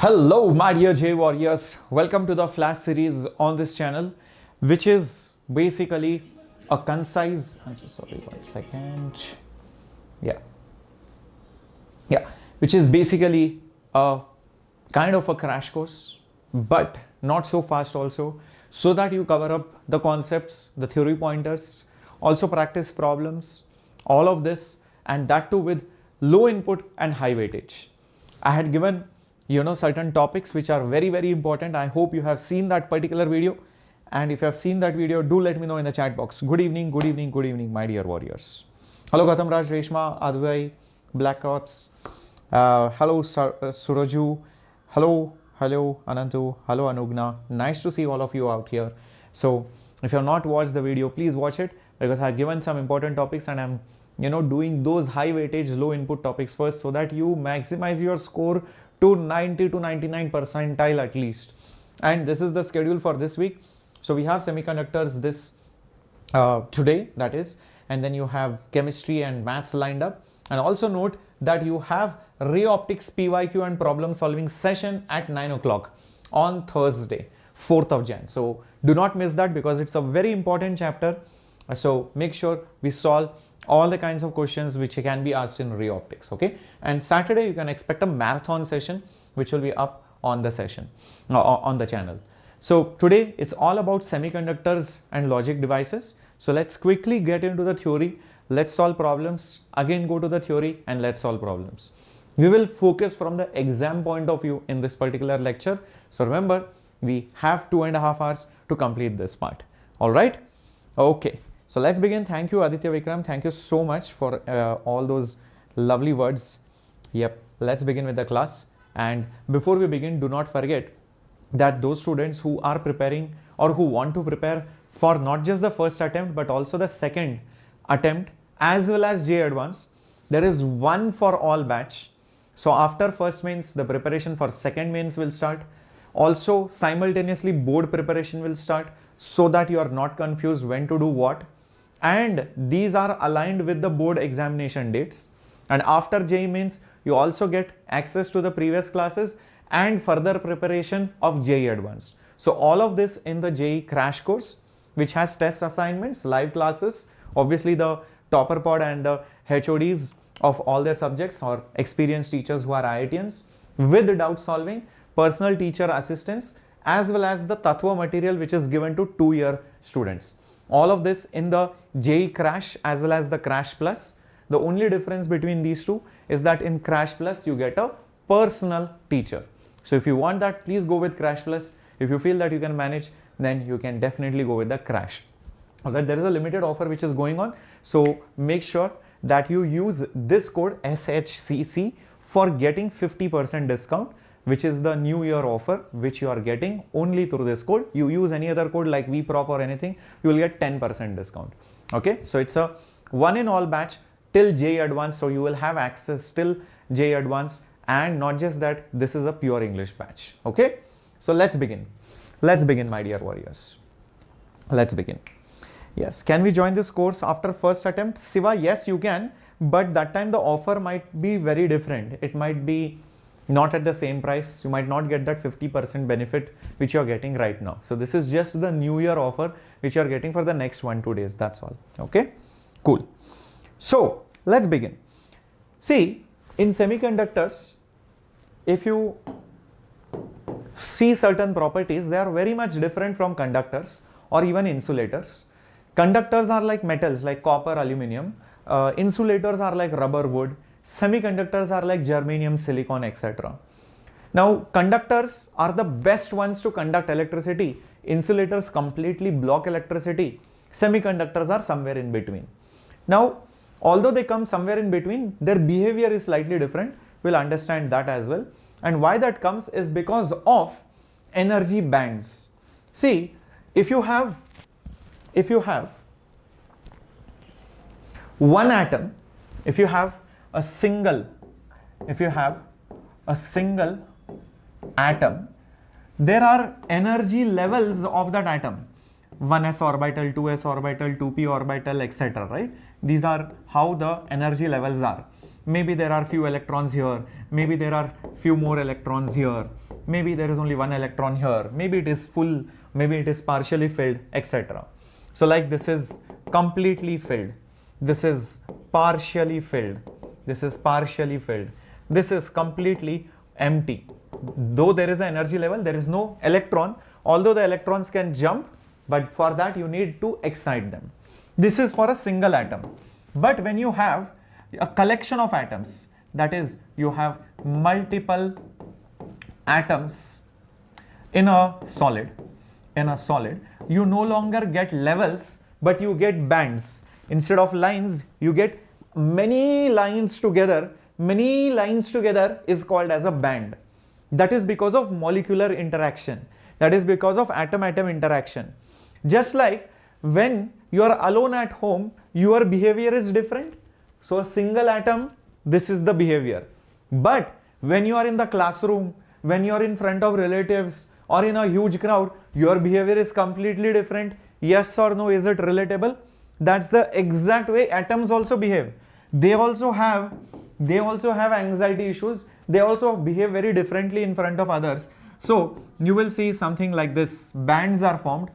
Hello my dear J warriors, welcome to the flash series on this channel, which is basically a concise, which is basically a kind of a crash course, but not so fast also, so that you cover up the concepts, the theory pointers, also practice problems, all of this, and that too with low input and high weightage. I had given certain topics which are very important. I hope you have seen that particular video, and if you have seen that video, do let me know in the chat box. Good evening my dear warriors. Hello Gautam Raj, Reshma, Advai, Black Ops, hello Suraju, hello Anantu, hello Anugna. Nice to see all of you out here. So if you have not watched the video, please watch it, because I have given some important topics and I'm doing those high weightage low input topics first, so that you maximize your score to 90 to 99 percentile at least. And this is the schedule for this week. So we have semiconductors this today, that is, and then you have chemistry and maths lined up. And also note that you have ray optics PYQ and problem solving session at 9 o'clock on Thursday, 4th of Jan. So do not miss that, because it's a very important chapter. So make sure we solve all the kinds of questions which can be asked in ray optics. Okay, and Saturday you can expect a marathon session which will be up on the session on the channel. So today it's all about semiconductors and logic devices. So let's quickly get into the theory. Let's solve problems, again go to the theory, and let's solve problems. We will focus from the exam point of view in this particular lecture. So remember, we have 2.5 hours to complete this part. All right, okay. So let's begin. Thank you Aditya Vikram. Thank you so much for all those lovely words. Yep, let's begin with the class. And before we begin, do not forget that those students who are preparing or who want to prepare for not just the first attempt but also the second attempt as well as JEE Advanced, there is one for all batch. So after first mains, the preparation for second mains will start. Also simultaneously board preparation will start, so that you are not confused when to do what. And these are aligned with the board examination dates. And after JEE Mains, you also get access to the previous classes and further preparation of JEE Advanced. So all of this in the JEE crash course, which has test assignments, live classes, obviously the topper pod and the HODs of all their subjects or experienced teachers who are IITians, with doubt solving, personal teacher assistance, as well as the Tattva material which is given to 2-year students. All of this in the JEE Crash as well as the Crash Plus. The only difference between these two is that in Crash Plus you get a personal teacher. So if you want that, please go with Crash Plus. If you feel that you can manage, then you can definitely go with the Crash. Alright, there is a limited offer which is going on. So make sure that you use this code SHCC for getting 50% discount, which is the new year offer which you are getting only through this code. You use any other code like VPROP or anything, you will get 10% discount. Okay, so it's a one in all batch till JEE Advanced, so you will have access till JEE Advanced, and not just that, this is a pure English batch. Okay, so let's begin my dear warriors. Let's begin. Yes, can we join this course after first attempt? Siva, yes you can, but that time the offer might be very different. It might be not at the same price. You might not get that 50% benefit which you are getting right now. So this is just the new year offer which you are getting for the next 1-2 days. That's all. Okay, cool. So let's begin. See, in semiconductors, if you see certain properties, they are very much different from conductors or even insulators. Conductors are like metals like copper, aluminum. Insulators are like rubber, wood. Semiconductors are like germanium, silicon, etc. Now, conductors are the best ones to conduct electricity. Insulators completely block electricity. Semiconductors are somewhere in between. Now, although they come somewhere in between, their behavior is slightly different. We'll understand that as well. And why that comes is because of energy bands. See, if you have one atom, if you have a single atom, there are energy levels of that atom. 1s orbital, 2s orbital, 2p orbital, etc. Right? These are how the energy levels are. maybe there are few electrons here, maybe there are few more electrons here, maybe there is only one electron here, maybe it is full, maybe it is partially filled, etc. So like this is completely filled, this is partially filled, this is partially filled, this is completely empty. Though there is an energy level, there is no electron, although the electrons can jump, but for that you need to excite them. This is for a single atom. But when you have a collection of atoms, that is, you have multiple atoms in a solid, you no longer get levels, but you get bands. Instead of lines, you get many lines together. Many lines together is called as a band. That is because of molecular interaction. That is because of atom-atom interaction. Just like when you are alone at home, your behavior is different. So a single atom, this is the behavior. But when you are in the classroom, when you are in front of relatives or in a huge crowd, your behavior is completely different. Yes or no, is it relatable? That's the exact way atoms also behave. They also have anxiety issues. They also behave very differently in front of others. So you will see something like this. Bands are formed,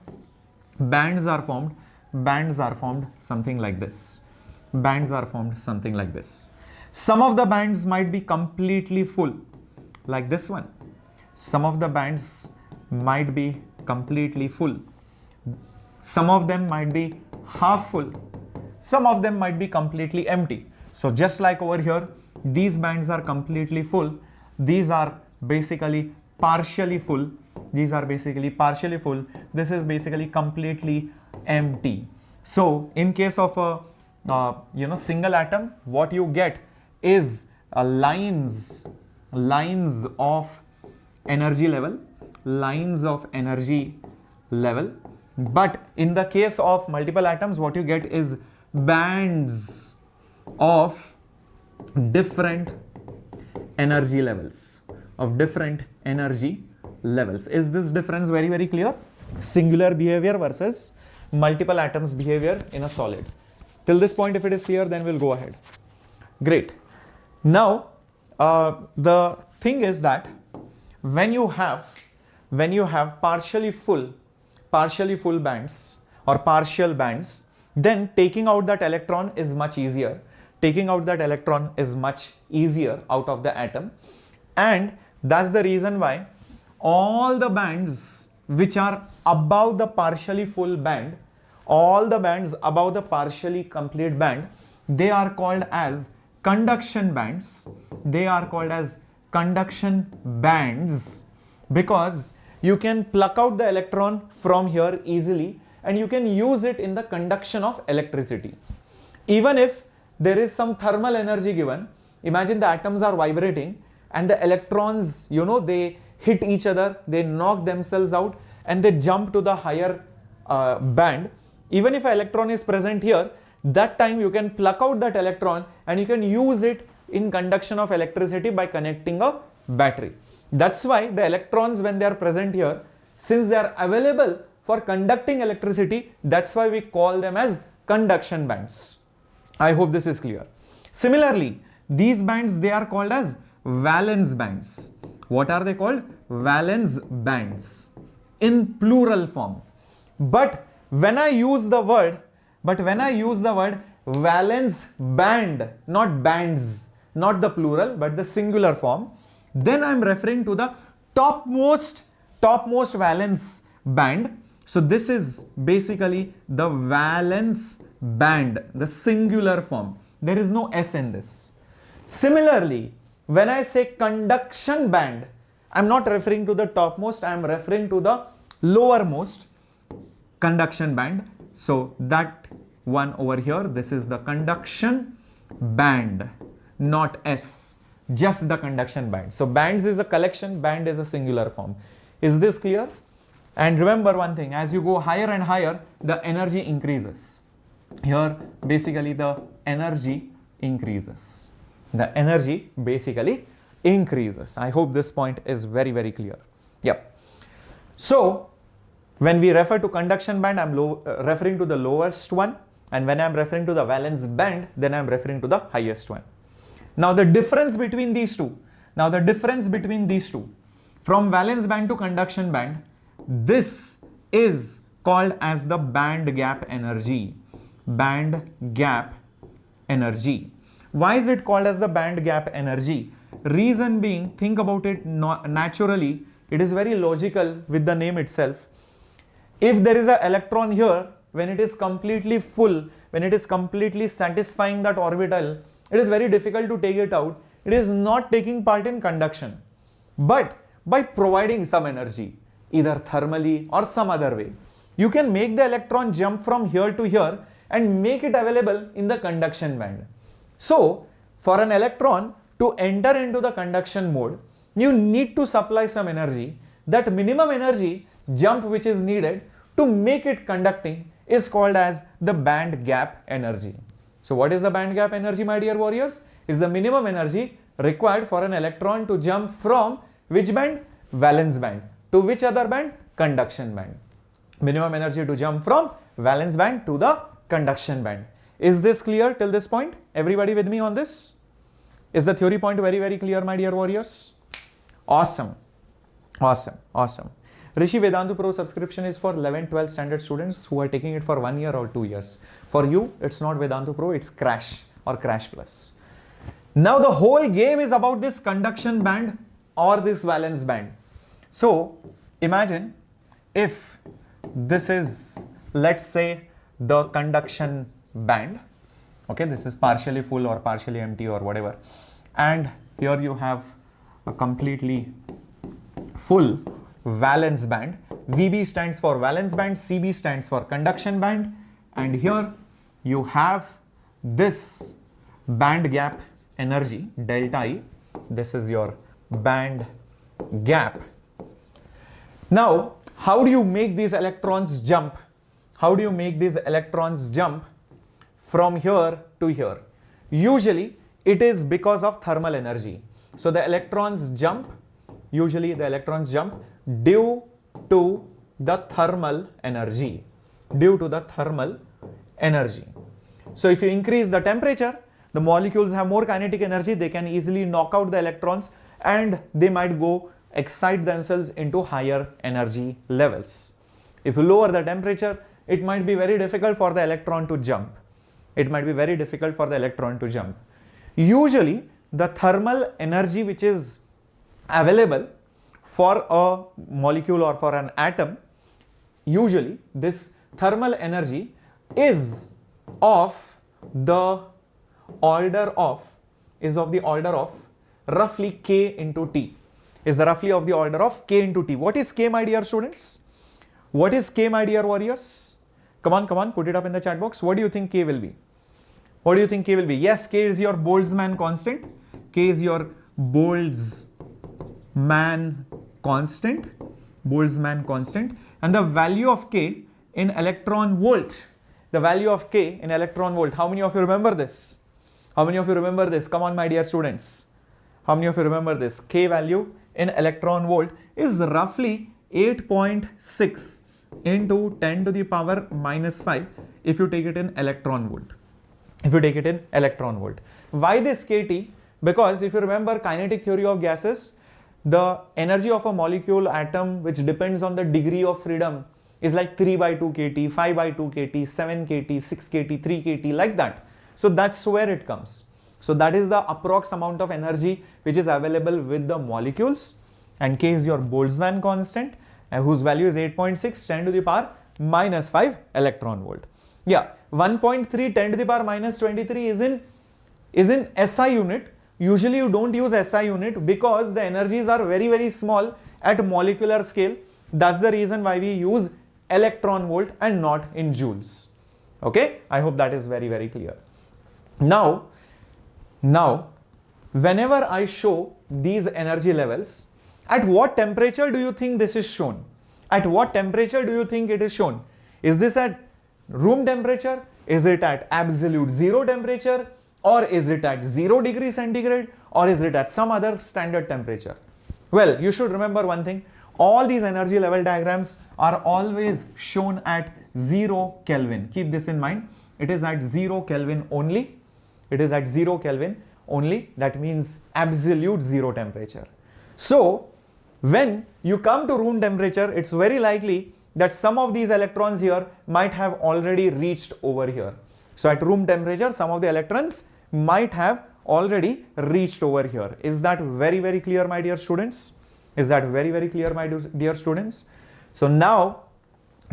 bands are formed, bands are formed, something like this. Bands are formed something like this. Some of the bands might be completely full, like this one. Some of the bands might be completely full. Some of them might be half full. Some of them might be completely empty. So just like over here, these bands are completely full. These are basically partially full. These are basically partially full. This is basically completely empty. So in case of a single atom, what you get is lines of energy level, lines of energy level. But in the case of multiple atoms, what you get is bands of different energy levels, Is this difference very, very clear? Singular behavior versus multiple atoms behavior in a solid. Till this point, if it is clear, then we'll go ahead. Great. Now, the thing is that when you have partially full bands or partial bands, then taking out that electron is much easier. Taking out that electron is much easier out of the atom. And that's the reason why all the bands which are above the partially full band, all the bands above the partially complete band, they are called as conduction bands. They are called as conduction bands because you can pluck out the electron from here easily and you can use it in the conduction of electricity. Even if there is some thermal energy given, imagine the atoms are vibrating and the electrons, they hit each other, they knock themselves out and they jump to the higher band. Even if an electron is present here, that time you can pluck out that electron and you can use it in conduction of electricity by connecting a battery. That's why the electrons, when they are present here, since they are available for conducting electricity, that's why we call them as conduction bands. I hope this is clear. Similarly, these bands, they are called as valence bands. What are they called? Valence bands in plural form. But when I use the word valence band, not bands, not the plural, but the singular form, then I am referring to the topmost valence band. So this is basically the valence band, the singular form. There is no S in this. Similarly, when I say conduction band, I am not referring to the topmost, I am referring to the lowermost conduction band. So that one over here, this is the conduction band, not S, just the conduction band. So bands is a collection, band is a singular form. Is this clear? And remember one thing, as you go higher and higher, the energy increases. Here, basically the energy increases. The energy basically increases. I hope this point is very, very clear. Yep. So when we refer to conduction band, I'm referring to the lowest one. And when I'm referring to the valence band, then I'm referring to the highest one. Now the difference between these two, from valence band to conduction band, this is called as the band gap energy. Band gap energy. Why is it called as the band gap energy? Reason being, think about it naturally, it is very logical with the name itself. If there is an electron here, when it is completely full, when it is completely satisfying that orbital, it is very difficult to take it out. It is not taking part in conduction. But by providing some energy, either thermally or some other way, you can make the electron jump from here to here and make it available in the conduction band. So, for an electron to enter into the conduction mode, you need to supply some energy. That minimum energy jump which is needed to make it conducting is called as the band gap energy. So what is the band gap energy, my dear warriors? Is the minimum energy required for an electron to jump from which band? Valence band. To which other band? Conduction band. Minimum energy to jump from valence band to the conduction band. Is this clear till this point? Everybody with me on this? Is the theory point very, very clear, my dear warriors? Awesome. Awesome. Awesome. Rishi, Vedantu Pro subscription is for 11, 12 standard students who are taking it for 1 year or 2 years. For you, it's not Vedantu Pro, it's Crash or Crash Plus. Now the whole game is about this conduction band or this valence band. So imagine if this is, let's say, the conduction band. Okay, this is partially full or partially empty or whatever. And here you have a completely full valence band. VB stands for valence band, CB stands for conduction band, and here you have this band gap energy, delta E. This is your band gap. Now, how do you make these electrons jump? How do you make these electrons jump from here to here? Usually, it is because of thermal energy. So the electrons jump, usually the electrons jump due to the thermal energy. Due to the thermal energy. So if you increase the temperature, the molecules have more kinetic energy, they can easily knock out the electrons and they might go excite themselves into higher energy levels. If you lower the temperature, it might be very difficult for the electron to jump. It might be very difficult for the electron to jump. Usually, the thermal energy which is available for a molecule or for an atom, usually this thermal energy is of the order of roughly K into T. Is roughly of the order of K into T. What is K, my dear students? What is K, my dear warriors? Come on, put it up in the chat box. What do you think K will be? What do you think K will be? Yes, K is your Boltzmann constant. K is your Boltzmann constant. Boltzmann constant. And the value of K in electron volt. The value of K in electron volt. How many of you remember this? How many of you remember this? Come on, my dear students. How many of you remember this? K value in electron volt is roughly 8.6 into 10 to the power minus 5 if you take it in electron volt. If you take it in electron volt. Why this KT? Because if you remember kinetic theory of gases, the energy of a molecule atom which depends on the degree of freedom is like 3 by 2 kT, 5 by 2 kT, 7 kT, 6 kT, 3 kT, like that. So that's where it comes. So that is the approx amount of energy which is available with the molecules, and K is your Boltzmann constant whose value is 8.6 10 to the power minus 5 electron volt. Yeah, 1.3 10 to the power minus 23 is in SI unit. Usually you don't use SI unit because the energies are very, very small at molecular scale. That's the reason why we use electron volt and not in joules. Okay, I hope that is very, very clear. Now, whenever I show these energy levels, at what temperature do you think this is shown? At what temperature do you think it is shown? Is this at room temperature? Is it at absolute zero temperature? Or is it at 0 degrees centigrade? Or is it at some other standard temperature? Well, you should remember one thing. All these energy level diagrams are always shown at 0 Kelvin. Keep this in mind. It is at 0 Kelvin only. It is at 0 Kelvin. only, that means absolute zero temperature. So when you come to room temperature, it's very likely that some of these electrons here might have already reached over here. So at room temperature, some of the electrons might have already reached over here. Is that very, very clear, my dear students? Is that very, very clear, my dear students? So now,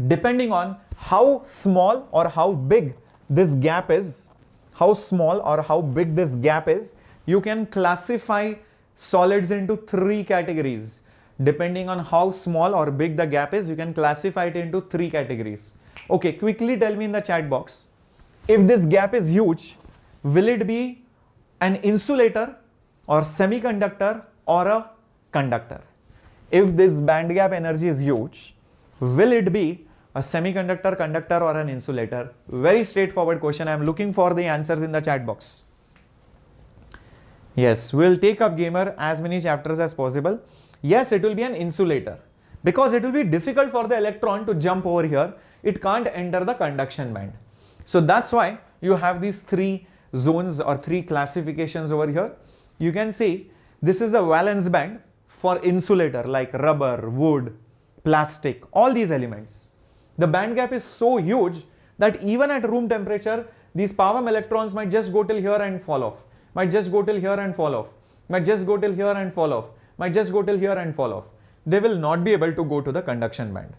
depending on how small or how big this gap is, how small or how big this gap is, you can classify solids into three categories. Depending on how small or big the gap is, you can classify it into three categories. Okay, quickly tell me in the chat box, if this gap is huge, will it be an insulator or semiconductor or a conductor? If this band gap energy is huge, will it be a semiconductor, conductor or an insulator? Very straightforward question. I am looking for the answers in the chat box. Yes, we'll take up gamer as many chapters as possible. Yes, it will be an insulator because it will be difficult for the electron to jump over here. It can't enter the conduction band. So that's why you have these three zones or three classifications over here. You can see this is a valence band for insulator like rubber, wood, plastic, all these elements. The band gap is so huge that even at room temperature, these power electrons might just go till here and fall off, might just go till here and fall off, might just go till here and fall off, might just go till here and fall off. They will not be able to go to the conduction band.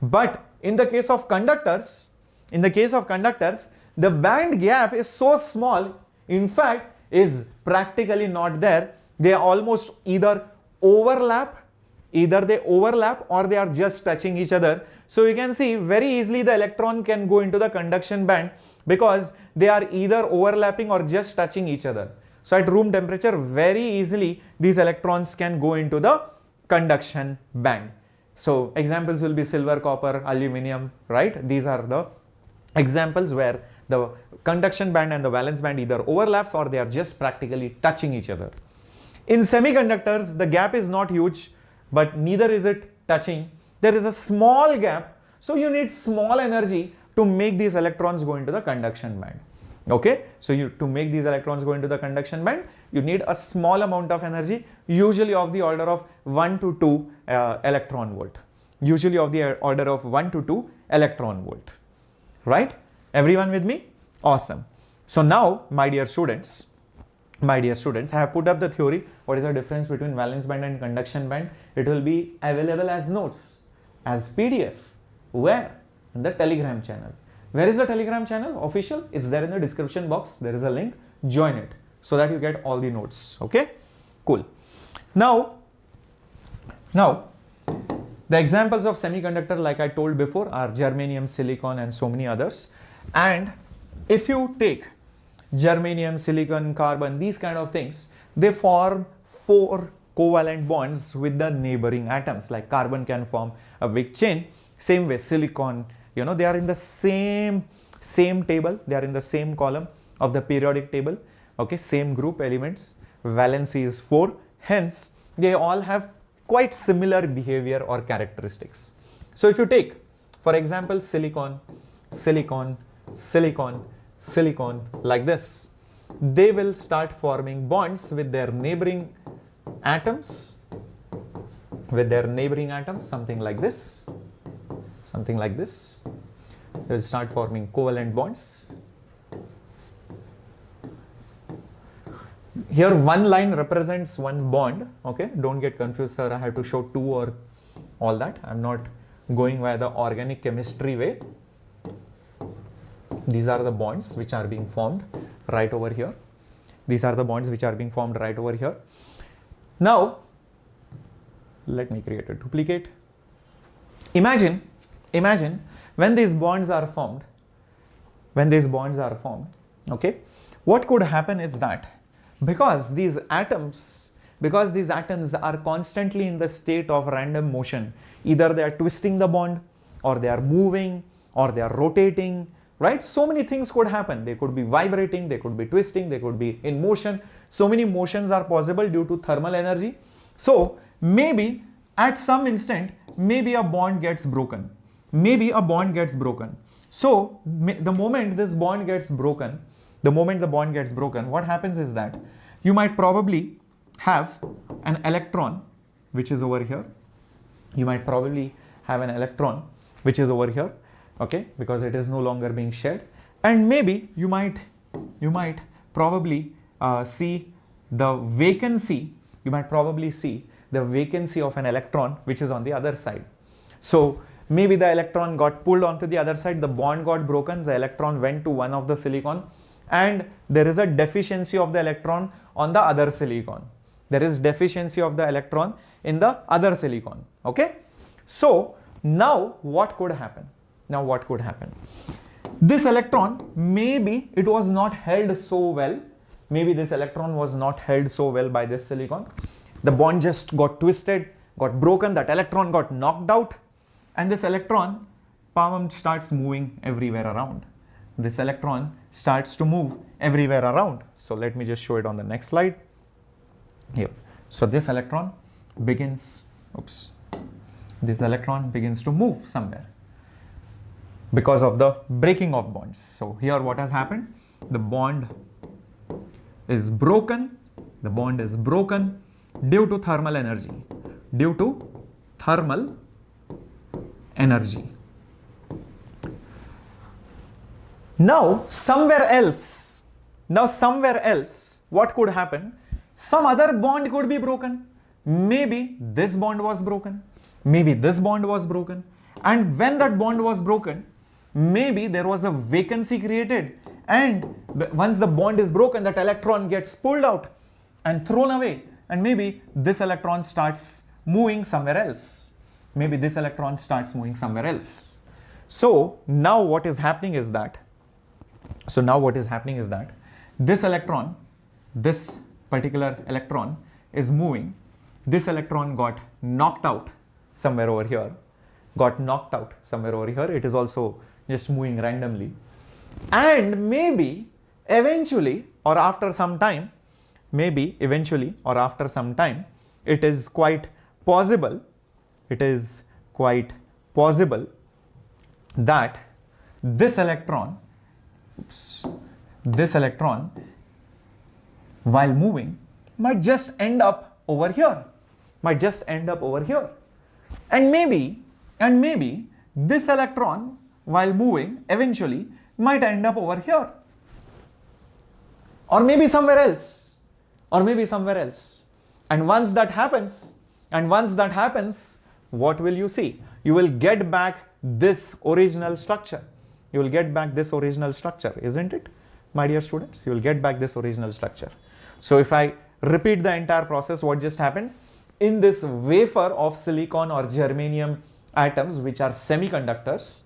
But in the case of conductors, the band gap is so small, in fact, is practically not there. They almost either overlap or they are just touching each other. So you can see very easily the electron can go into the conduction band because they are either overlapping or just touching each other. So at room temperature, very easily these electrons can go into the conduction band. So examples will be silver, copper, aluminum, right? These are the examples where the conduction band and the valence band either overlaps or they are just practically touching each other. In semiconductors, the gap is not huge, but neither is it touching. There is a small gap, so you need small energy to make these electrons go into the conduction band. Okay, so to make these electrons go into the conduction band, you need a small amount of energy, usually of the order of 1 to 2 electron volt. Usually of the order of 1 to 2 electron volt. Right? Everyone with me? Awesome. So now, my dear students, I have put up the theory. What is the difference between valence band and conduction band? It will be available as notes, as PDF. Where? In the Telegram channel. Where is the Telegram channel? Official? It's there in the description box. There is a link. Join it so that you get all the notes. Okay? Cool. Now, the examples of semiconductor, like I told before, are germanium, silicon, and so many others. And if you take germanium, silicon, carbon, these kind of things, they form 4 covalent bonds with the neighboring atoms. Like carbon can form a big chain. Same way, silicon, you know, they are in the same table. They are in the same column of the periodic table. Okay, same group elements. Valency is 4. Hence, they all have quite similar behavior or characteristics. So if you take, for example, silicon, silicon, silicon, silicon, like this, they will start forming bonds with their neighboring atoms, something like this, They will start forming covalent bonds. Here one line represents one bond. Okay, don't get confused, sir, I have to show 2 or all that. I'm not going via the organic chemistry way. These are the bonds which are being formed right over here. Now, let me create a duplicate. Imagine when these bonds are formed, okay, what could happen is that because these atoms are constantly in the state of random motion, either they are twisting the bond or they are moving or they are rotating, right? So many things could happen. They could be vibrating, they could be twisting, they could be in motion. So many motions are possible due to thermal energy. So maybe at some instant, maybe a bond gets broken. So the moment the bond gets broken, what happens is that you might probably have an electron which is over here. You might probably have an electron which is over here, okay, because it is no longer being shared. And maybe you might probably see the vacancy. You might probably see the vacancy of an electron which is on the other side. So maybe the electron got pulled onto the other side, the bond got broken, the electron went to one of the silicon, and there is a deficiency of the electron on the other silicon. There is deficiency of the electron in the other silicon, okay? So now what could happen? Now what could happen? This electron, maybe it was not held so well. Maybe this electron was not held so well by this silicon. The bond just got twisted, got broken, that electron got knocked out, and this electron starts moving everywhere around. This electron starts to move everywhere around. So let me just show it on the next slide. Here. So this electron begins, this electron begins to move somewhere because of the breaking of bonds. So here what has happened? The bond is broken. The bond is broken due to thermal energy. Due to thermal energy. Now somewhere else, what could happen? Some other bond could be broken. Maybe this bond was broken. Maybe this bond was broken. And when that bond was broken, maybe there was a vacancy created. And once the bond is broken, that electron gets pulled out and thrown away. And maybe this electron starts moving somewhere else. Maybe this electron starts moving somewhere else. So now what is happening is that, this electron, this particular electron is moving. This electron got knocked out somewhere over here. It is also just moving randomly. And maybe eventually or after some time, it is quite possible that this electron, while moving, might just end up over here. And maybe this electron, while moving, eventually might end up over here. Or maybe somewhere else. And once that happens, what will you see? You will get back this original structure. Isn't it, my dear students? You will get back this original structure. So if I repeat the entire process, what just happened? In this wafer of silicon or germanium atoms, which are semiconductors,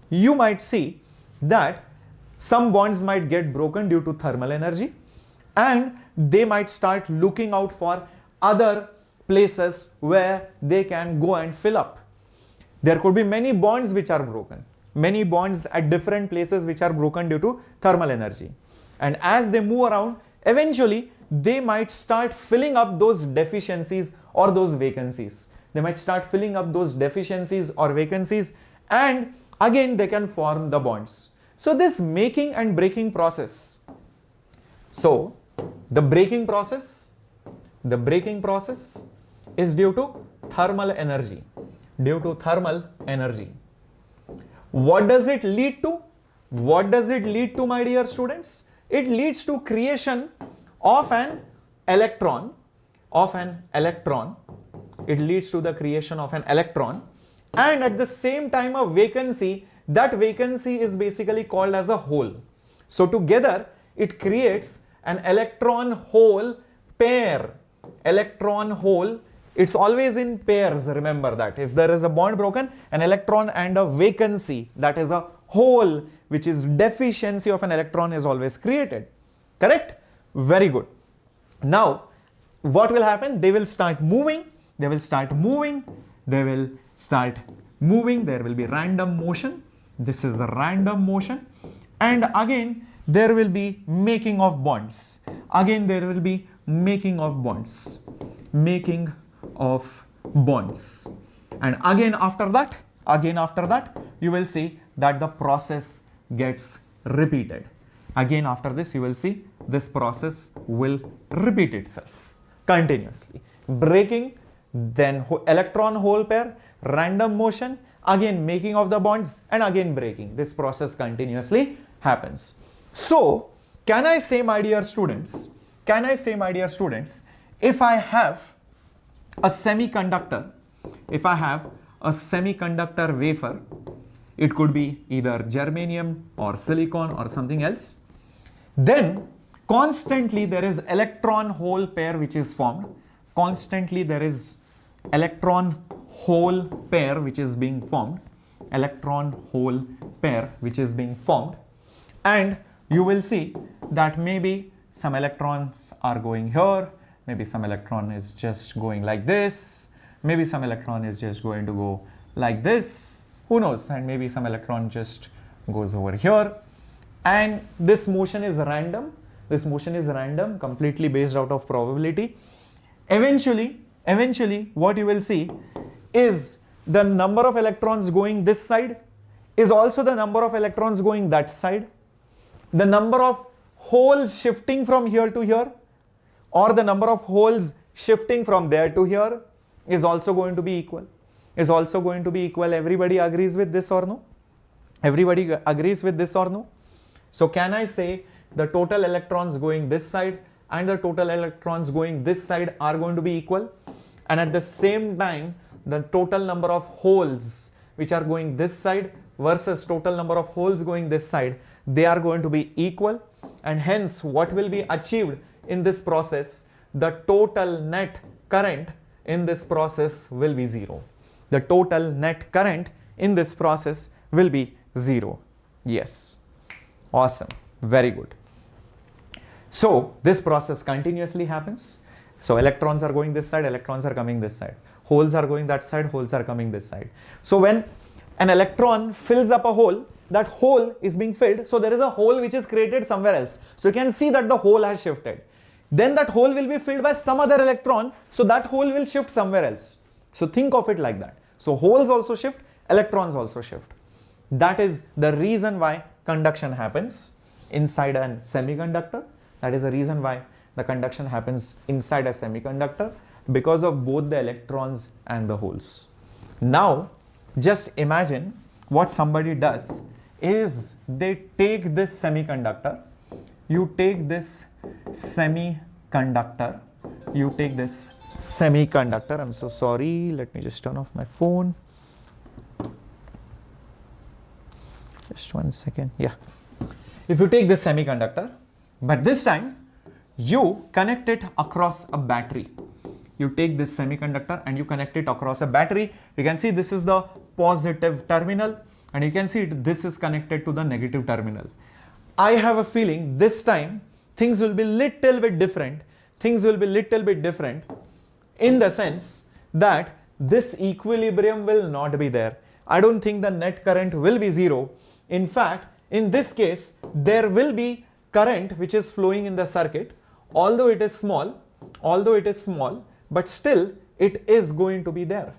you might see that some bonds might get broken due to thermal energy, and they might start looking out for other places where they can go and fill up. There could be many bonds which are broken, many bonds at different places which are broken due to thermal energy. And as they move around, eventually they might start filling up those deficiencies or those vacancies. And again they can form the bonds. So this making and breaking process. So the breaking process is due to thermal energy. What does it lead to? My dear students? It leads to creation of an electron. It leads to the creation of an electron, and at the same time a vacancy. That vacancy is basically called as a hole. So together it creates an electron hole pair. It's always in pairs, remember that. If there is a bond broken, an electron and a vacancy, that is a hole, which is deficiency of an electron, is always created. Correct? Very good. Now, what will happen? They will start moving. There will be random motion. This is a random motion. And again, there will be making of bonds. Making of bonds. And again after that, you will see that the process gets repeated. Again after this, you will see this process will repeat itself continuously. Breaking, then electron hole pair, random motion, again making of the bonds, and again breaking. This process continuously happens. So, can I say, my dear students, if I have a semiconductor, wafer, it could be either germanium or silicon or something else, then constantly there is electron hole pair which is formed. Constantly there is electron hole pair which is being formed. And you will see that maybe some electrons are going here, maybe some electron is just going like this, maybe some electron is just going to go like this, who knows, and maybe some electron just goes over here. And this motion is random. Completely based out of probability. Eventually what you will see is the number of electrons going this side is also the number of electrons going that side. The number of holes shifting from here to here, or the number of holes shifting from there to here, is also going to be equal. Everybody agrees with this or no? So can I say the total electrons going this side and the total electrons going this side are going to be equal? And at the same time, the total number of holes which are going this side versus total number of holes going this side, they are going to be equal. And hence, what will be achieved in this process? The total net current in this process will be zero. The total net current in this process will be zero. Yes. Awesome. Very good. So this process continuously happens. So electrons are going this side, electrons are coming this side. Holes are going that side, holes are coming this side. So when an electron fills up a hole, that hole is being filled. So there is a hole which is created somewhere else. So you can see that the hole has shifted. Then that hole will be filled by some other electron. So that hole will shift somewhere else. So think of it like that. So holes also shift, electrons also shift. That is the reason why conduction happens inside a semiconductor. That is the reason why the conduction happens inside a semiconductor, because of both the electrons and the holes. Now, just imagine what somebody does is they take this semiconductor, I'm so sorry, let me just turn off my phone. Just 1 second. Yeah. If you take this semiconductor, but this time you connect it across a battery. You take this semiconductor and you connect it across a battery. You can see this is the positive terminal, and you can see this is connected to the negative terminal. I have a feeling this time things will be little bit different. In the sense that this equilibrium will not be there. I don't think the net current will be zero. In fact, in this case, there will be current which is flowing in the circuit, although it is small, but still it is going to be there.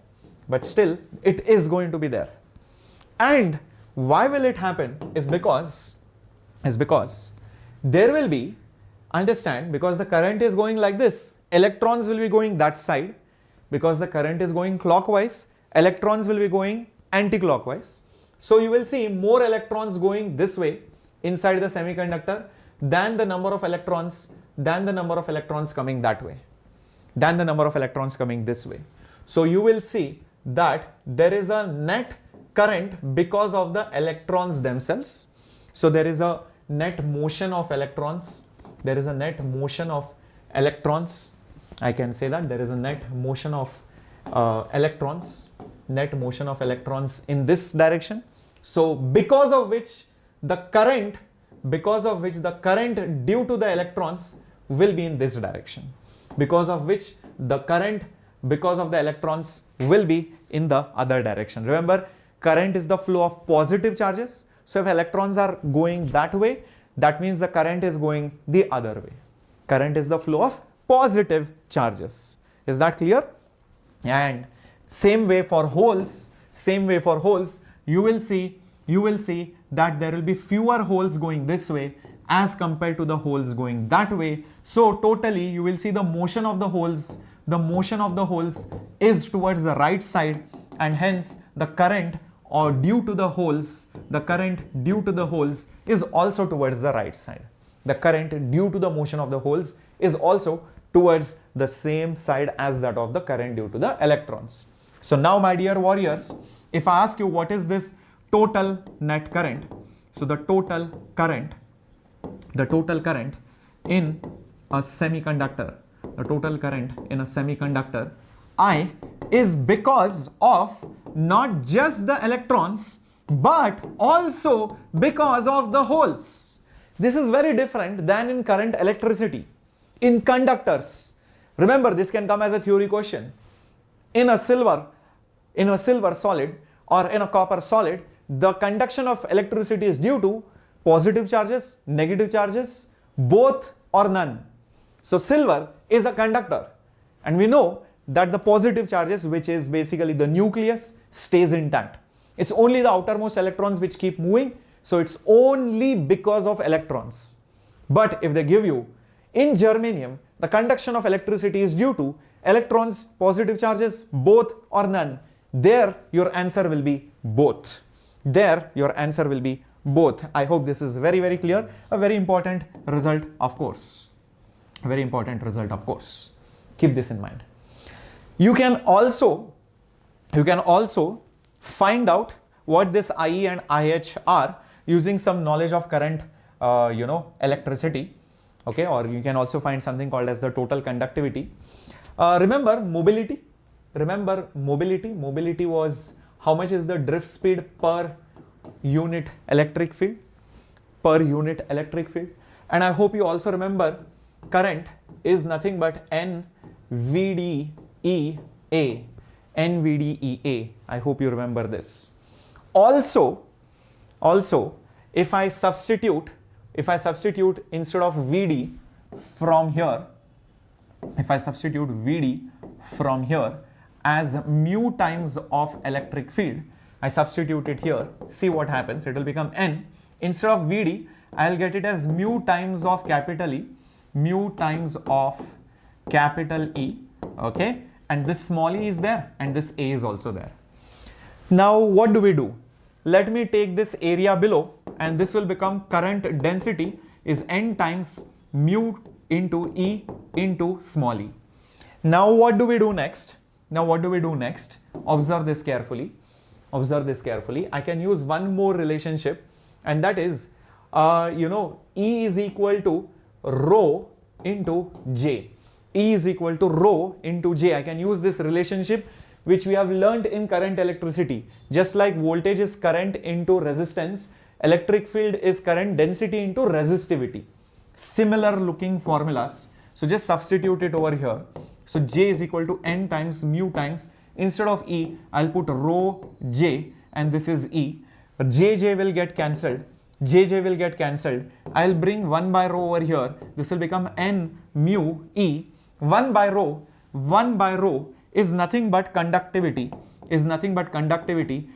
And why will it happen is because there will be, understand, because the current is going like this, electrons will be going that side. Because the current is going clockwise, electrons will be going anti-clockwise. So you will see more electrons going this way inside the semiconductor than the number of electrons coming that way, than the number of electrons coming this way. So you will see that there is a net current because of the electrons themselves. So there is a net motion of electrons. I can say that there is a net motion of electrons in this direction. So because of which the current due to the electrons will be in this direction. Because of which the current because of the electrons will be in the other direction. Remember, current is the flow of positive charges. So if electrons are going that way, that means the current is going the other way. Current is the flow of positive charges. Is that clear? And same way for holes, you will see that there will be fewer holes going this way as compared to the holes going that way. So totally you will see the motion of the holes is towards the right side, and hence the current due to the holes is also towards the right side. The current due to the motion of the holes is also towards the same side as that of the current due to the electrons. So now, my dear warriors, if I ask you what is this total net current, so the total current in a semiconductor, I is because of not just the electrons but also because of the holes. This is very different than in current electricity. In conductors, remember, this can come as a theory question. In a silver solid or in a copper solid, the conduction of electricity is due to positive charges, negative charges, both or none. So silver is a conductor, and we know that the positive charges, which is basically the nucleus, stays intact. It's only the outermost electrons which keep moving, so it's only because of electrons. But if they give you in germanium, the conduction of electricity is due to electrons, positive charges, both or none, there your answer will be both. There your answer will be both. I hope this is very, very clear. A very important result, of course. A very important result, of course. Keep this in mind. You can also find out what this IE and IH are using some knowledge of current, electricity. Okay, or you can also find something called as the total conductivity. Remember mobility. Mobility was how much is the drift speed per unit electric field. And I hope you also remember current is nothing but NVDEA. I hope you remember this. Also, if I substitute instead of VD from here, as mu times of electric field, I substitute it here. See what happens. It will become N. Instead of VD, I'll get it as mu times of capital E. Okay, and this small e is there and this A is also there. Now what do? Let me take this area below, and this will become current density is N times mu into E into small e. Now what do we do next? Observe this carefully. I can use one more relationship, and that is, E is equal to rho into J. I can use this relationship which we have learned in current electricity. Just like voltage is current into resistance, electric field is current density into resistivity. Similar looking formulas. So just substitute it over here. So J is equal to N times mu times, instead of E, I'll put rho J, and this is E. J will get cancelled. I'll bring 1 by rho over here. This will become N mu E. 1 by rho is nothing but conductivity.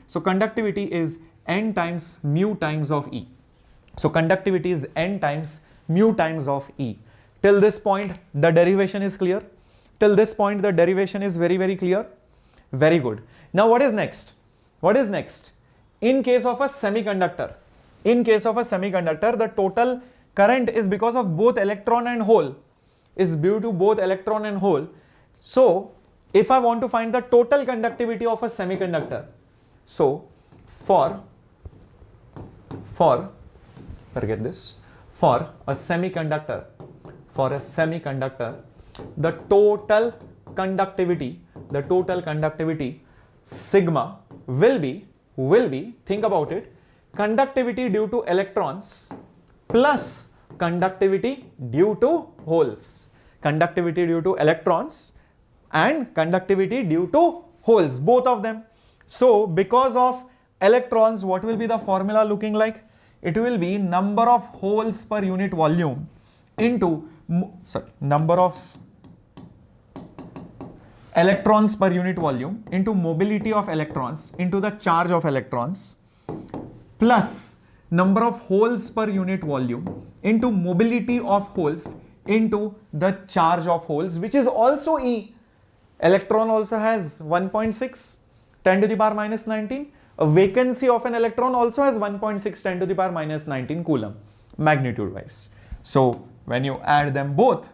So conductivity is N times mu times of E. So conductivity is N times mu times of E. Till this point, the derivation is clear. Very, very clear. Very good. Now what is next? In case of a semiconductor, the total current is because of both electron and hole. So if I want to find the total conductivity of a semiconductor, so for a semiconductor, the total conductivity sigma will be, think about it, conductivity due to electrons plus conductivity due to holes. Conductivity due to electrons and conductivity due to holes, both of them. So because of electrons, what will be the formula looking like? It will be number of holes per unit volume into number of electrons per unit volume into mobility of electrons into the charge of electrons plus number of holes per unit volume into mobility of holes into the charge of holes, which is also E. Electron also has 1.6 10 to the power minus 19. A vacancy of an electron also has 1.6 10 to the power minus 19 coulomb magnitude wise. So when you add them both,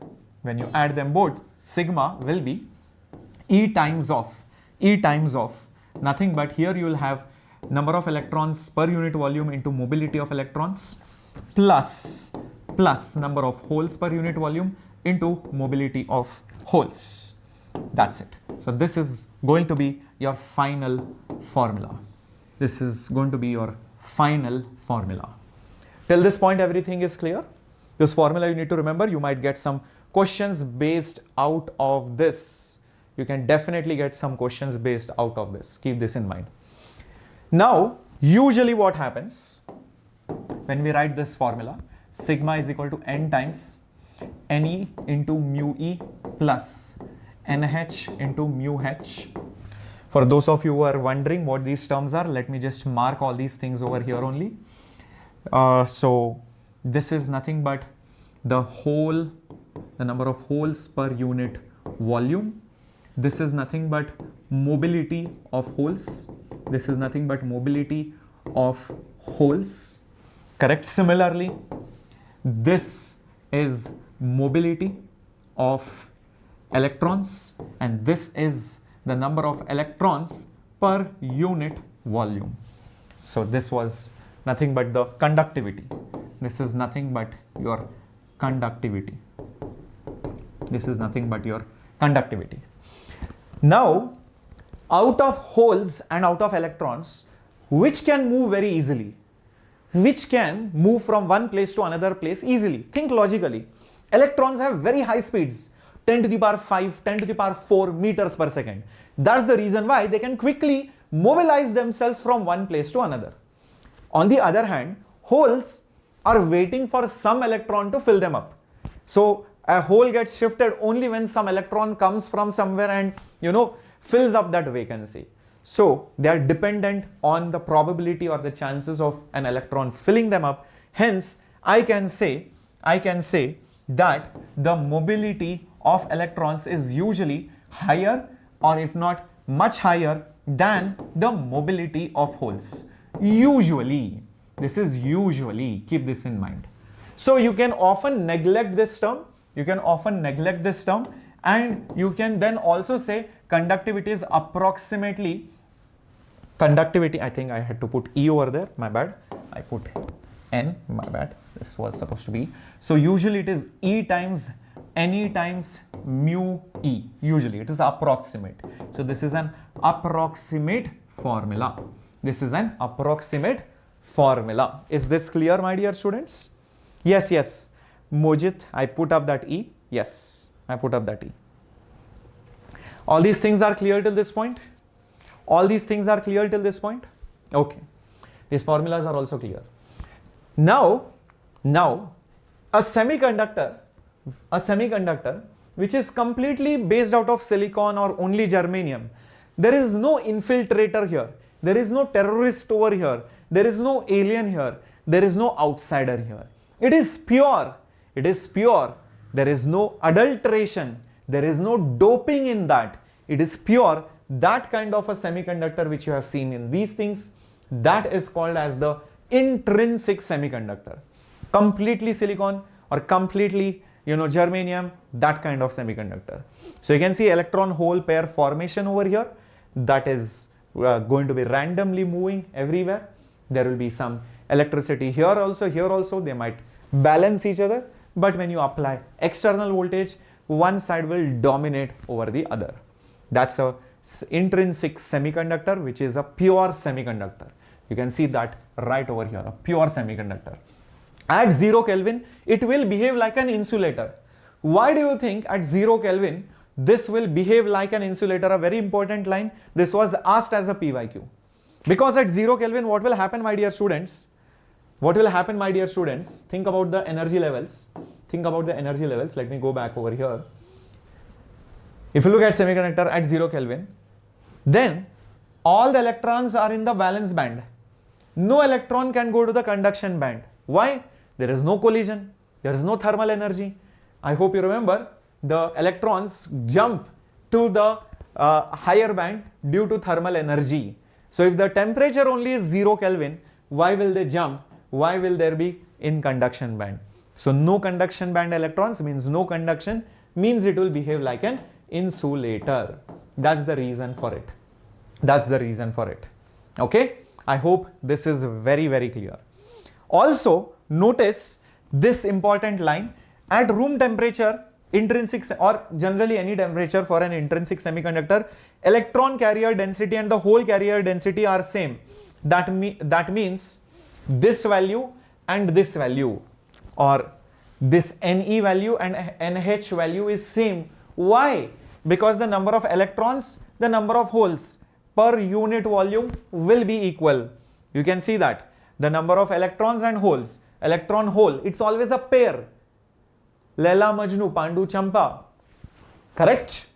sigma will be E times of nothing but here you will have number of electrons per unit volume into mobility of electrons plus number of holes per unit volume into mobility of holes. That's it. So this is going to be your final formula. This is going to be your final formula. Till this point, everything is clear. This formula you need to remember. You might get some questions based out of this. You can definitely get some questions based out of this. Keep this in mind. Now, usually what happens when we write this formula, sigma is equal to n times Ne into mu E plus NH into mu H. For those of you who are wondering what these terms are, let me just mark all these things over here only. So this is nothing but the number of holes per unit volume. This is nothing but mobility of holes. This is nothing but mobility of holes. Correct? Similarly, this is mobility of electrons, and this is the number of electrons per unit volume. So this was nothing but the conductivity. This is nothing but your conductivity. This is nothing but your conductivity. Now, out of holes and out of electrons, which can move very easily? Which can move from one place to another place easily? Think logically. Electrons have very high speeds, 10 to the power 5, 10 to the power 4 meters per second. That's the reason why they can quickly mobilize themselves from one place to another. On the other hand, holes are waiting for some electron to fill them up. So a hole gets shifted only when some electron comes from somewhere and fills up that vacancy. So they are dependent on the probability or the chances of an electron filling them up. Hence, I can say that the mobility of electrons is usually higher, or if not much higher, than the mobility of holes. Usually, this is usually, keep this in mind. So you can often neglect this term, and you can then also say conductivity is approximately, I think I had to put E over there, my bad, I put N, my bad, this was supposed to be. So usually it is E times Ne times mu E, usually it is approximate. So this is an approximate formula. This is an approximate formula. Is this clear, my dear students? Yes. Mojit, I put up that E. Yes, I put up that E. All these things are clear till this point? All these things are clear till this point? Okay. These formulas are also clear. Now, a semiconductor which is completely based out of silicon or only germanium, there is no infiltrator here. There is no terrorist over here. There is no alien here. There is no outsider here. It is pure. It is pure. There is no adulteration. There is no doping in that. It is pure. That kind of a semiconductor which you have seen in these things, that is called as the intrinsic semiconductor. Completely silicon or completely germanium, that kind of semiconductor. So you can see electron hole pair formation over here. That is going to be randomly moving everywhere. There will be some electricity here also. They might balance each other. But when you apply external voltage, one side will dominate over the other. That's a intrinsic semiconductor, which is a pure semiconductor. You can see that right over here, a pure semiconductor. At 0 Kelvin, it will behave like an insulator. Why do you think at 0 Kelvin, this will behave like an insulator? A very important line. This was asked as a PYQ. Because at 0 Kelvin, what will happen, my dear students? What will happen, my dear students? Think about the energy levels. Let me go back over here. If you look at semiconductor at 0 Kelvin, then all the electrons are in the valence band. no electron can go to the conduction band. Why? There is no collision, there is no thermal energy. I hope you remember the electrons jump to the higher band due to thermal energy. So if the temperature only is 0 Kelvin, why will they jump? Why will there be in conduction band? So no conduction band electrons means no conduction, means it will behave like an insulator. That's the reason for it. That's the reason for it. Okay, I hope this is very, very clear. Also notice this important line: at room temperature, intrinsic or generally any temperature for an intrinsic semiconductor, electron carrier density and the hole carrier density are same. That means this value and this value, or this Ne value and NH value is same. Why? Because the number of electrons, the number of holes per unit volume will be equal. You can see that the number of electrons and holes, electron hole, it's always a pair. Laila Majnu, Pandu Champa, correct?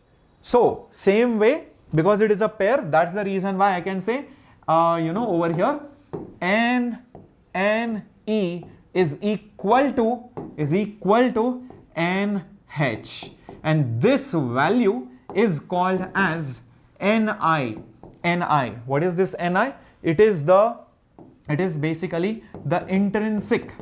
So same way, because it is a pair, that's the reason why I can say over here Ne is equal to NH, and this value is called as Ni. What is this Ni? It is basically the intrinsic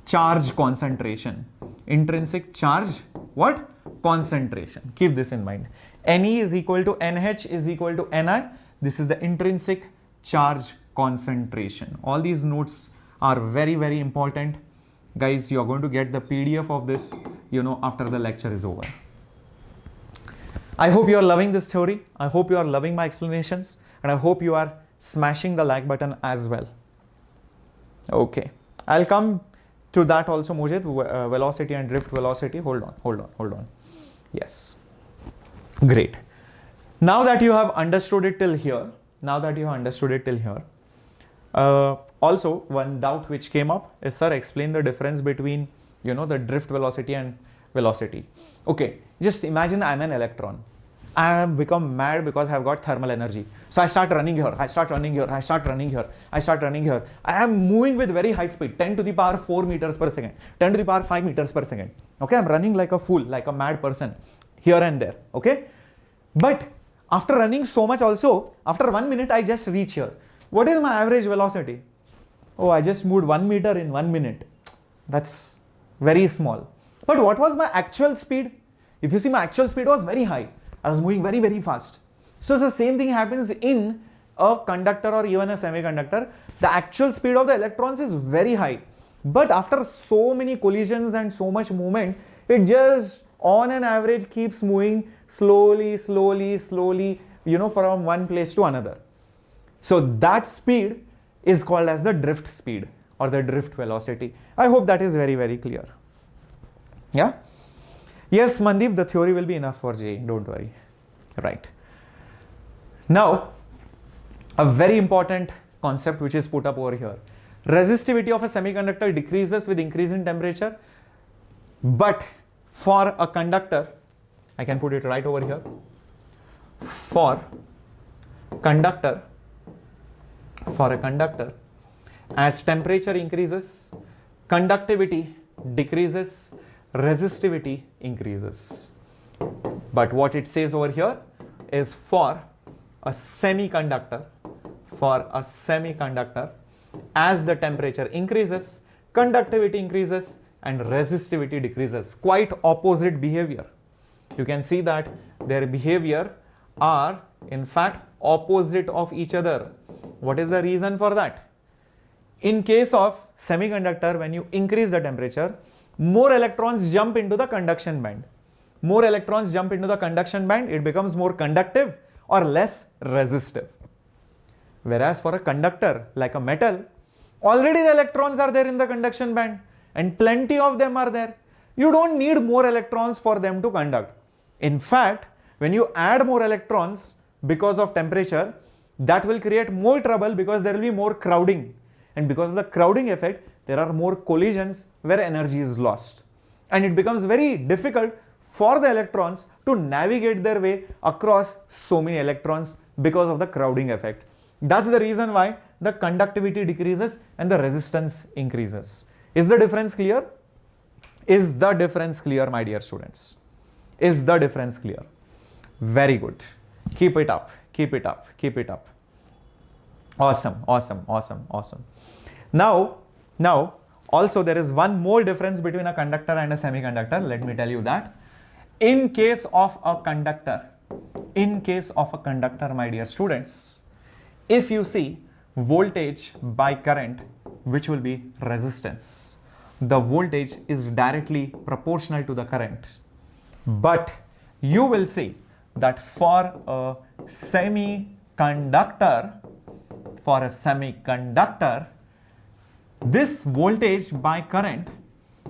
charge concentration. Intrinsic charge what? Concentration. Keep this in mind. Ne is equal to NH is equal to Ni. This is the intrinsic charge concentration. All these notes are very, very important. Guys, you are going to get the PDF of this, after the lecture is over. I hope you are loving this theory. I hope you are loving my explanations, and I hope you are smashing the like button as well. Okay, I'll come to that also, Mujit, velocity and drift velocity. Hold on. Yes, great. Now that you have understood it till here, also one doubt which came up is, sir, explain the difference between the drift velocity and velocity. Okay, just imagine I'm an electron. I have become mad because I have got thermal energy. So I start running here, I start running here, I start running here, I start running here. I am moving with very high speed, 10 to the power 4 meters per second, 10 to the power 5 meters per second. Okay, I'm running like a fool, like a mad person here and there. Okay, but after running so much also, after 1 minute, I just reach here. What is my average velocity? Oh, I just moved 1 meter in 1 minute. That's very small. But what was my actual speed? If you see, my actual speed was very high. I was moving very, very fast. So the same thing happens in a conductor or even a semiconductor. The actual speed of the electrons is very high. But after so many collisions and so much movement, it just on an average keeps moving slowly, from one place to another. So that speed is called as the drift speed or the drift velocity. I hope that is very, very clear. Yeah? Yes, Mandeep, the theory will be enough for JEE, don't worry. Right. Now, a very important concept which is put up over here. Resistivity of a semiconductor decreases with increase in temperature, but for a conductor, I can put it right over here. For a conductor, as temperature increases, conductivity decreases, resistivity increases. But what it says over here is for a semiconductor, as the temperature increases, conductivity increases and resistivity decreases. Quite opposite behavior. You can see that their behavior are in fact opposite of each other. What is the reason for that? In case of semiconductor, when you increase the temperature, more electrons jump into the conduction band. More electrons jump into the conduction band, it becomes more conductive or less resistive. Whereas for a conductor like a metal, already the electrons are there in the conduction band and plenty of them are there. You don't need more electrons for them to conduct. In fact, when you add more electrons because of temperature, that will create more trouble because there will be more crowding. And because of the crowding effect, there are more collisions where energy is lost. And it becomes very difficult for the electrons to navigate their way across so many electrons because of the crowding effect. That's the reason why the conductivity decreases and the resistance increases. Is the difference clear? Is the difference clear, my dear students? Is the difference clear? Very good. Keep it up. Keep it up. Keep it up. Awesome. Awesome. Awesome. Awesome. Now, also there is one more difference between a conductor and a semiconductor. Let me tell you that. In case of a conductor, my dear students, if you see voltage by current, which will be resistance, the voltage is directly proportional to the current. But you will see that for a semiconductor, this voltage by current,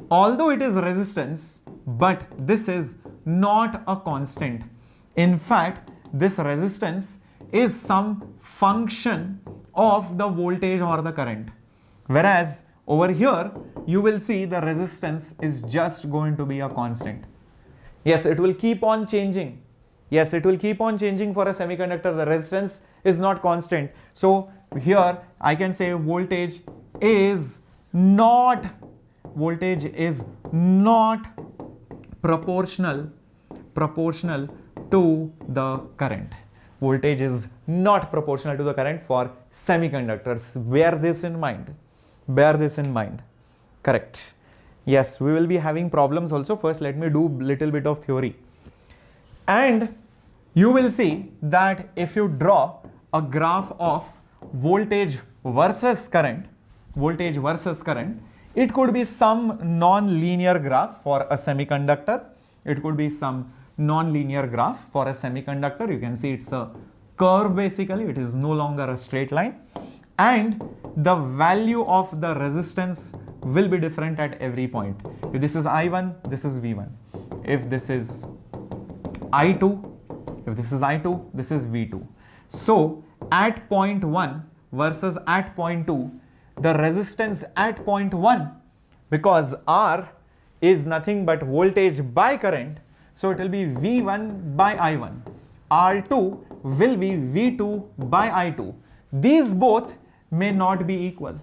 although it is resistance, but this is not a constant. In fact, this resistance is some function of the voltage or the current. Whereas over here, you will see the resistance is just going to be a constant. Yes, it will keep on changing. Yes, it will keep on changing for a semiconductor. The resistance is not constant. So here I can say voltage is not proportional to the current. Voltage is not proportional to the current for semiconductors. Bear this in mind. Bear this in mind. Correct. Yes, we will be having problems also. First, let me do little bit of theory. And you will see that if you draw a graph of voltage versus current, it could be some non-linear graph for a semiconductor. It could be some non-linear graph for a semiconductor. You can see it's a curve basically. It is no longer a straight line. And the value of the resistance will be different at every point. If this is I1, this is V1. If this is I2, this is V2. So at point 1 versus at point 2, the resistance at point 1, because R is nothing but voltage by current, so it will be V1 by I1. R2 will be V2 by I2. These both may not be equal.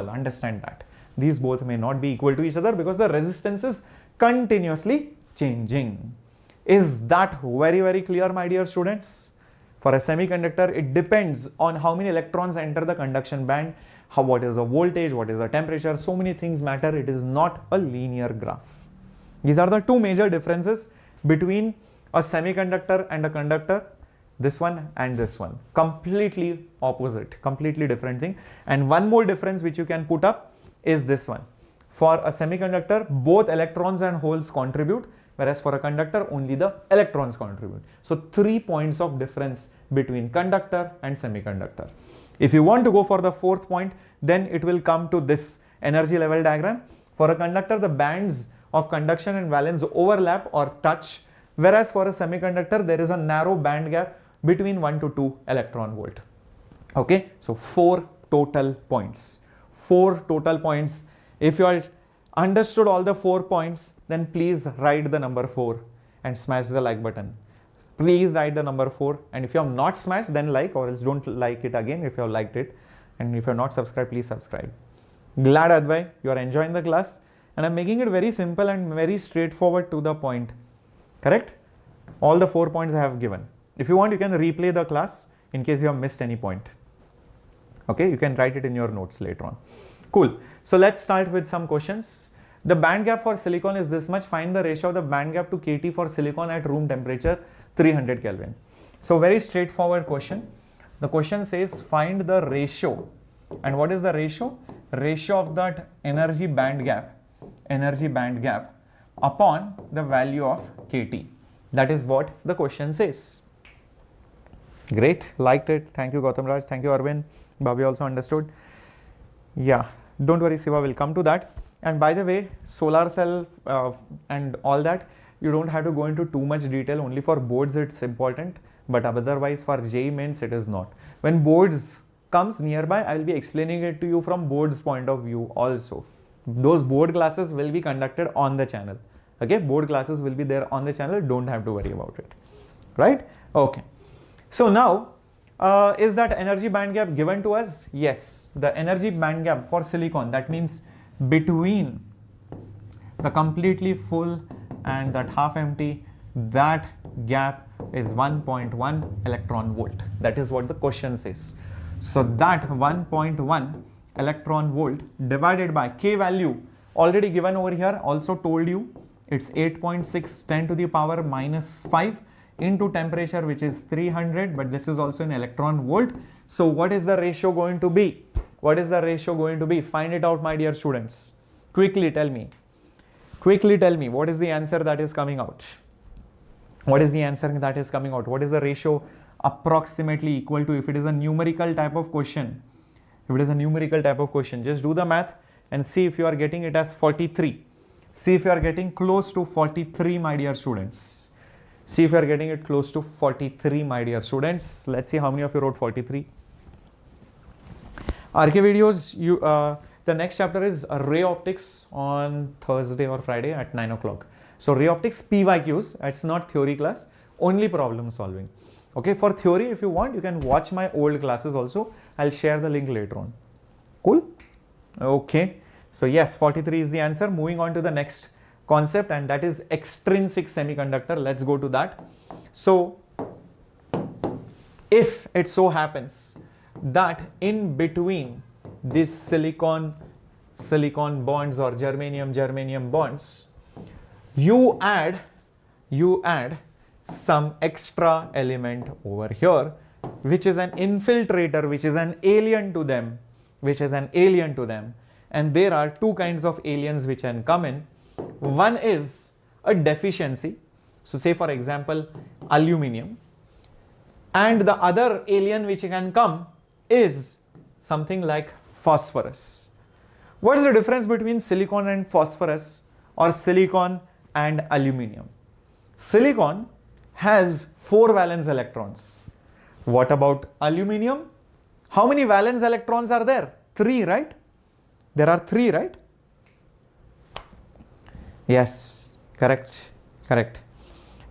Understand that. These both may not be equal to each other because the resistance is continuously changing. Is that very, very clear, my dear students? For a semiconductor, it depends on how many electrons enter the conduction band, what is the voltage, what is the temperature, so many things matter. It is not a linear graph. These are the two major differences between a semiconductor and a conductor. This one and this one, completely opposite, completely different thing. And one more difference which you can put up is this one. For a semiconductor, both electrons and holes contribute, whereas for a conductor, only the electrons contribute. So 3 points of difference between conductor and semiconductor. If you want to go for the fourth point, then it will come to this energy level diagram. For a conductor, the bands of conduction and valence overlap or touch, whereas for a semiconductor, there is a narrow band gap between 1 to 2 electron volt. Okay, so 4 total points. 4 total points. If you are understood all the 4 points, then please write the number 4 and smash the like button. Please write the number 4, and if you have not smashed, then like, or else don't like it again if you have liked it. And if you are not subscribed, please subscribe. Glad, Advai, you are enjoying the class, and I'm making it very simple and very straightforward to the point. Correct? All the 4 points I have given. If you want, you can replay the class in case you have missed any point. Okay, you can write it in your notes later on. Cool. So let's start with some questions. The band gap for silicon is this much. Find the ratio of the band gap to KT for silicon at room temperature 300 Kelvin. So very straightforward question. The question says find the ratio. And what is the ratio? Ratio of that energy band gap upon the value of KT. That is what the question says. Great, liked it. Thank you, Gautam Raj. Thank you, Arvind. Bhavi also understood. Yeah, don't worry, Siva, will come to that. And by the way, solar cell and all that, you don't have to go into too much detail. Only for boards it's important, but otherwise for JEE Mains it is not. When boards comes nearby, I will be explaining it to you from board's point of view also. Those board classes will be conducted on the channel. Okay, board classes will be there on the channel. Don't have to worry about it. Right? Okay. So now is that energy band gap given to us? Yes, the energy band gap for silicon, that means between the completely full and that half empty, that gap is 1.1 electron volt. That is what the question says. So that 1.1 electron volt divided by K value already given over here, also told you it's 8.6 10 to the power minus 5 into temperature, which is 300, but this is also in electron volt. So what is the ratio going to be? What is the ratio going to be? Find it out, my dear students. Quickly tell me. Quickly tell me, what is the answer that is coming out? What is the answer that is coming out? What is the ratio approximately equal to, if it is a numerical type of question? If it is a numerical type of question, just do the math and see if you are getting it as 43. See if you are getting close to 43, my dear students. See if you are getting it close to 43, my dear students. Let's see how many of you wrote 43. RK videos, the next chapter is ray optics on Thursday or Friday at 9 o'clock. So ray optics PYQs, it's not theory class, only problem solving. Okay, for theory, if you want, you can watch my old classes also. I'll share the link later on. Cool? Okay. So yes, 43 is the answer. Moving on to the next concept, and that is extrinsic semiconductor. Let's go to that. So if it so happens that in between these silicon bonds or germanium bonds, you add some extra element over here, which is an infiltrator, which is an alien to them, and there are two kinds of aliens which can come in. One is a deficiency, so say for example aluminum, and the other alien which can come is something like phosphorus. What is the difference between silicon and phosphorus, or silicon and aluminum? Silicon has 4 valence electrons. What about aluminum? How many valence electrons are there? 3, right? There are 3, right? Yes, correct.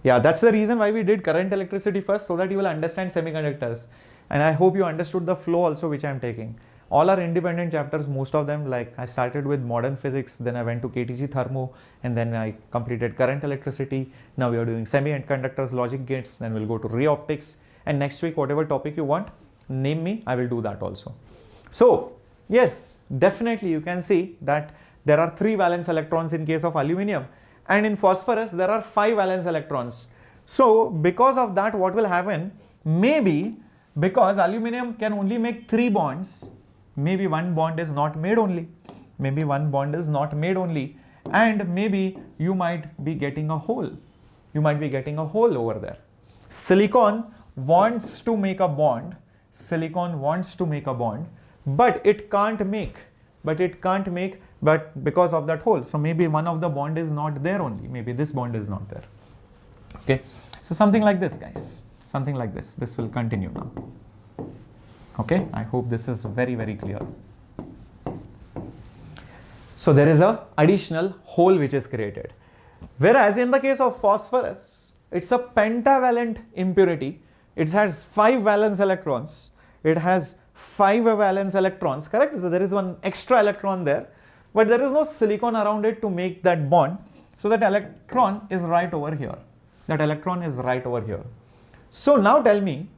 Yeah, that's the reason why we did current electricity first, so that you will understand semiconductors. And I hope you understood the flow also which I am taking. All are independent chapters, most of them. Like I started with modern physics, then I went to KTG thermo, and then I completed current electricity. Now we are doing semiconductors, logic gates, then we'll go to ray optics. And next week, whatever topic you want, name me, I will do that also. So yes, definitely you can see that there are 3 valence electrons in case of aluminum, and in phosphorus there are 5 valence electrons. So because of that, what will happen? Maybe because aluminum can only make 3 bonds, maybe one bond is not made only. And maybe you might be getting a hole. Over there. Silicon wants to make a bond, but it can't make, because of that hole. So maybe one of the bond is not there only. Maybe this bond is not there. Okay. So something like this, guys. Something like this. This will continue now. Okay. I hope this is very, very clear. So there is a additional hole which is created. Whereas in the case of phosphorus, it's a pentavalent impurity. It has 5 valence electrons. Correct? So there is one extra electron there, but there is no silicon around it to make that bond. So that electron is right over here. So now tell me,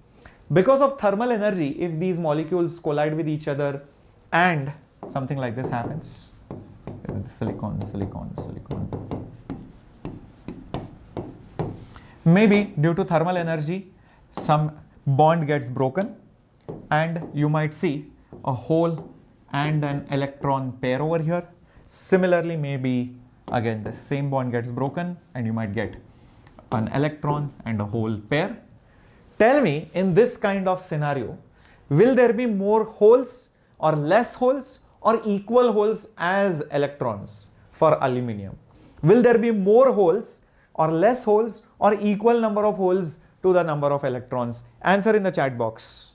because of thermal energy, if these molecules collide with each other and something like this happens, silicon. Maybe due to thermal energy, some bond gets broken, and you might see a hole and an electron pair over here. Similarly, maybe again the same bond gets broken and you might get an electron and a hole pair. Tell me, in this kind of scenario, will there be more holes or less holes or equal holes as electrons for aluminum? Will there be more holes or less holes or equal number of holes to the number of electrons? Answer in the chat box.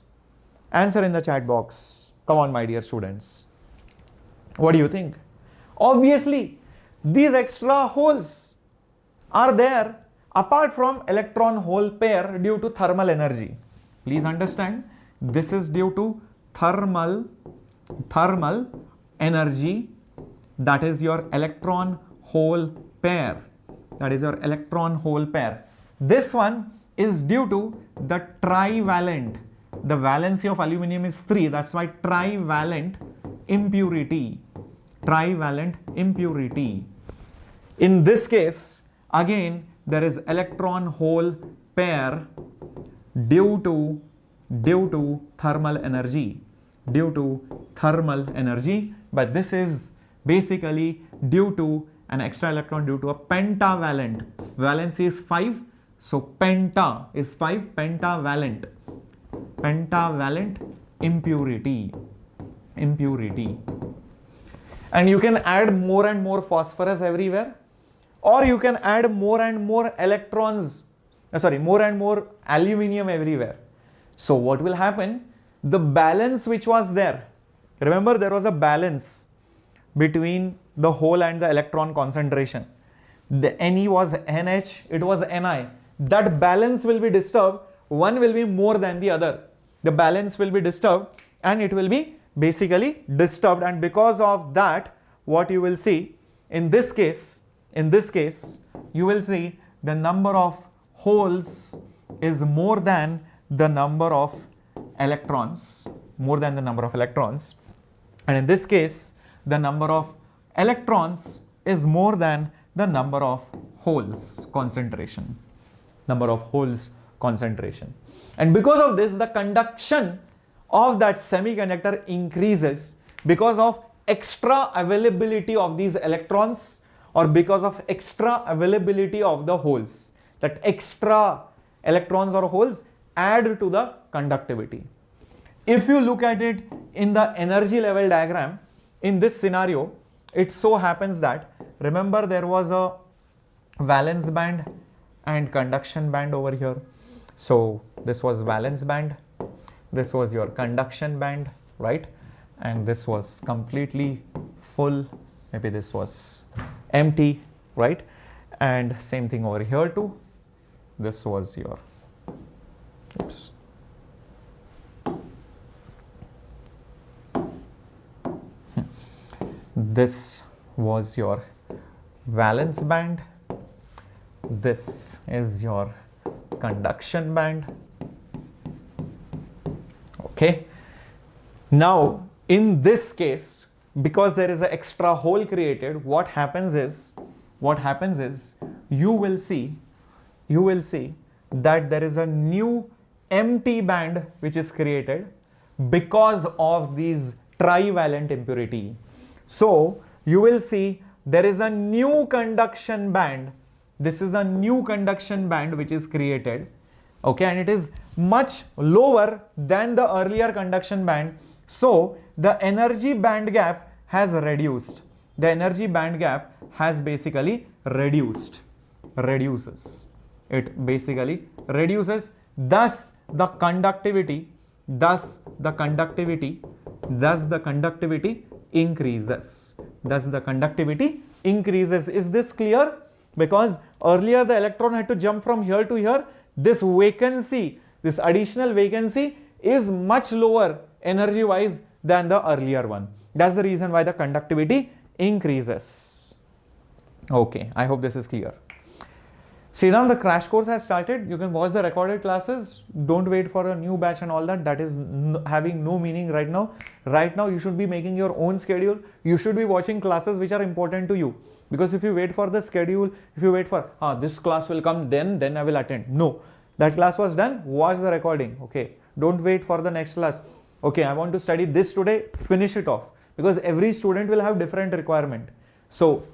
Come on, my dear students. What do you think? Obviously, these extra holes are there apart from electron hole pair due to thermal energy. Please understand, This is due to thermal energy, that is your electron hole pair. That is your electron hole pair. This one is due to the trivalent. The valency of aluminum is 3. That's why trivalent impurity. Trivalent impurity. In this case, again, there is electron hole pair due to thermal energy. Due to thermal energy. But this is basically due to an extra electron due to a pentavalent. Valency is 5. So penta is 5. Pentavalent. Pentavalent impurity. Impurity. And you can add more and more phosphorus everywhere, or you can add more and more electrons, more and more aluminium everywhere. So what will happen? The balance which was there, remember there was a balance between the hole and the electron concentration. The Ne was NH, it was Ni. That balance will be disturbed. One will be more than the other. The balance will be disturbed and it will be basically disturbed, and because of that, what you will see in this case, you will see the number of holes is more than the number of electrons, and in this case the number of electrons is more than the number of holes concentration. And because of this, the conduction of that semiconductor increases because of extra availability of these electrons, or because of extra availability of the holes. That extra electrons or holes add to the conductivity. If you look at it in the energy level diagram, in this scenario, it so happens that, remember there was a valence band and conduction band over here. So this was valence band, this was your conduction band, right? And this was completely full, maybe this was empty, right? And same thing over here too. This was your, oops. This was your valence band. This is your conduction band. Okay. Now, in this case, because there is an extra hole created, what happens is you will see that there is a new empty band which is created because of these trivalent impurity. So you will see there is a new conduction band. This is a new conduction band which is created, okay, and it is much lower than the earlier conduction band. So the energy band gap has reduced. The energy band gap has basically reduces. It basically reduces. Thus the conductivity increases. Is this clear? Because earlier the electron had to jump from here to here. This vacancy, this additional vacancy is much lower energy wise than the earlier one. That's the reason why the conductivity increases. Okay, I hope this is clear. Sriram, the crash course has started. You can watch the recorded classes. Don't wait for a new batch and all that. That is having no meaning right now. Right now, you should be making your own schedule. You should be watching classes which are important to you. Because if you wait for the schedule, if you wait for, this class will come, then I will attend. No, that class was done. Watch the recording. Okay, don't wait for the next class. Okay, I want to study this today. Finish it off. Because every student will have different requirement. So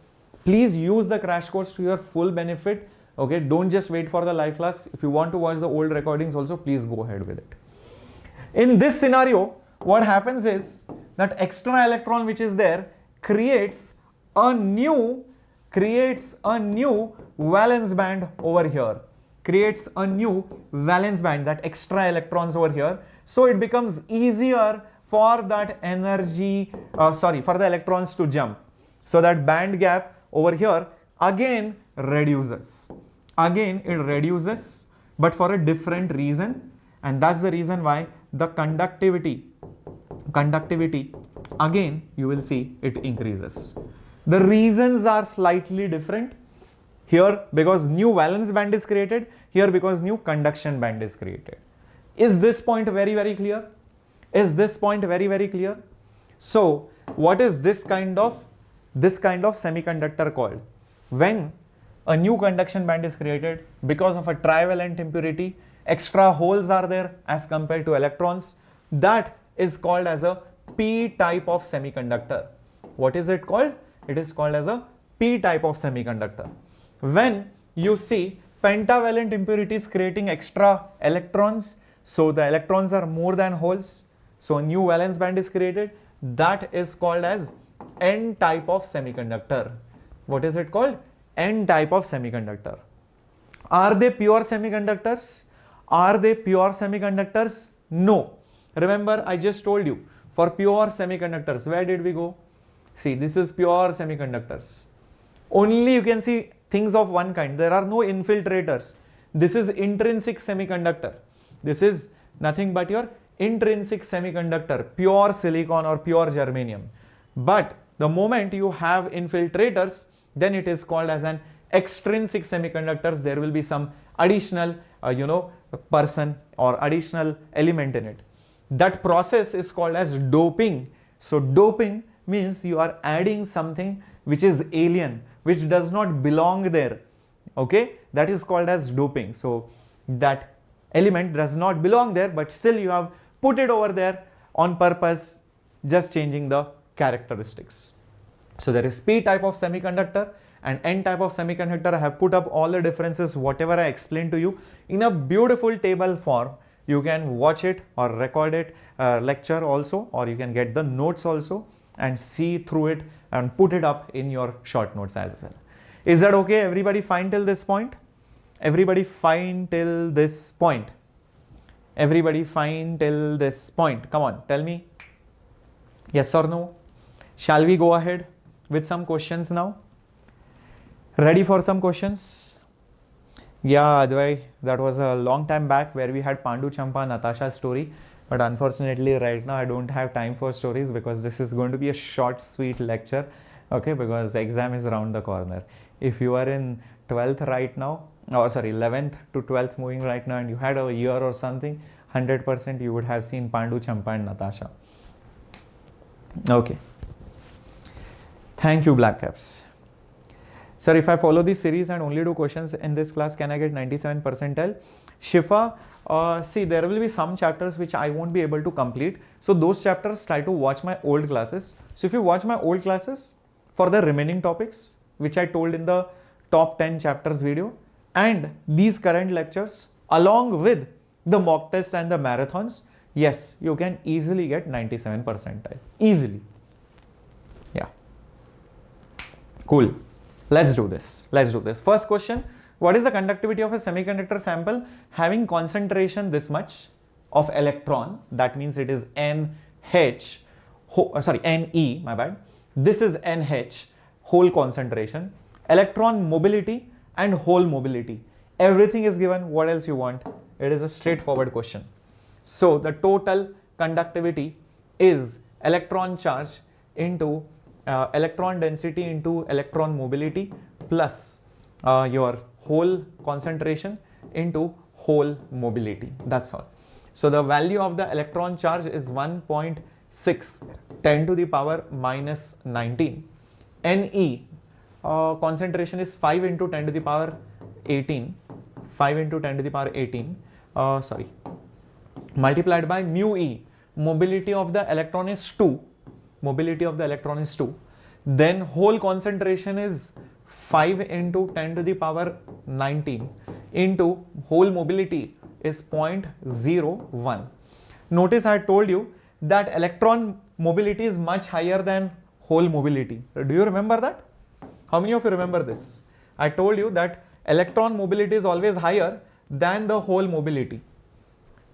please use the crash course to your full benefit. Okay, don't just wait for the live class. If you want to watch the old recordings also, please go ahead with it. In this scenario, what happens is that extra electron which is there creates a new valence band over here. Creates a new valence band, that extra electrons over here. So it becomes easier for that energy, for the electrons to jump. So that band gap over here again reduces. Again it reduces, but for a different reason, and that's the reason why the conductivity again you will see it increases. The reasons are slightly different. Here because new valence band is created, here because new conduction band is created. Is this point very, very clear? Is this point very, very clear? So what is this kind of semiconductor called? When a new conduction band is created because of a trivalent impurity, extra holes are there as compared to electrons, that is called as a P type of semiconductor. What is it called? It is called as a P type of semiconductor. When you see pentavalent impurities creating extra electrons, so the electrons are more than holes, so a new valence band is created, that is called as N type of semiconductor. What is it called? N type of semiconductor. Are they pure semiconductors? Are they pure semiconductors? No. Remember, I just told you, for pure semiconductors, where did we go? See, this is pure semiconductors. Only you can see things of one kind. There are no infiltrators. This is intrinsic semiconductor. This is nothing but your intrinsic semiconductor, pure silicon or pure germanium. But the moment you have infiltrators, then it is called as an extrinsic semiconductors. There will be some additional person or additional element in it. That process is called as doping. So doping means you are adding something which is alien, which does not belong there. Okay, that is called as doping. So that element does not belong there, but still you have put it over there on purpose, just changing the characteristics. So there is P type of semiconductor and N type of semiconductor. I have put up all the differences, whatever I explained to you, in a beautiful table form. You can watch it or record it, lecture also, or you can get the notes also and see through it and put it up in your short notes as well. Is that okay? Everybody fine till this point? Everybody fine till this point? Everybody fine till this point? Come on, tell me yes or no. Shall we go ahead with some questions now? Ready for some questions? Yeah, Advai, that was a long time back where we had Pandu Champa Natasha story. But unfortunately, right now I don't have time for stories because this is going to be a short, sweet lecture. Okay, because the exam is around the corner. If you are in 12th right now, or sorry, 11th to 12th moving right now, and you had a year or something, 100% you would have seen Pandu Champa and Natasha. Okay. Thank you, Black Caps. Sir, if I follow this series and only do questions in this class, can I get 97 percentile? Shifa, see, there will be some chapters which I won't be able to complete. So those chapters, try to watch my old classes. So if you watch my old classes for the remaining topics, which I told in the top 10 chapters video, and these current lectures, along with the mock tests and the marathons, yes, you can easily get 97 percentile. Easily. Yeah. Cool. Let's do this. Let's do this. First question. What is the conductivity of a semiconductor sample having concentration this much of electron? That means it is NH, Ne, my bad. This is NH, hole concentration, electron mobility and hole mobility. Everything is given. What else you want? It is a straightforward question. So the total conductivity is electron charge into electron density into electron mobility plus your hole concentration into hole mobility. That's all. So the value of the electron charge is 1.6 10 to the power minus 19. Ne concentration is 5 into 10 to the power 18. 5 into 10 to the power 18. Multiplied by mu e. Mobility of the electron is 2. Mobility of the electron is 2. Then hole concentration is 5 into 10 to the power 19 into hole mobility is 0.01. Notice I told you that electron mobility is much higher than hole mobility. Do you remember that? How many of you remember this? I told you that electron mobility is always higher than the hole mobility.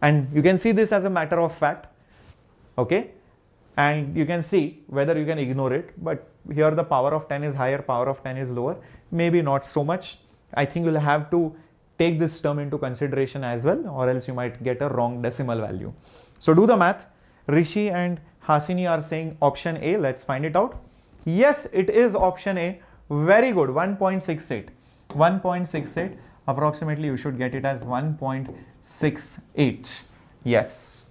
And you can see this as a matter of fact. Okay. And you can see whether you can ignore it, but here the power of 10 is higher, power of 10 is lower, maybe not so much. I think you'll have to take this term into consideration as well, or else you might get a wrong decimal value. So do the math. Rishi and Hasini are saying option A. Let's find it out. Yes, it is option A. Very good. 1.68. 1.68. Approximately you should get it as 1.68. Yes.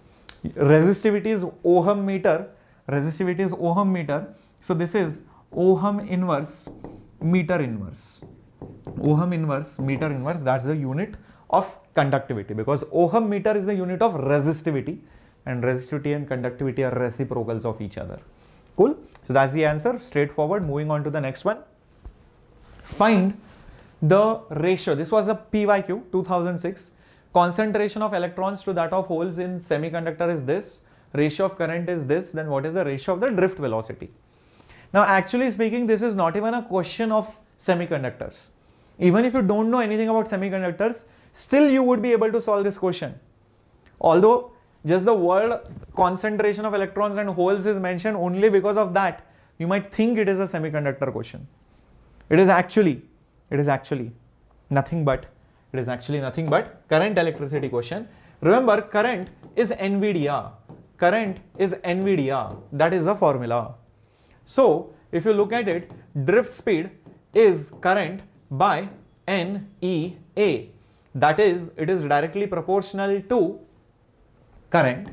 Resistivity is ohm meter. Resistivity is ohm meter. So this is ohm inverse meter inverse. Ohm inverse meter inverse, that's the unit of conductivity, because ohm meter is the unit of resistivity, and resistivity and conductivity are reciprocals of each other. Cool. So that's the answer. Straightforward. Moving on to the next one. Find the ratio. This was a PYQ 2006. Concentration of electrons to that of holes in semiconductor is this. Ratio of current is this. Then what is the ratio of the drift velocity? Now actually speaking, this is not even a question of semiconductors. Even if you don't know anything about semiconductors, still you would be able to solve this question. Although just the word concentration of electrons and holes is mentioned, only because of that you might think it is a semiconductor question. It is actually nothing but current electricity question. Remember, current is NVIDIA. Current is NVIDIA. That is the formula. So if you look at it, drift speed is current by NEA. That is, it is directly proportional to current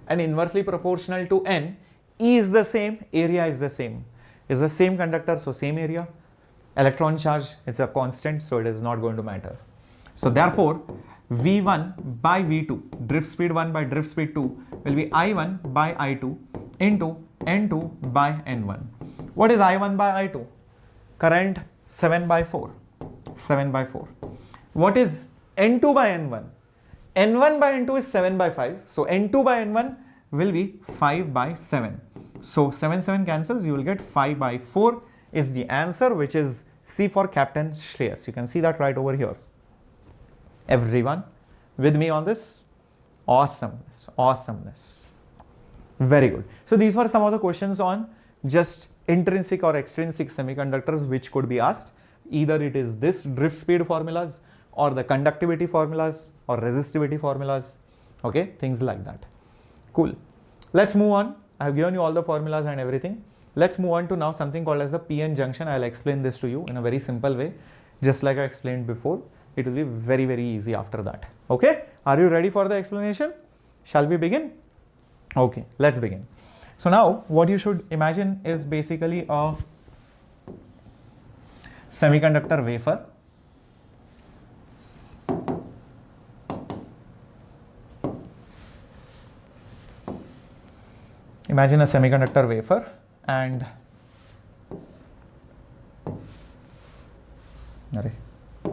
and inversely proportional to N. E is the same, area is the same. Is the same conductor, so same area. Electron charge, it's a constant, so it is not going to matter. So therefore, V1 by V2, drift speed 1 by drift speed 2 will be I1 by I2 into N2 by N1. What is I1 by I2? Current 7 by 4. 7 by 4. What is N2 by N1? N1 by N2 is 7 by 5. So N2 by N1 will be 5 by 7. So 7 cancels, you will get 5 by 4 is the answer, which is C for Captain Shreyas. You can see that right over here. Everyone with me on this? Awesomeness, awesomeness. Very good. So these were some of the questions on just intrinsic or extrinsic semiconductors which could be asked. Either it is this drift speed formulas or the conductivity formulas or resistivity formulas. Okay, things like that. Cool. Let's move on. I have given you all the formulas and everything. Let's move on to now something called as the PN junction. I'll explain this to you in a very simple way, just like I explained before. It will be very, very easy after that. Okay, are you ready for the explanation? Shall we begin? Okay, let's begin. So now what you should imagine is basically a semiconductor wafer. Imagine a semiconductor wafer and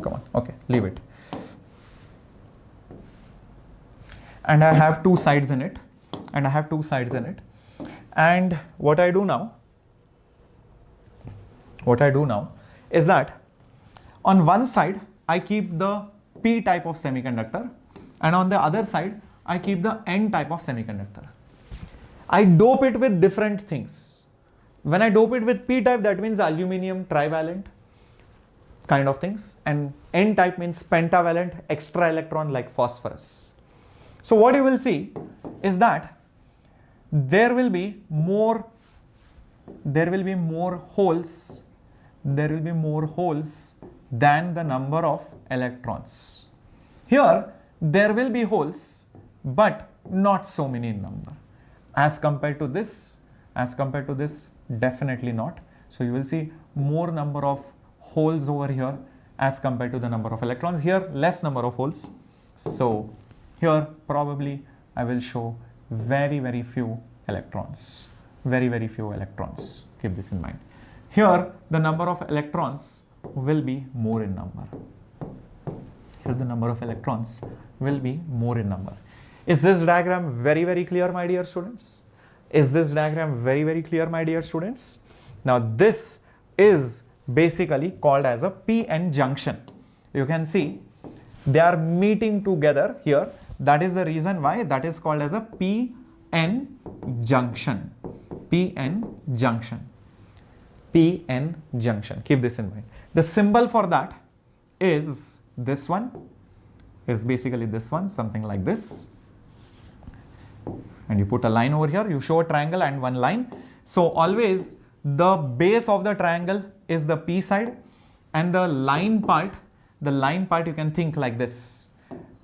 come on, okay, leave it. And I have two sides in it, and what I do now is that on one side I keep the P type of semiconductor, and on the other side I keep the N type of semiconductor. I dope it with different things. When I dope it with P type, that means aluminum trivalent kind of things, and N type means pentavalent extra electron like phosphorus. So what you will see is that there will be more holes than the number of electrons. Here there will be holes, but not so many in number. As compared to this, definitely not. So you will see more number of holes over here as compared to the number of electrons. Here less number of holes. So here probably I will show very, very few electrons. Very, very few electrons. Keep this in mind. Here the number of electrons will be more in number. Here the number of electrons will be more in number. Is this diagram very, very clear, my dear students? Is this diagram very, very clear, my dear students? Now this is basically called as a PN junction. You can see they are meeting together here. That is the reason why that is called as a PN junction. PN junction. PN junction. Keep this in mind. The symbol for that is this one, is basically this one, something like this. and you put a line over here, you show a triangle and one line. So always the base of the triangle is the P side, and the line part you can think like this.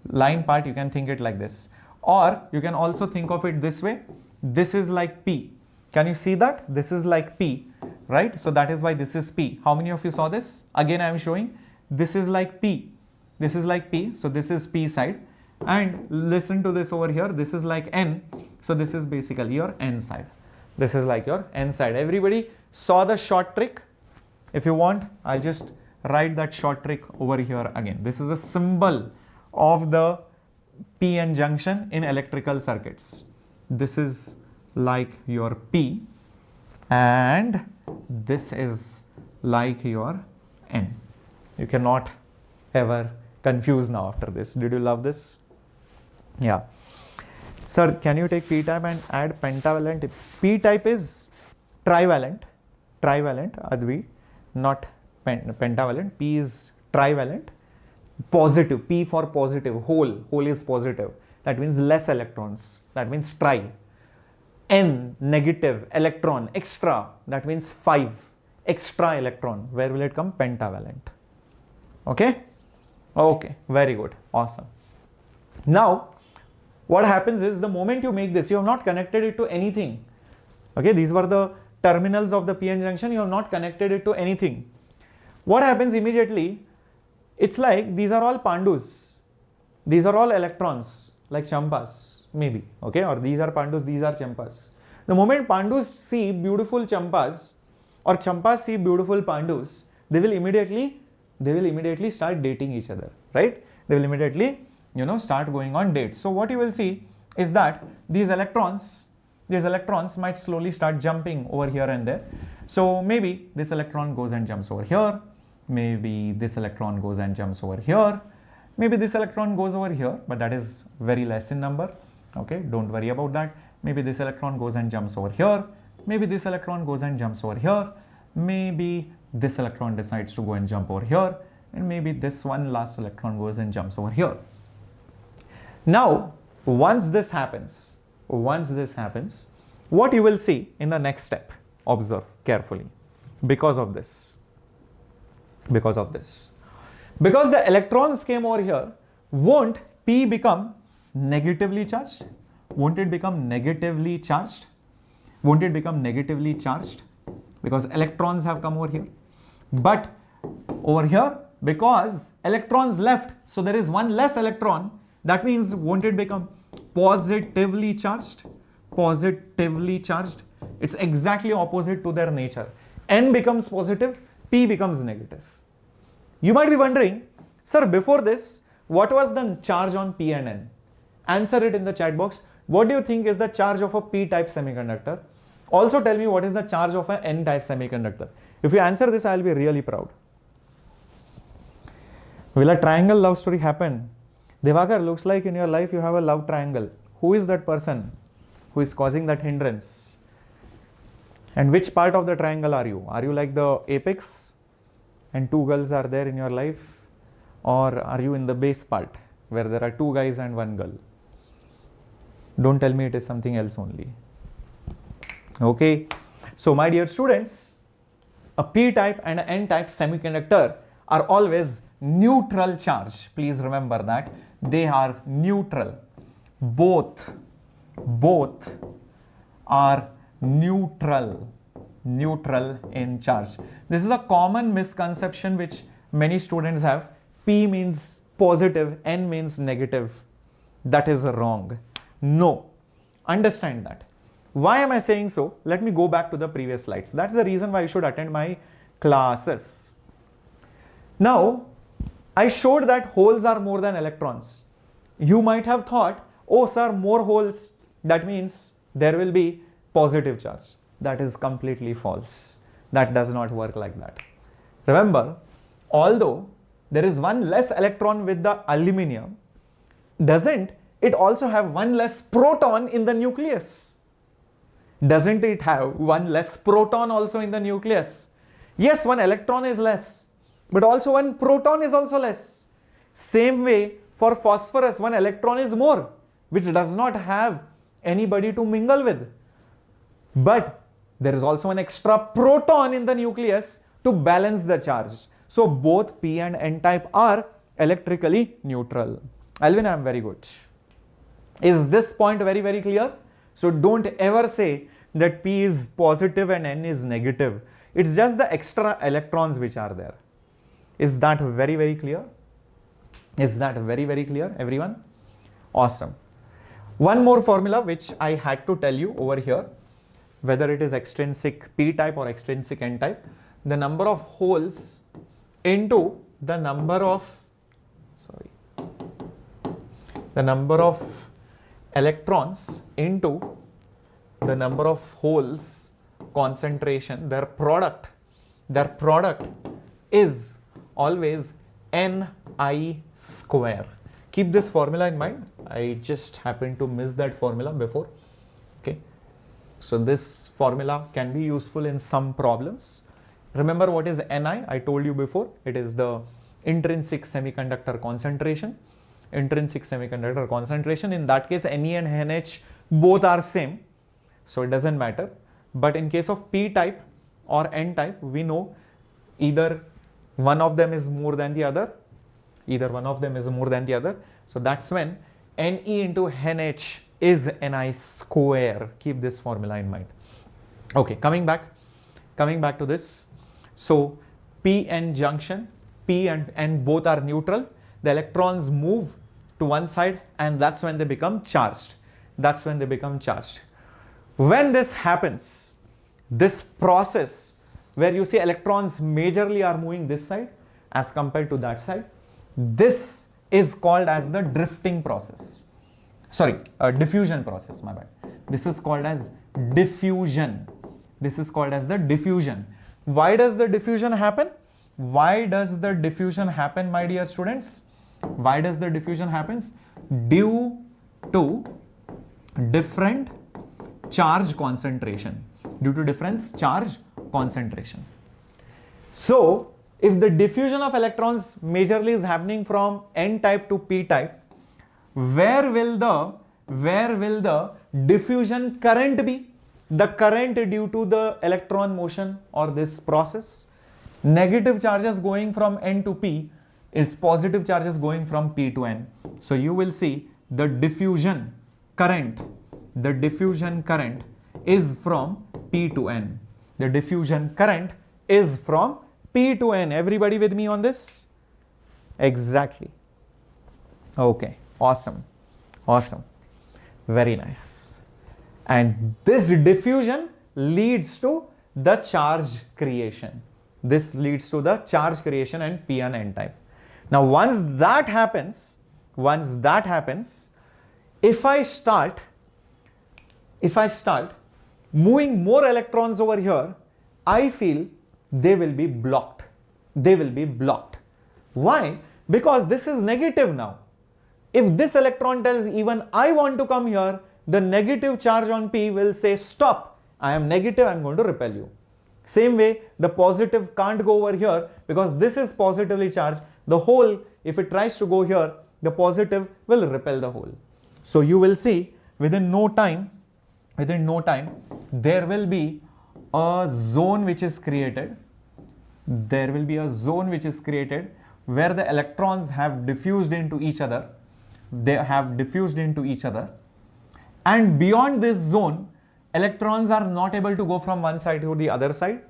Line part you can think it like this, or you can also think of it this way. This is like P. Can you see that? This is like P, right? So that is why this is P. How many of you saw this? Again I am showing this is like P. This is like P. So this is P side, and listen to this over here. This is like N. So this is basically your N side. This is like your N side. Everybody saw the short trick? If you want, I'll just write that short trick over here again. This is a symbol of the PN junction in electrical circuits. This is like your P, and this is like your N. You cannot ever confuse now after this. Did you love this? Yeah. Sir, can you take P-type and add pentavalent? P-type is trivalent, Advi, not pentavalent. P is trivalent. Positive, P for positive, whole is positive. That means less electrons. That means tri. N, negative, electron, extra. That means 5, extra electron. Where will it come? Pentavalent. Okay? Okay, very good. Awesome. Now, what happens is the moment you make this, you have not connected it to anything. Okay, these were the terminals of the PN junction. You have not connected it to anything. What happens immediately? It's like these are all pandus. These are all electrons, like champas, maybe. Okay, or these are pandus, these are champas. The moment pandus see beautiful champas, or champas see beautiful pandus, they will immediately start dating each other, right? They will immediately, start going on dates. So what you will see is that these electrons might slowly start jumping over here and there. So maybe this electron goes and jumps over here. Maybe this electron goes and jumps over here. Maybe this electron goes over here, but that is very less in number. Okay, don't worry about that. Maybe this electron goes and jumps over here. Maybe this electron goes and jumps over here. Maybe this electron decides to go and jump over here. And maybe this one last electron goes and jumps over here. Now, once this happens, what you will see in the next step, observe carefully, because the electrons came over here, won't P become negatively charged? Won't it become negatively charged? Because electrons have come over here. But over here, because electrons left, so there is one less electron. That means, won't it become positively charged? It's exactly opposite to their nature. N becomes positive, P becomes negative. You might be wondering, sir, before this, what was the charge on P and N? Answer it in the chat box. What do you think is the charge of a P-type semiconductor? Also tell me what is the charge of an N-type semiconductor. If you answer this, I will be really proud. Will a triangle love story happen? Devakar, looks like in your life you have a love triangle. Who is that person who is causing that hindrance? And which part of the triangle are you? Are you like the apex and two girls are there in your life? Or are you in the base part where there are two guys and one girl? Don't tell me it is something else only. Okay. So my dear students, a P-type and an N-type semiconductor are always neutral charge. Please remember that. They are neutral. Both are neutral in charge. This is a common misconception which many students have. P means positive, N means negative. That is wrong. No. Understand that. Why am I saying so? Let me go back to the previous slides. That's the reason why you should attend my classes. Now, I showed that holes are more than electrons. You might have thought, oh sir, more holes, that means there will be positive charge. That is completely false. That does not work like that. Remember, although there is one less electron with the aluminium, doesn't it also have one less proton in the nucleus? Doesn't it have one less proton also in the nucleus? Yes, one electron is less, but also one proton is also less. Same way for phosphorus, one electron is more, which does not have anybody to mingle with. But there is also an extra proton in the nucleus to balance the charge. So both p and n type are electrically neutral. Alvin, I am very good. Is this point very, very clear? So don't ever say that p is positive and n is negative. It's just the extra electrons which are there. Is that very, very clear? Is that very, very clear, everyone? Awesome. One more formula which I had to tell you over here, whether it is extrinsic p type or extrinsic n type, the number of holes into the number of, the number of electrons into the number of holes concentration, their product is always Ni square. Keep this formula in mind. I just happened to miss that formula before. Okay. So this formula can be useful in some problems. Remember what is Ni? I told you before. It is the intrinsic semiconductor concentration. Intrinsic semiconductor concentration. In that case, Ne and NH both are same. So it doesn't matter. But in case of p type or n type, we know either one of them is more than the other. Either one of them is more than the other. So that's when Ne into NH is Ni square. Keep this formula in mind. Okay, coming back to this. So p n junction, p and n both are neutral. The electrons move to one side and that's when they become charged. That's when they become charged. When this happens, this process where you see electrons majorly are moving this side as compared to that side, this is called as the drifting process. Sorry, diffusion process, my bad. This is called as diffusion. This is called as the diffusion. Why does the diffusion happen? Why does the diffusion happen, my dear students? Why does the diffusion happens? Due to different charge concentration. Due to different charge concentration. So if the diffusion of electrons majorly is happening from n type to p type, where will the diffusion current be? The current due to the electron motion or this process. Negative charges going from n to p is positive charges going from p to n. So you will see the diffusion current is from p to n. The diffusion current is from p to n. Everybody with me on this? Exactly. Okay, awesome. Very nice. And this diffusion leads to the charge creation. This leads to the charge creation and p and n type. Now once that happens, if I start moving more electrons over here, I feel they will be blocked. Why? Because this is negative now. If this electron tells even I want to come here, the negative charge on p will say stop, I am negative, I am going to repel you. Same way, the positive can't go over here because this is positively charged. The hole, if it tries to go here, the positive will repel the hole. So you will see within no time, there will be a zone which is created. There will be a zone which is created where the electrons have diffused into each other. They have diffused into each other. And beyond this zone, electrons are not able to go from one side to the other side.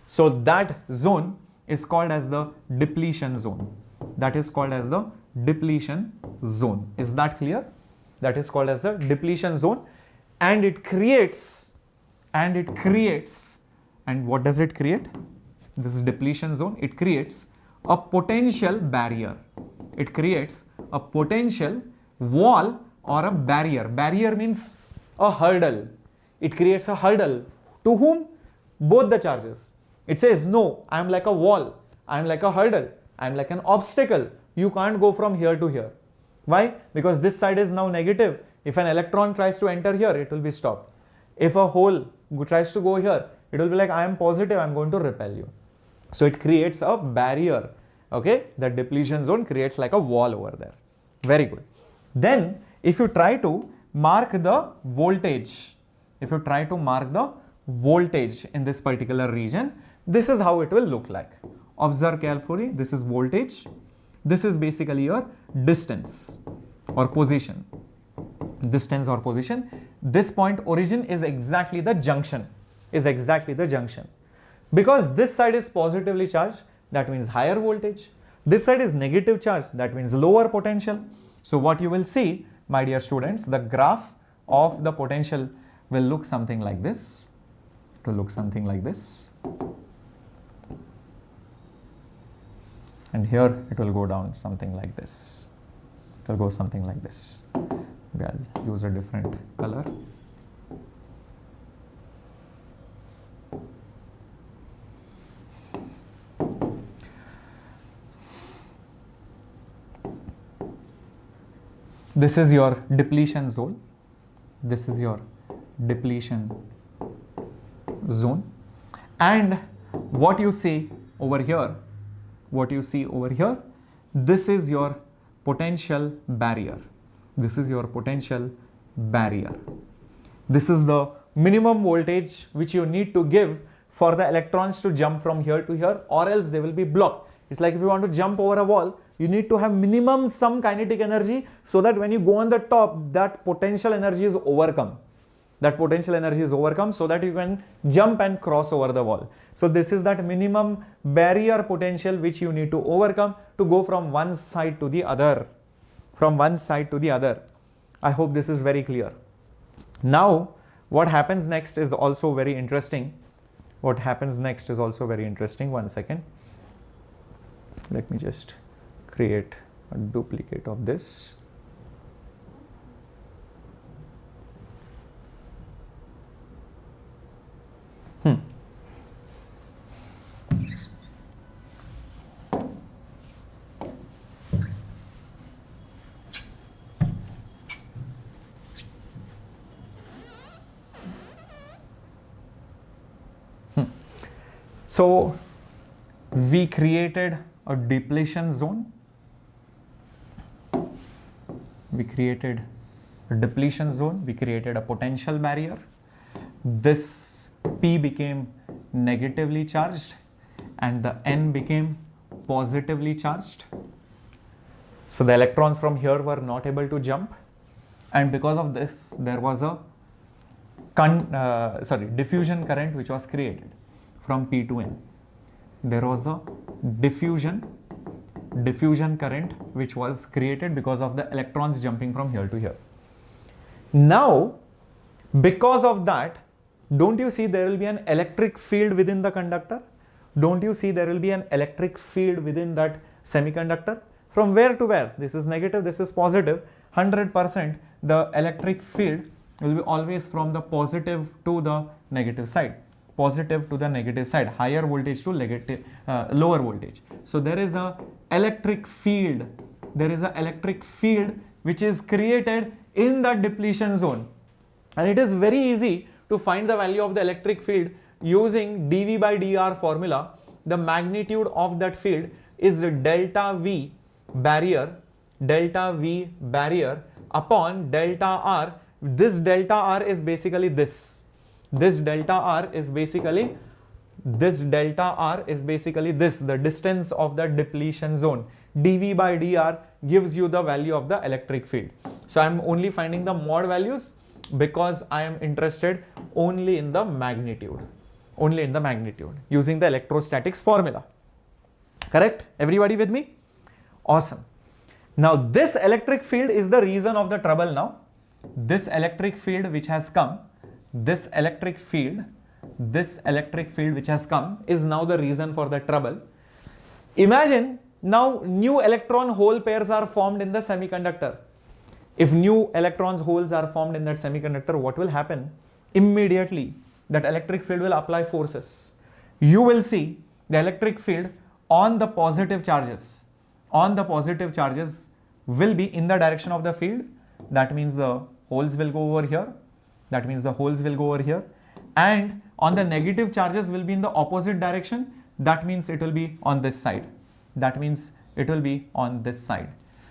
So that zone is called as the depletion zone. That is called as the depletion zone. Is that clear? That is called as the depletion zone. And it creates, and what does it create? This is depletion zone. It creates a potential barrier. It creates a potential wall or a barrier. Barrier means a hurdle. It creates a hurdle. To whom? Both the charges. It says, no, I am like a wall. I am like a hurdle. I am like an obstacle. You can't go from here to here. Why? Because this side is now negative. If an electron tries to enter here, it will be stopped. If a hole tries to go here, it will be like, I am positive, I am going to repel you. So it creates a barrier. Okay, the depletion zone creates like a wall over there. Very good. Then if you try to mark the voltage, if you try to mark the voltage in this particular region, this is how it will look like. Observe carefully, this is voltage, this is basically your distance or position. Distance or position. This point origin is exactly the junction, because this side is positively charged, that means higher voltage. This side is negative charge, that means lower potential. So what you will see, my dear students, the graph of the potential will look something like this. It will look something like this. And here it will go down something like this. It will go something like this. Maybe I'll use a different color. This is your depletion zone. This is your depletion zone. And what you see over here, this is your potential barrier. This is your potential barrier. This is the minimum voltage which you need to give for the electrons to jump from here to here, or else they will be blocked. It's like if you want to jump over a wall, you need to have minimum some kinetic energy, so that when you go on the top, that potential energy is overcome. So that you can jump and cross over the wall. So this is that minimum barrier potential which you need to overcome to go from one side to the other. I hope this is very clear. Now, what happens next is also very interesting. One second. Let me just create a duplicate of this. So we created a depletion zone. We created a potential barrier. This P became negatively charged and the N became positively charged. So the electrons from here were not able to jump, and because of this there was a diffusion current which was created from P to N. There was a diffusion current which was created because of the electrons jumping from here to here. Now, because of that, don't you see there will be an electric field within the conductor? Don't you see there will be an electric field within that semiconductor? From where to where? This is negative, this is positive. 100% the electric field will be always from the positive to the negative side. Higher voltage to lower voltage. So there is a electric field. Which is created in the depletion zone, and it is very easy to find the value of the electric field using dV by dr formula. The magnitude of that field is delta V barrier upon delta R. This delta R is basically this. This delta R is basically the distance of the depletion zone. dV by dr gives you the value of the electric field. So I am only finding the mod values because I am interested only in the magnitude, using the electrostatics formula. Correct? Everybody with me? Awesome. Now this electric field is the reason of the trouble now. This electric field which has come, this electric field which has come is now the reason for the trouble. Imagine now new electron hole pairs are formed in the semiconductor. If new electrons holes are formed in that semiconductor, what will happen? Immediately that electric field will apply forces. You will see the electric field on the positive charges. Will be in the direction of the field. That means the holes will go over here. And on the negative charges will be in the opposite direction. That means it will be on this side.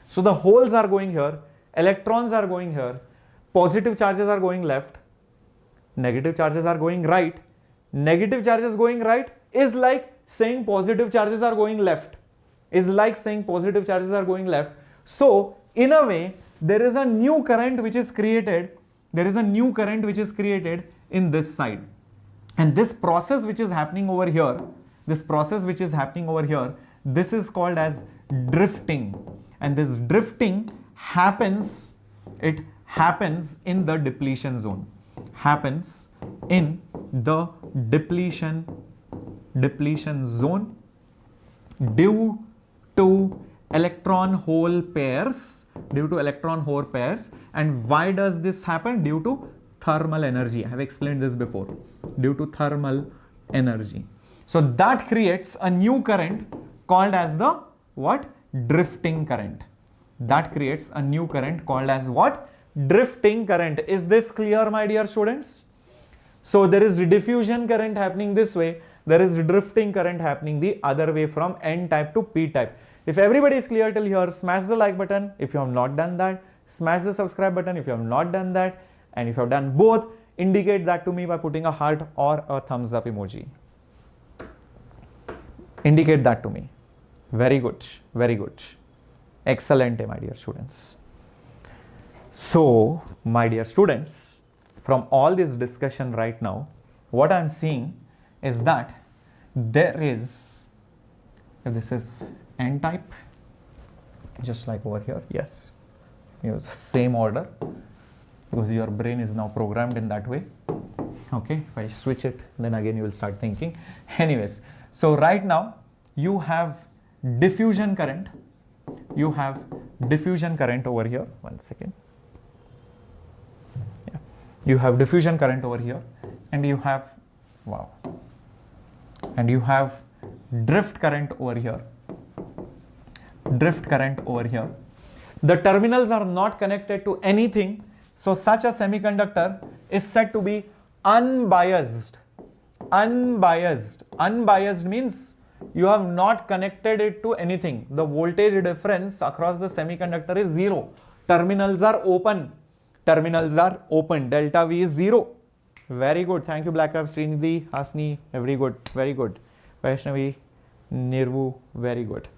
So the holes are going here, electrons are going here, positive charges are going left, negative charges are going right. Negative charges going right is like saying positive charges are going left, is like saying positive charges are going left. So in a way, there is a new current which is created, there is a new current which is created in this side. And this process which is happening over here, this process which is happening over here, this is called as drifting. And this drifting happens, it happens in the depletion zone, happens in the depletion zone due to electron hole pairs, and why does this happen? Due to thermal energy. I have explained this before, due to thermal energy. So that creates a new current called as the what? Drifting current. That creates a new current called as what? Drifting current. Is this clear, my dear students? So there is diffusion current happening this way, there is drifting current happening the other way from N type to P type. If everybody is clear till here, smash the like button. If you have not done that, smash the subscribe button. If you have not done that, and if you have done both, indicate that to me by putting a heart or a thumbs up emoji. Indicate that to me. Very good, very good. Excellent, my dear students. So, my dear students, from all this discussion right now, what I am seeing is that there is, if this is N type, just like over here, yes, use same order because your brain is now programmed in that way. Okay, if I switch it, then again you will start thinking. Anyways, so right now you have diffusion current, you have diffusion current over here. One second. Yeah, you have diffusion current over here, and you have, wow, and you have drift current over here. Drift current over here. The terminals are not connected to anything, so such a semiconductor is said to be unbiased. Unbiased. Unbiased means you have not connected it to anything. The voltage difference across the semiconductor is zero. Terminals are open. Terminals are open. Delta V is zero. Very good. Thank you, Black Up, Srinidhi, Hasni. Very good. Very good. Vaishnavi, Nirvu. Very good.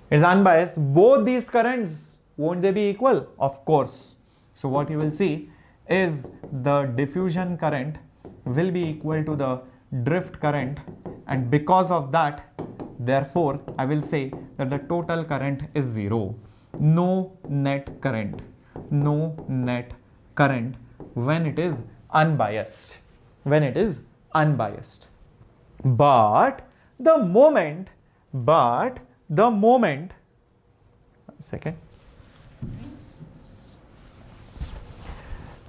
It's unbiased. Both these currents, won't they be equal? Of course. So what you will see is the diffusion current will be equal to the drift current, and because of that, therefore, I will say that the total current is zero. No net current. No net current when it is unbiased. When it is unbiased. But the moment, one second.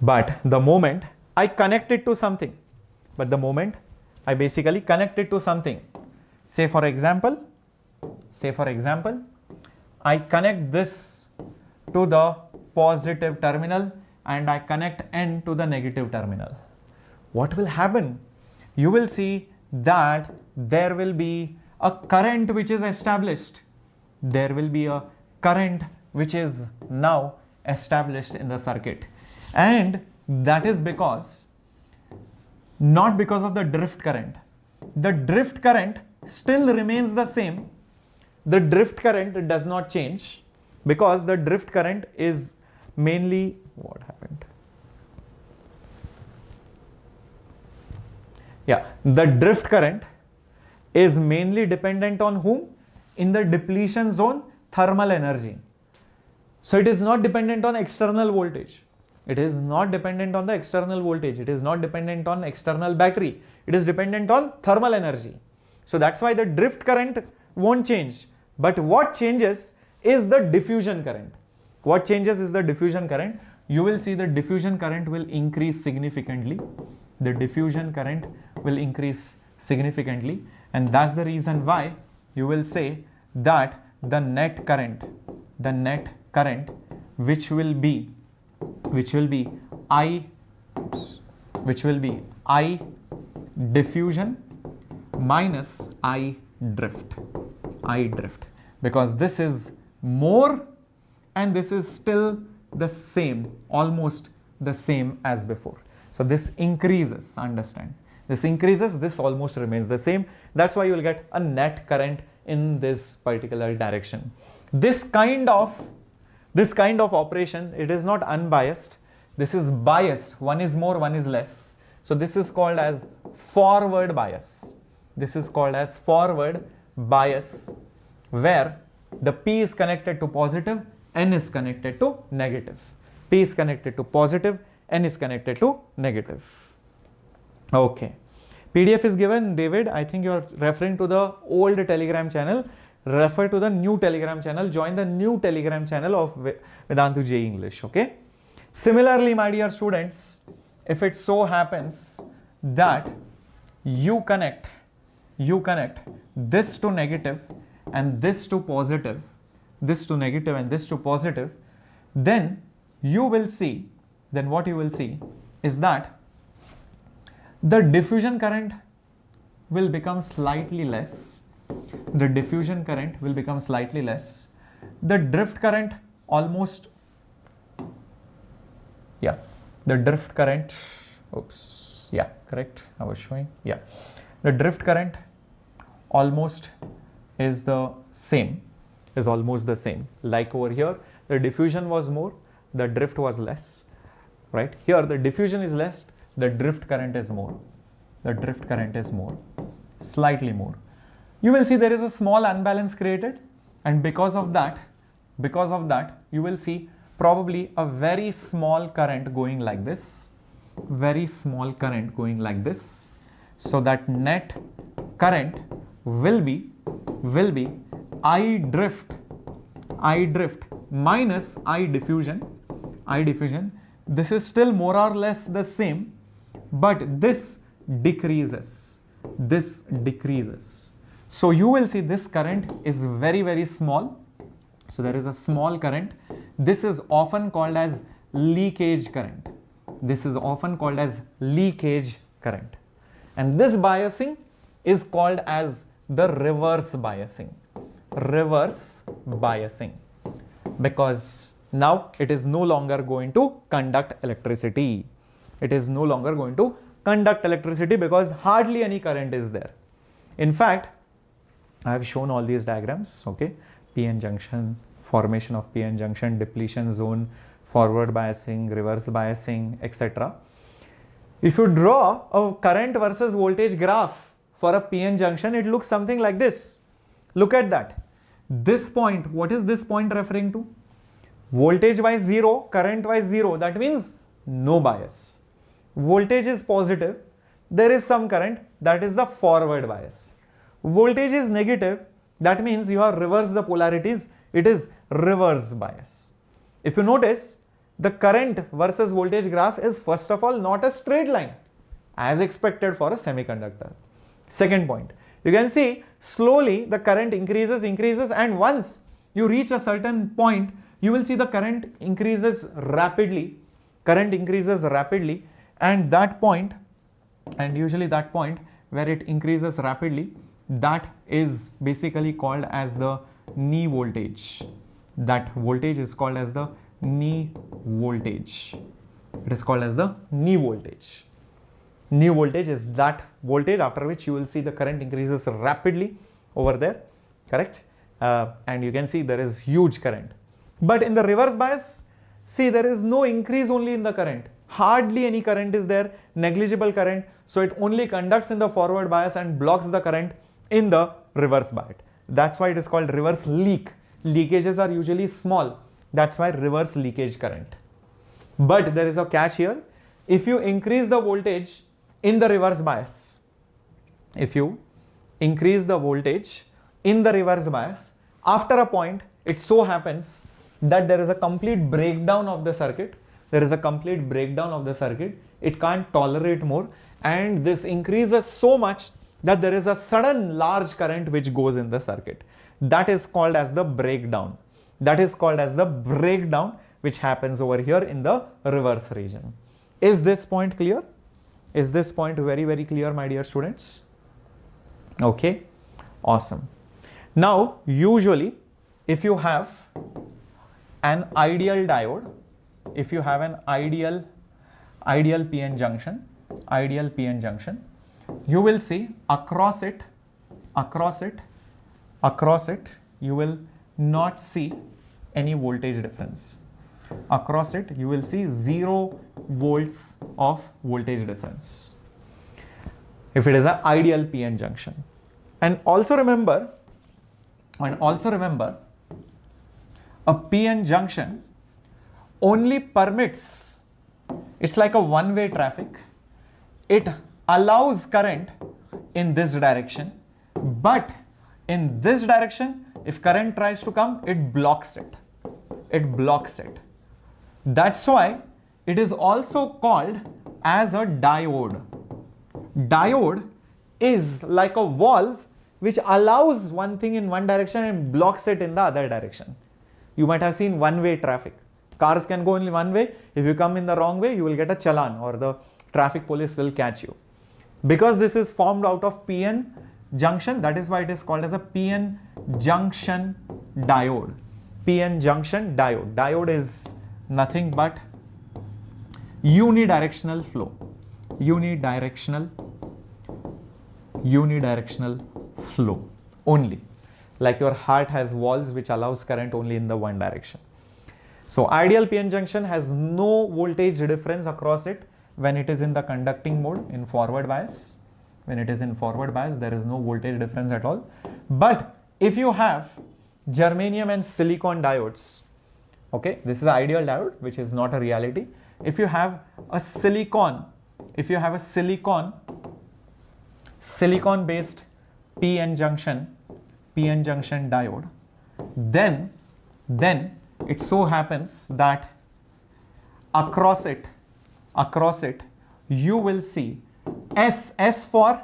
But the moment I connect it to something, but the moment I basically connect it to something, say for example, I connect this to the positive terminal and I connect N to the negative terminal. What will happen? You will see that there will be a current which is established. There will be a current which is now established in the circuit. And that is because, not because of the drift current. The drift current still remains the same. The drift current does not change because the drift current is mainly, what happened? Yeah, the drift current is mainly dependent on whom? In the depletion zone, thermal energy. So it is not dependent on external voltage. It is not dependent on the external voltage. It is not dependent on external battery. It is dependent on thermal energy. So that's why the drift current won't change. But what changes is the diffusion current. What changes is the diffusion current. You will see the diffusion current will increase significantly. The diffusion current will increase significantly. And that's the reason why you will say that the net current which will be I diffusion minus I drift, because this is more and this is still the same, almost the same as before. So this increases, understand. This increases, this almost remains the same. That's why you will get a net current in this particular direction. This kind of operation, it is not unbiased. This is biased. One is more, one is less. So this is called as forward bias. This is called as forward bias, where the P is connected to positive, N is connected to negative. P is connected to positive, N is connected to negative. Okay. PDF is given, David. I think you're referring to the old Telegram channel. Refer to the new Telegram channel. Join the new Telegram channel of Vedantu JEE English. Okay. Similarly, my dear students, if it so happens that you connect this to negative and this to positive, this to negative and this to positive, then you will see, then what you will see is that the diffusion current will become slightly less. The diffusion current will become slightly less. The drift current almost, yeah, the drift current, oops, yeah, correct, I was showing, yeah. The drift current almost is the same, is almost the same. Like over here, the diffusion was more, the drift was less, right? Here, the diffusion is less, the drift current is more. The drift current is more, slightly more. You will see there is a small unbalance created, and because of that, you will see probably a very small current going like this, very small current going like this. So that net current will be I drift minus I diffusion. This is still more or less the same, but this decreases. So you will see this current is very, very small. So there is a small current. This is often called as leakage current. This is often called as leakage current. And this biasing is called as the reverse biasing. Reverse biasing. Because now it is no longer going to conduct electricity. It is no longer going to conduct electricity because hardly any current is there. In fact, I have shown all these diagrams, okay? PN junction, formation of PN junction, depletion zone, forward biasing, reverse biasing, etc. If you draw a current versus voltage graph for a PN junction, it looks something like this. Look at that. This point, what is this point referring to? Voltage wise 0, current wise 0. That means no bias. Voltage is positive. There is some current. That is the forward bias. Voltage is negative. That means you have reversed the polarities. It is reverse bias. If you notice, the current versus voltage graph is first of all not a straight line as expected for a semiconductor. Second point, you can see slowly the current increases and once you reach a certain point, you will see the current increases rapidly. And that point, and usually that point where it increases rapidly, that is basically called as the knee voltage. That voltage is called as the knee voltage. It is called as the knee voltage. Knee voltage is that voltage after which you will see the current increases rapidly over there, correct? And you can see there is huge current. But in the reverse bias, see there is no increase only in the current. Hardly any current is there, negligible current. So it only conducts in the forward bias and blocks the current in the reverse bias. That's why it is called reverse leak. Leakages are usually small. That's why reverse leakage current. But there is a catch here. If you increase the voltage in the reverse bias, after a point, it so happens that there is a complete breakdown of the circuit. It can't tolerate more, and this increases so much that there is a sudden large current which goes in the circuit. That is called as the breakdown. Which happens over here in the reverse region. Is this point clear? Is this point very, very clear, my dear students? Okay, awesome. Now, usually, if you have an ideal diode, ideal PN junction, ideal PN junction, you will see across it, you will not see any voltage difference. Across it, you will see 0 volts of voltage difference if it is an ideal PN junction. And also remember, a PN junction only permits, it's like a one-way traffic. It allows current in this direction, but in this direction, if current tries to come, it blocks it. That's why it is also called as a diode. Diode is like a valve which allows one thing in one direction and blocks it in the other direction. You might have seen one-way traffic. Cars can go only one way. If you come in the wrong way, you will get a challan or the traffic police will catch you. Because this is formed out of PN junction, that is why it is called as a PN junction diode. PN junction diode. Diode is nothing but unidirectional flow. Unidirectional flow only. Like your heart has valves which allows current only in the one direction. So ideal PN junction has no voltage difference across it when it is in the conducting mode in forward bias. When it is in forward bias, there is no voltage difference at all. But if you have germanium and silicon diodes, okay, this is the ideal diode, which is not a reality. If you have a silicon based PN junction diode, then it so happens that across it you will see S for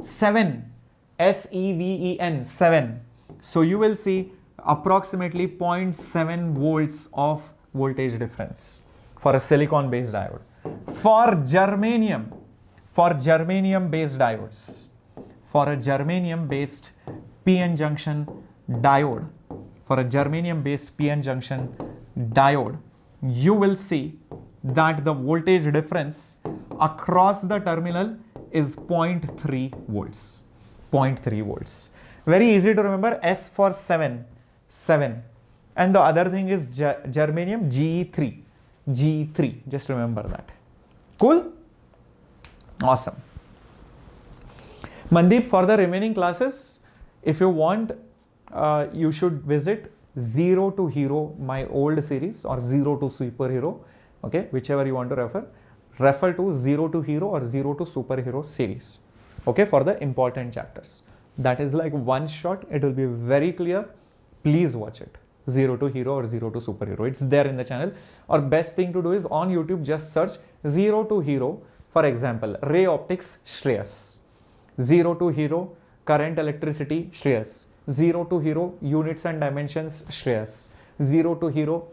7, SEVEN 7. So you will see approximately 0.7 volts of voltage difference for a silicon based diode. For germanium based diodes, for a germanium based PN junction diode, you will see that the voltage difference across the terminal is 0.3 volts. 0.3 volts. Very easy to remember. S for 7. And the other thing is germanium JEE3. Just remember that. Cool? Awesome. Mandeep, for the remaining classes, if you want, you should visit Zero to Hero, my old series, or Zero to Superhero. Okay, whichever you want to refer to Zero to Hero or Zero to Superhero series. Okay, for the important chapters. That is like one shot. It will be very clear. Please watch it. Zero to Hero or Zero to Superhero. It's there in the channel. Or best thing to do is on YouTube, just search Zero to Hero. For example, ray optics, Shreyas. Zero to Hero, current electricity, Shreyas. Zero to Hero, units and dimensions, Shreyas. Zero to Hero,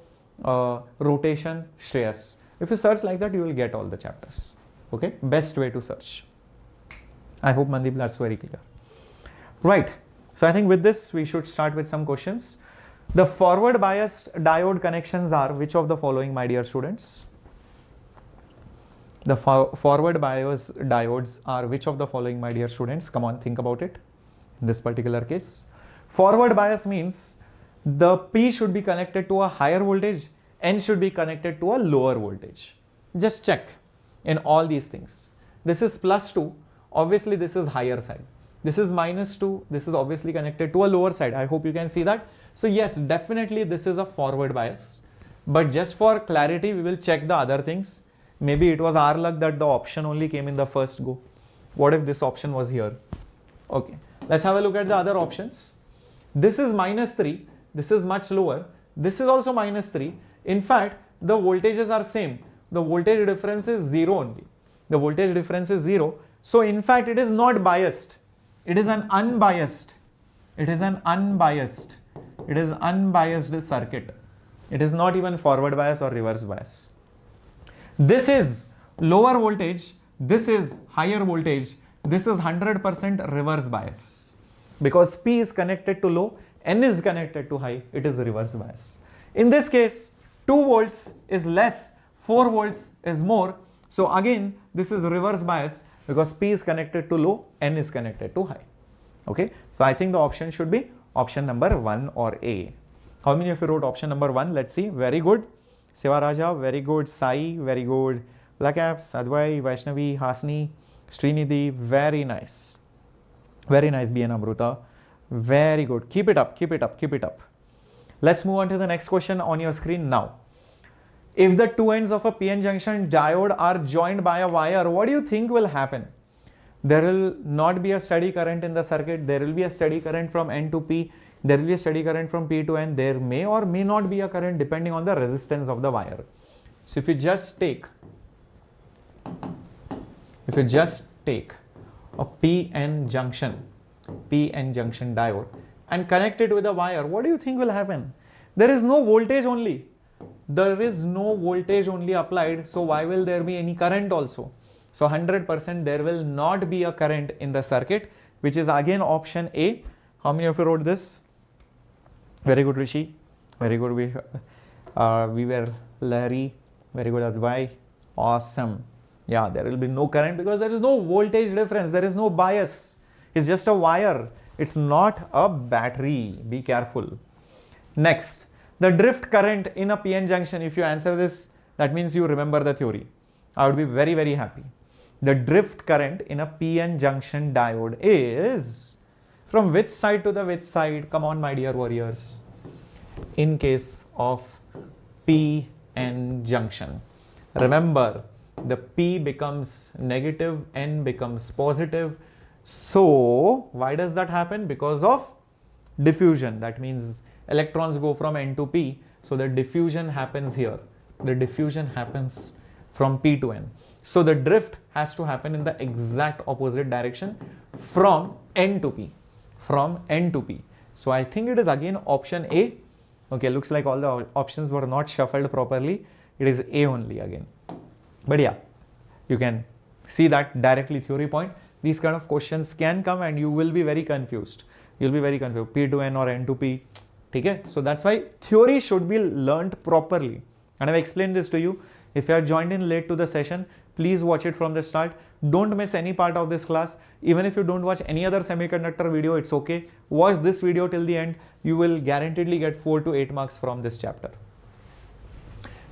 rotation, Shreyas. If you search like that, you will get all the chapters. Okay, best way to search. I hope, Mandeep, that's very clear. Right. So I think with this, we should start with some questions. The forward biased diode connections are which of the following, my dear students? The forward bias diodes are which of the following, my dear students? Come on, think about it. In this particular case, forward bias means the P should be connected to a higher voltage, N should be connected to a lower voltage. Just check in all these things. This is +2, obviously this is higher side. This is -2, this is obviously connected to a lower side. I hope you can see that. So yes, definitely this is a forward bias. But just for clarity, we will check the other things. Maybe it was our luck that the option only came in the first go. What if this option was here? Okay, let's have a look at the other options. This is -3, this is much lower. This is also -3. In fact, the voltages are same. The voltage difference is 0 only. The voltage difference is 0. So in fact, it is not biased. It is an unbiased. It is an unbiased. It is unbiased circuit. It is not even forward bias or reverse bias. This is lower voltage. This is higher voltage. This is 100% reverse bias. Because P is connected to low, N is connected to high, it is reverse bias. In this case, 2 volts is less, 4 volts is more. So again, this is reverse bias because P is connected to low, N is connected to high. Okay, so I think the option should be option number 1 or A. How many of you wrote option number 1? Let's see. Very good. Siva Raja, very good. Sai, very good. Black Apps, Advai, Vaishnavi, Hasni, Srinidhi, very nice. Very nice, BN Amruta. Very good. Keep it up, keep it up, keep it up. Let's move on to the next question on your screen now. If the two ends of a PN junction diode are joined by a wire, what do you think will happen? There will not be a steady current in the circuit. There will be a steady current from N to P. There will be a steady current from P to N. There may or may not be a current depending on the resistance of the wire. So if you just take a PN junction diode and connect it with a wire, what do you think will happen? There is no voltage only. There is no voltage only applied. So why will there be any current also? So 100% there will not be a current in the circuit, which is again option A. How many of you wrote this? Very good, Rishi. Very good. We were Larry. Very good, Advai. Awesome. Yeah, there will be no current because there is no voltage difference. There is no bias. It's just a wire. It's not a battery. Be careful. Next, the drift current in a PN junction. If you answer this, that means you remember the theory. I would be very, very happy. The drift current in a PN junction diode is from which side to the which side? Come on, my dear warriors. In case of PN junction, remember the P becomes negative, N becomes positive. So why does that happen? Because of diffusion. That means electrons go from N to P. So the diffusion happens here. The diffusion happens from P to N. So the drift has to happen in the exact opposite direction from N to P. From N to P. So I think it is again option A. Okay, looks like all the options were not shuffled properly. It is A only again. But yeah, you can see that directly theory point. These kind of questions can come and you will be very confused. You'll be very confused. P to N or N to P. Okay? So that's why theory should be learnt properly. And I've explained this to you. If you are joined in late to the session, please watch it from the start. Don't miss any part of this class. Even if you don't watch any other semiconductor video, it's okay. Watch this video till the end. You will guaranteedly get 4 to 8 marks from this chapter.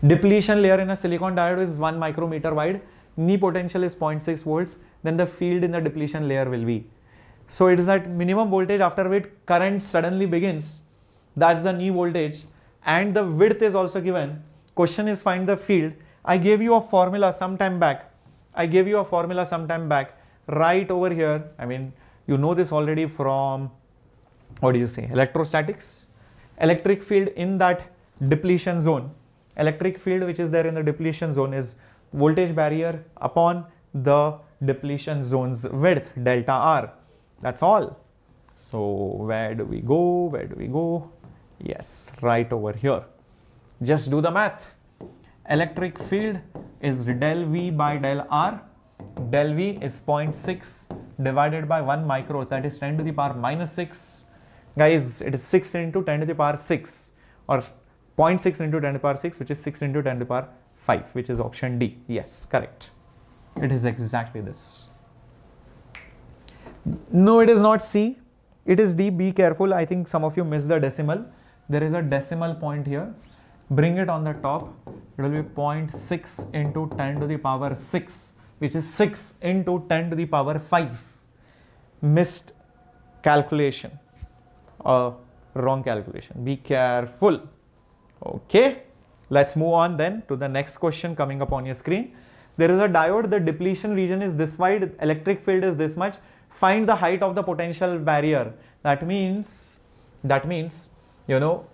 Depletion layer in a silicon diode is 1 micrometer wide. Knee potential is 0.6 volts. Then the field in the depletion layer will be. So it is at minimum voltage after which current suddenly begins. That's the knee voltage. And the width is also given. Question is find the field. I gave you a formula some time back. Right over here. I mean, you know this already from, what do you say, electrostatics. Electric field in that depletion zone. Electric field which is there in the depletion zone is voltage barrier upon the depletion zone's width, delta R. That's all. So where do we go? Where do we go? Yes, right over here. Just do the math. Electric field is del V by del R. Del V is 0.6 divided by 1 micros, that is 10 to the power minus 6. Guys, it is 6 into 10 to the power 6 or 0.6 into 10 to the power 6, which is 6 into 10 to the power 5, which is option D. Yes, correct. It is exactly this. No, it is not C. It is D. Be careful. I think some of you missed the decimal. There is a decimal point here. Bring it on the top. It will be 0.6 into 10 to the power 6, which is 6 into 10 to the power 5. Missed calculation. Wrong calculation. Be careful. Okay. Let's move on then to the next question coming up on your screen. There is a diode. The depletion region is this wide. Electric field is this much. Find the height of the potential barrier. That means, you know,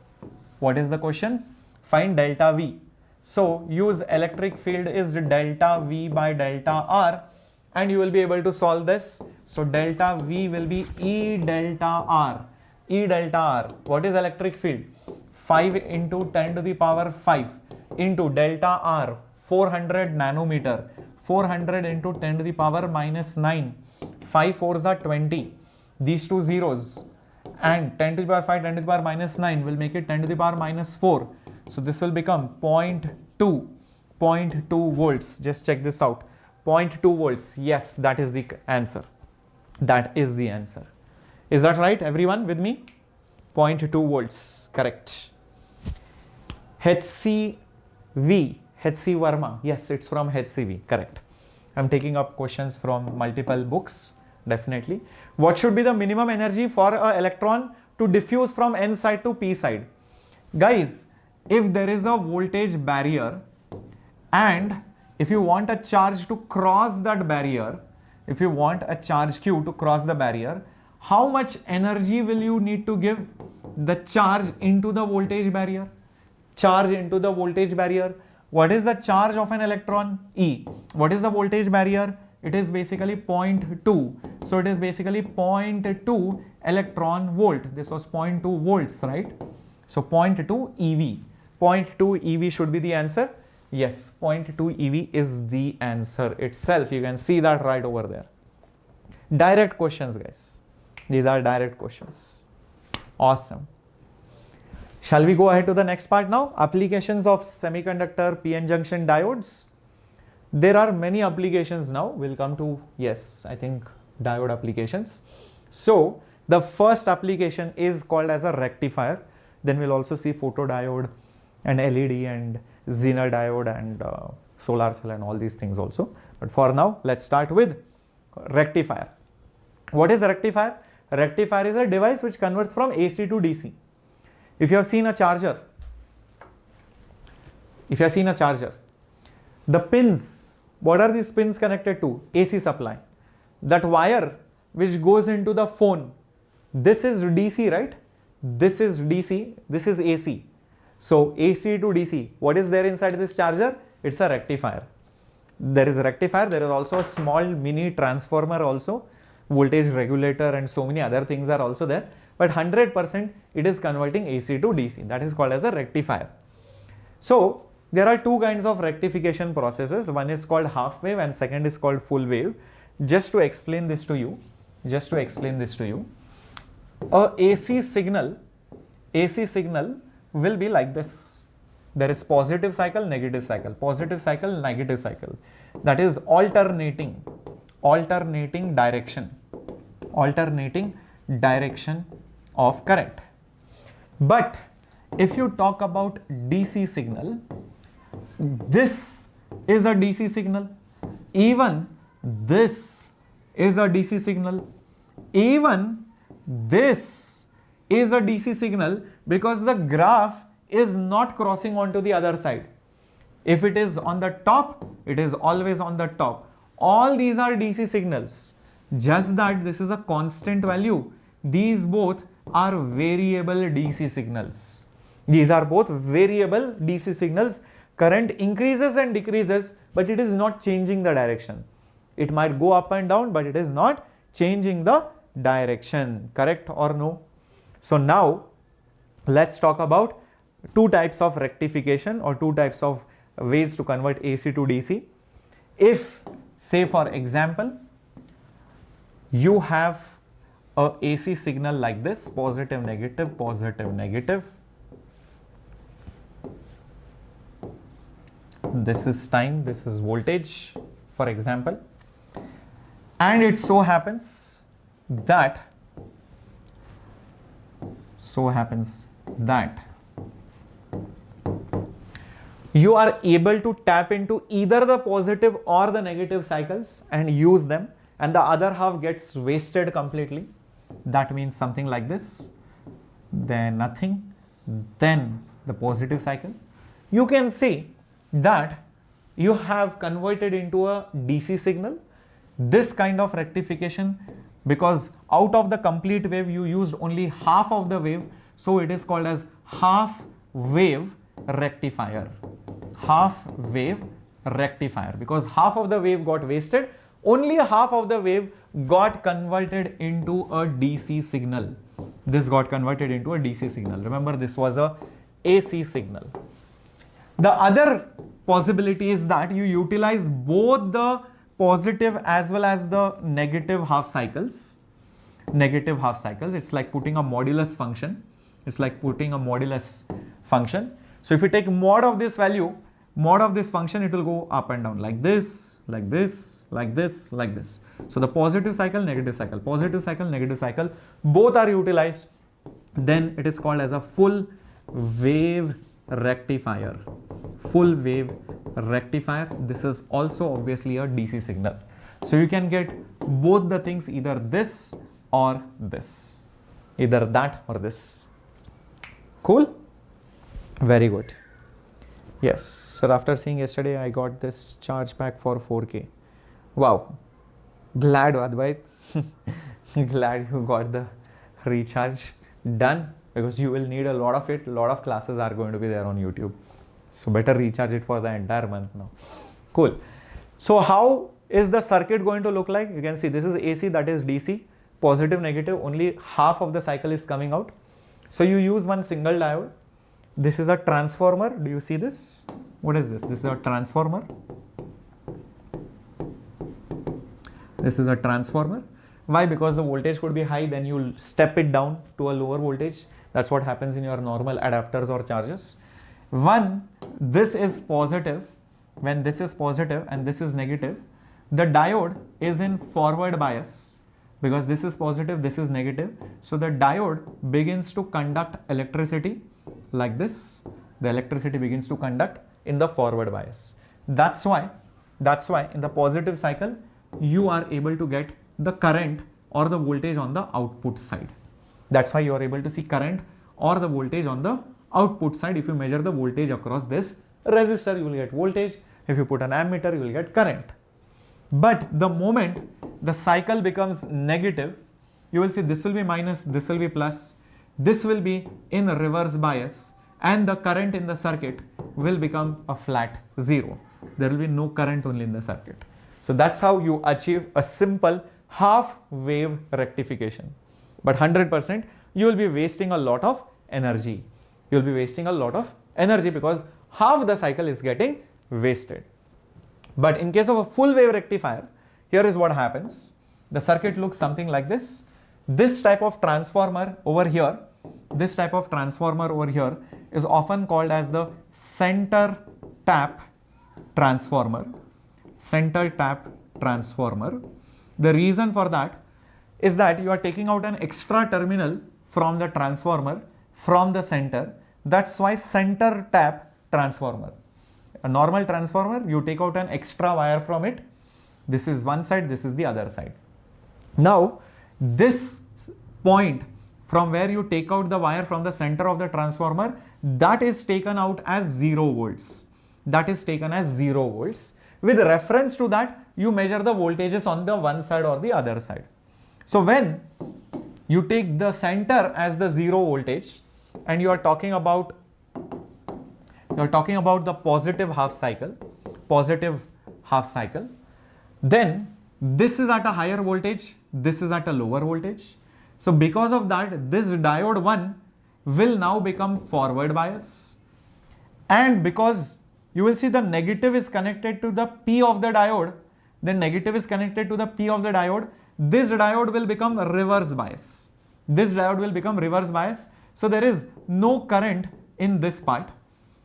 what is the question? Find delta V. So use electric field is delta V by delta R and you will be able to solve this. So delta V will be E delta R. E delta R. What is electric field? 5 into 10 to the power 5 into delta R, 400 nanometer. 400 into 10 to the power minus 9. 5 4s are 20. These two zeros. And 10 to the power 5, 10 to the power minus 9 will make it 10 to the power minus 4. So this will become 0.2. 0.2 volts. Just check this out. 0.2 volts. Yes, that is the answer. That is the answer. Is that right, everyone with me? 0.2 volts, correct. HCV, HC Verma. Yes, it's from HCV, correct. I'm taking up questions from multiple books, definitely. What should be the minimum energy for an electron to diffuse from N side to P side? Guys, if there is a voltage barrier and if you want a charge to cross that barrier, if you want a charge Q to cross the barrier, how much energy will you need to give the charge into the voltage barrier? Charge into the voltage barrier. What is the charge of an electron? E. What is the voltage barrier? It is basically 0.2. So it is basically 0.2 electron volt. This was 0.2 volts, right? So 0.2 EV. 0.2 EV should be the answer. Yes, 0.2 EV is the answer itself. You can see that right over there. Direct questions, guys. These are direct questions. Awesome. Shall we go ahead to the next part now? Applications of semiconductor PN junction diodes. There are many applications now. We'll come to, yes, I think diode applications. So the first application is called as a rectifier. Then we'll also see photodiode and LED and Zener diode and solar cell and all these things also. But for now, let's start with rectifier. What is a rectifier? A rectifier is a device which converts from AC to DC. If you have seen a charger, the pins, what are these pins connected to? AC supply. That wire which goes into the phone, this is DC, right? This is DC, this is AC. So AC to DC, what is there inside this charger? It's a rectifier. There is a rectifier, there is also a small mini transformer also, voltage regulator and so many other things are also there. But 100% it is converting AC to DC. That is called as a rectifier. So there are two kinds of rectification processes. One is called half wave and second is called full wave. Just to explain this to you, a AC signal will be like this. There is positive cycle, negative cycle, positive cycle, negative cycle. That is alternating direction of current. But if you talk about DC signal, this is a DC signal, even this is a DC signal, even this is a DC signal, because the graph is not crossing onto the other side. If it is on the top, it is always on the top. All these are DC signals, just that this is a constant value. These both are variable DC signals. These are both variable DC signals. Current increases and decreases, but it is not changing the direction. It might go up and down, but it is not changing the direction. Correct or no? So now let's talk about two types of rectification or two types of ways to convert AC to DC. If, say for example, you have a AC signal like this, positive, negative, positive, negative. This is time, this is voltage, for example. And it so happens that you are able to tap into either the positive or the negative cycles and use them, and the other half gets wasted completely. That means something like this, then nothing, then the positive cycle. You can see that you have converted into a DC signal. This kind of rectification, because out of the complete wave you used only half of the wave, so it is called as half wave rectifier. Half wave rectifier, because half of the wave got wasted, only half of the wave got converted into a DC signal. This got converted into a DC signal. Remember, this was a AC signal. The other possibility is that you utilize both the positive as well as the negative half cycles. It's like putting a modulus function. So if you take mod of this value, mod of this function, it will go up and down like this, like this, like this, like this. So the positive cycle, negative cycle, positive cycle, negative cycle, both are utilized. Then it is called as a full wave rectifier. Full wave rectifier. This is also obviously a DC signal. So you can get both the things, either this or this, either that or this. Cool? Very good. Yes. So after seeing yesterday, I got this charge pack for 4K. Wow. Glad, Advait. Glad you got the recharge done, because you will need a lot of it. A lot of classes are going to be there on YouTube. So better recharge it for the entire month now. Cool. So how is the circuit going to look like? You can see this is AC, that is DC. Positive, negative, only half of the cycle is coming out. So you use one single diode. This is a transformer. Do you see this? What is this? This is a transformer. This is a transformer. Why? Because the voltage could be high, then you'll step it down to a lower voltage. That's what happens in your normal adapters or chargers. This is positive. When this is positive and this is negative, the diode is in forward bias. Because this is positive, this is negative. So the diode begins to conduct electricity like this. The electricity begins to conduct in the forward bias. That's why in the positive cycle, you are able to get the current or the voltage on the output side. That's why you are able to see current or the voltage on the output side. If you measure the voltage across this resistor, you will get voltage. If you put an ammeter, you will get current. But the moment the cycle becomes negative, you will see this will be minus, this will be plus, this will be in reverse bias, and the current in the circuit will become a flat 0. There will be no current only in the circuit. So that's how you achieve a simple half wave rectification. But 100% you will be wasting a lot of energy. You will be wasting a lot of energy because half the cycle is getting wasted. But in case of a full wave rectifier, here is what happens. The circuit looks something like this. This type of transformer over here, is often called as the center tap transformer. Center tap transformer. The reason for that is that you are taking out an extra terminal from the transformer from the center. That's why center tap transformer. A normal transformer, you take out an extra wire from it. This is one side, this is the other side. Now, this point from where you take out the wire from the center of the transformer, that is taken out as 0 volts. That is taken as 0 volts. With reference to that, you measure the voltages on the one side or the other side. So when you take the center as the 0 voltage and you are talking about the positive half cycle, then this is at a higher voltage, this is at a lower voltage. So because of that, this diode 1 will now become forward bias. And because you will see the negative is connected to the P of the diode, then negative is connected to the P of the diode, this diode will become reverse bias. This diode will become reverse bias. So there is no current in this part,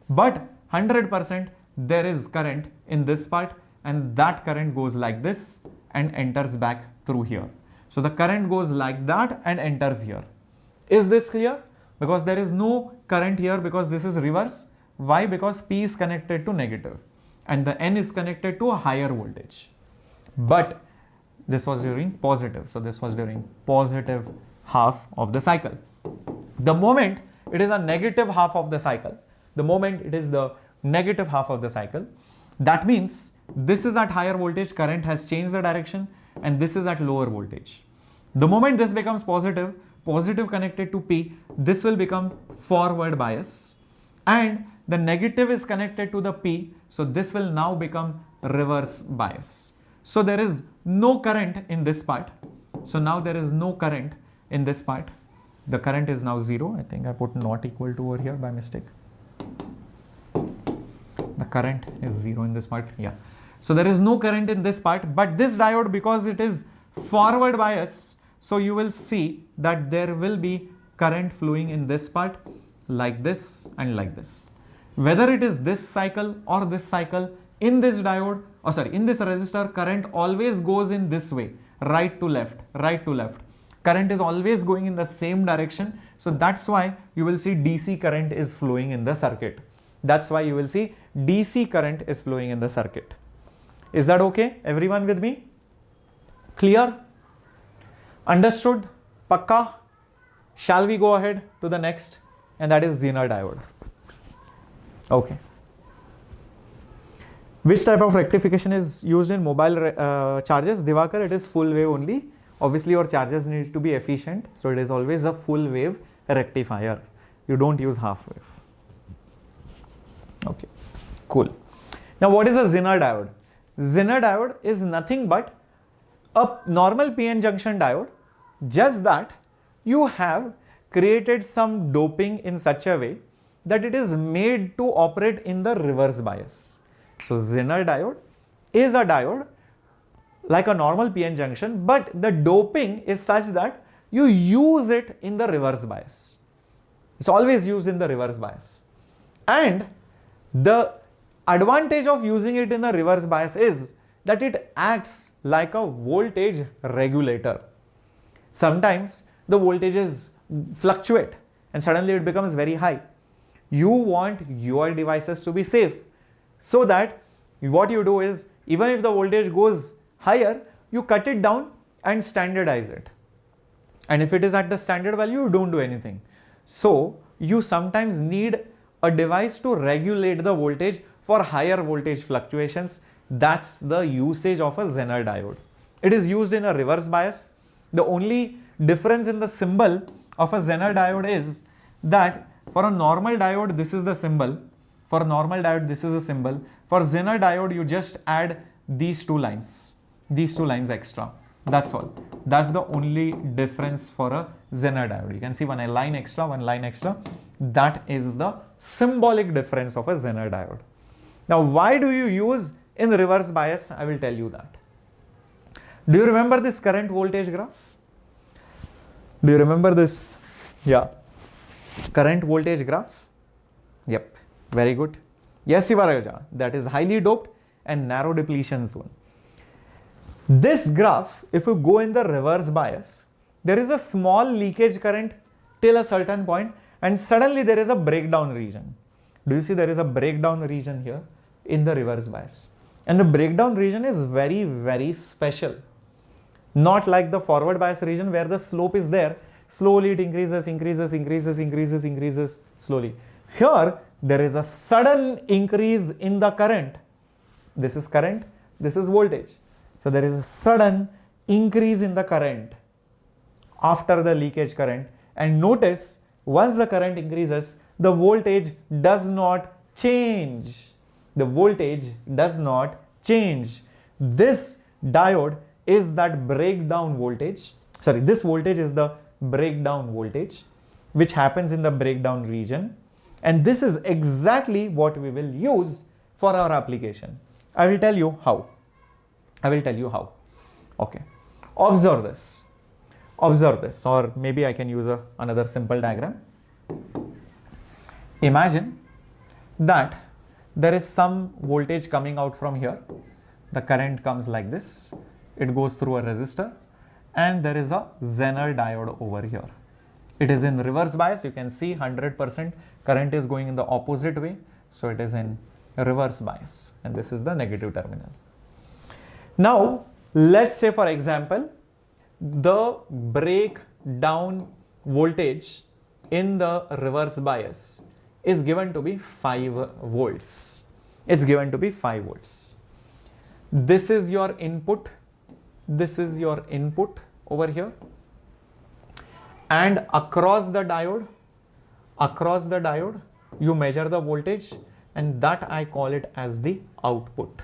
but 100% there is current in this part, and that current goes like this and enters back through here. So the current goes like that and enters here. Is this clear? Because there is no current here because this is reverse. Why? Because P is connected to negative and the N is connected to a higher voltage. But this was during positive. So this was during positive half of the cycle. The moment it is a negative half of the cycle, that means this is at higher voltage, current has changed the direction, and this is at lower voltage. The moment this becomes positive connected to P, this will become forward bias, and the negative is connected to the P, so this will now become reverse bias. So there is no current in this part. So now there is no current in this part. The current is now 0. I think I put not equal to over here by mistake. The current is 0 in this part. Yeah. So there is no current in this part, but this diode, because it is forward bias, so you will see that there will be current flowing in this part like this and like this. whether it is this cycle or this cycle, in this diode, or sorry, in this resistor, current always goes in this way, right to left, right to left. Current is always going in the same direction. So that's why you will see DC current is flowing in the circuit. That's why you will see DC current is flowing in the circuit. Is that okay? Everyone with me? Clear? Understood? Pakka? Shall we go ahead to the next? And that is Zener diode. Okay. Which type of rectification is used in mobile charges? Divakar, it is full wave only. Obviously your charges need to be efficient. So it is always a full wave rectifier. You don't use half wave. Okay, cool. Now what is a Zener diode? Zener diode is nothing but a normal PN junction diode, just that you have created some doping in such a way that it is made to operate in the reverse bias. So Zener diode is a diode like a normal PN junction, but the doping is such that you use it in the reverse bias. It's always used in the reverse bias. And the advantage of using it in the reverse bias is that it acts like a voltage regulator. Sometimes the voltages fluctuate and suddenly it becomes very high. You want your devices to be safe, so that what you do is, even if the voltage goes higher, you cut it down and standardize it. And if it is at the standard value, you don't do anything. So you sometimes need a device to regulate the voltage for higher voltage fluctuations. That's the usage of a Zener diode. It is used in a reverse bias. The only difference in the symbol of a Zener diode is that for a normal diode, this is the symbol. For a normal diode, this is a symbol. For Zener diode, you just add these two lines extra. That's all. That's the only difference for a Zener diode. You can see one line extra, one line extra. That is the symbolic difference of a Zener diode. Now, why do you use in reverse bias? I will tell you that. Do you remember this current voltage graph? Do you remember this? Yeah. Current voltage graph? Yep. Very good. Yes, Sivaraja. That is highly doped and narrow depletion zone. This graph, if you go in the reverse bias, there is a small leakage current till a certain point, and suddenly there is a breakdown region. Do you see there is a breakdown region here in the reverse bias? And the breakdown region is very, very special. Not like the forward bias region where the slope is there. Slowly it increases slowly. Here, there is a sudden increase in the current. This is current, this is voltage. So there is a sudden increase in the current after the leakage current. And notice, once the current increases, the voltage does not change. The voltage does not change. This diode is that breakdown voltage. Sorry, this voltage is the breakdown voltage which happens in the breakdown region. And this is exactly what we will use for our application. I will tell you how. Okay. Observe this, or maybe I can use another simple diagram. Imagine that there is some voltage coming out from here. The current comes like this. It goes through a resistor, and there is a Zener diode over here. It is in reverse bias. You can see 100% current is going in the opposite way. So it is in reverse bias, and this is the negative terminal. Now, let's say, for example, the breakdown voltage in the reverse bias is given to be 5 volts. It's given to be 5 volts. This is your input. This is your input over here. And across the diode, you measure the voltage, and that I call it as the output.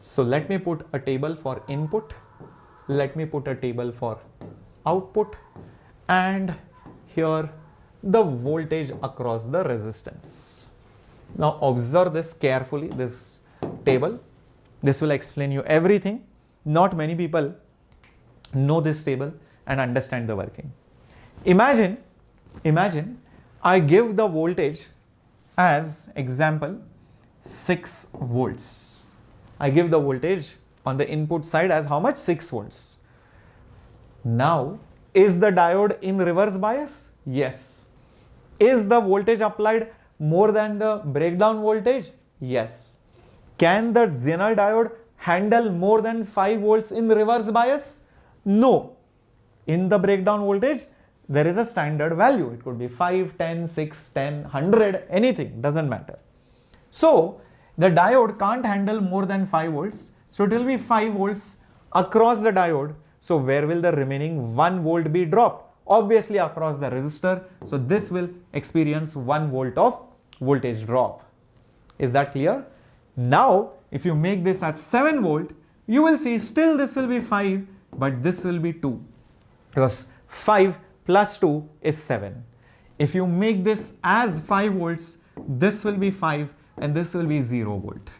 So let me put a table for input. Let me put a table for output, and here the voltage across the resistance. Now observe this carefully, this table. This will explain you everything. Not many people know this table and understand the working. Imagine I give the voltage as example 6 volts. I give the voltage on the input side as how much? 6 volts. Now, is the diode in reverse bias? Yes. Is the voltage applied more than the breakdown voltage? Yes. Can the Zener diode handle more than 5 volts in reverse bias? No. In the breakdown voltage, there is a standard value. It could be 5, 10, 6, 10, 100, anything, doesn't matter. So, the diode can't handle more than 5 volts. So, it will be 5 volts across the diode. So, where will the remaining 1 volt be dropped? Obviously, across the resistor. So, this will experience 1 volt of voltage drop. Is that clear? Now, if you make this as 7 volt, you will see still this will be 5, but this will be 2. Because 5 plus 2 is 7. If you make this as 5 volts, this will be 5 and this will be 0 volt.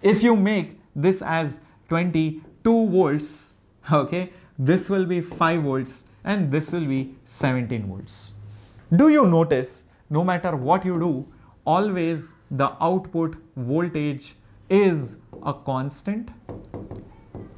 If you make this as 22 volts, okay, this will be 5 volts and this will be 17 volts. Do you notice, no matter what you do, always the output voltage is a constant?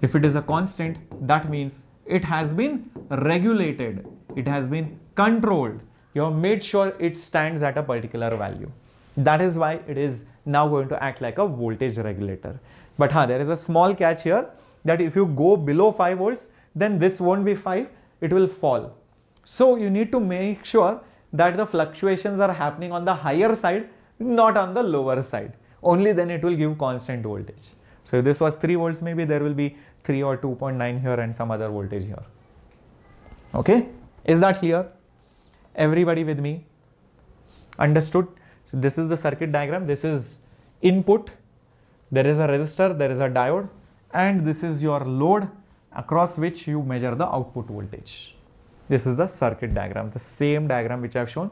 If it is a constant, that means it has been regulated, it has been controlled. You have made sure it stands at a particular value. That is why it is now going to act like a voltage regulator. But there is a small catch here, that if you go below 5 volts, then this won't be 5, it will fall. So you need to make sure that the fluctuations are happening on the higher side, not on the lower side. Only then it will give constant voltage. So if this was 3 volts, maybe there will be 3 or 2.9 here and some other voltage here. Okay, is that clear? Everybody with me? Understood? So this is the circuit diagram. This is input. There is a resistor, there is a diode, and this is your load across which you measure the output voltage. This is the circuit diagram, the same diagram which I have shown,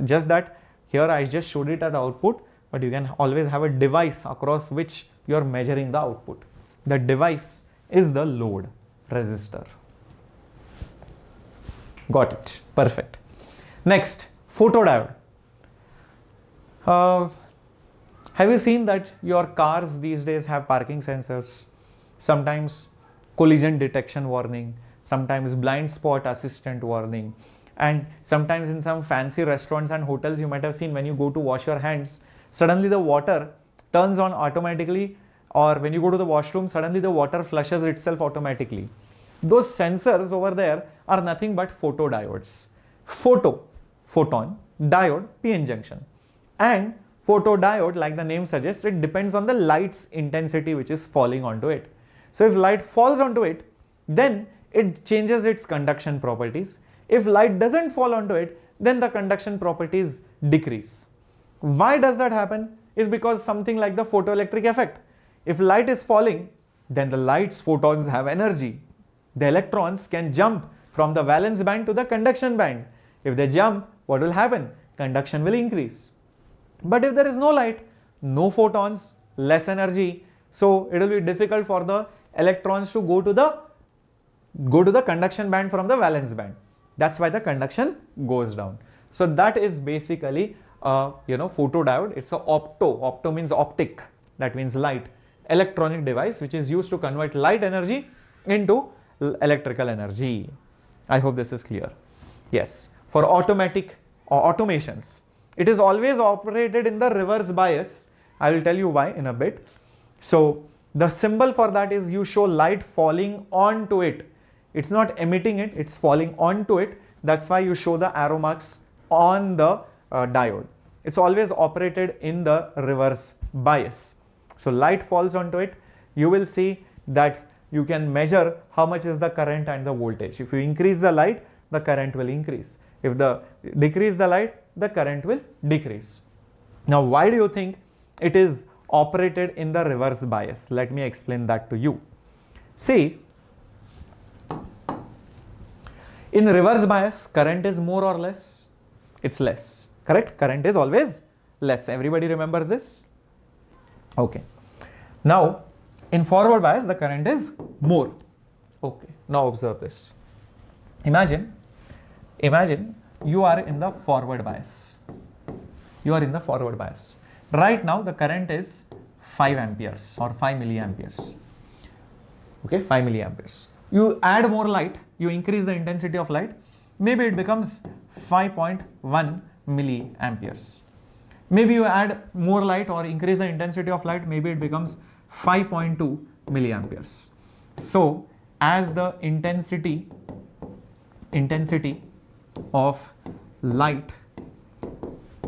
just that here I just showed it at output, but you can always have a device across which you are measuring the output. The device is the load resistor. Got it. Perfect. Next, photodiode. Have you seen that your cars these days have parking sensors? Sometimes collision detection warning, sometimes blind spot assistant warning, and sometimes in some fancy restaurants and hotels you might have seen when you go to wash your hands, suddenly the water turns on automatically, or when you go to the washroom, suddenly the water flushes itself automatically. Those sensors over there are nothing but photodiodes. Photo, photon, diode, PN junction. And photodiode, like the name suggests, it depends on the light's intensity which is falling onto it. So if light falls onto it, then it changes its conduction properties. If light doesn't fall onto it, then the conduction properties decrease. Why does that happen? Is because something like the photoelectric effect. If light is falling, then the light's photons have energy. The electrons can jump from the valence band to the conduction band. If they jump, what will happen? Conduction will increase. But if there is no light, no photons, less energy, so it will be difficult for the electrons to go to the conduction band from the valence band. That's why the conduction goes down. So that is basically photodiode. It's a opto means optic, that means light, electronic device which is used to convert light energy into electrical energy. I hope this is clear. Yes, for automatic or automations, it is always operated in the reverse bias. I will tell you why in a bit. So the symbol for that is you show light falling onto it. It's not emitting it, it's falling onto it. That's why you show the arrow marks on the diode. It's always operated in the reverse bias. So light falls onto it. You will see that you can measure how much is the current and the voltage. If you increase the light, the current will increase. If the decrease the light, the current will decrease. Now, why do you think it is operated in the reverse bias? Let me explain that to you. See, in reverse bias, current is more or less? It's less, correct? Current is always less. Everybody remembers this? Okay. Now, in forward bias, the current is more. Okay. Now observe this. Imagine you are in the forward bias. you are in the forward bias. Right now the current is 5 amperes or 5 milliamperes. Okay, 5 milliamperes. You add more light, you increase the intensity of light, maybe it becomes 5.1 milliamperes. Maybe you add more light or increase the intensity of light, maybe it becomes 5.2 milliamperes. So as the intensity of light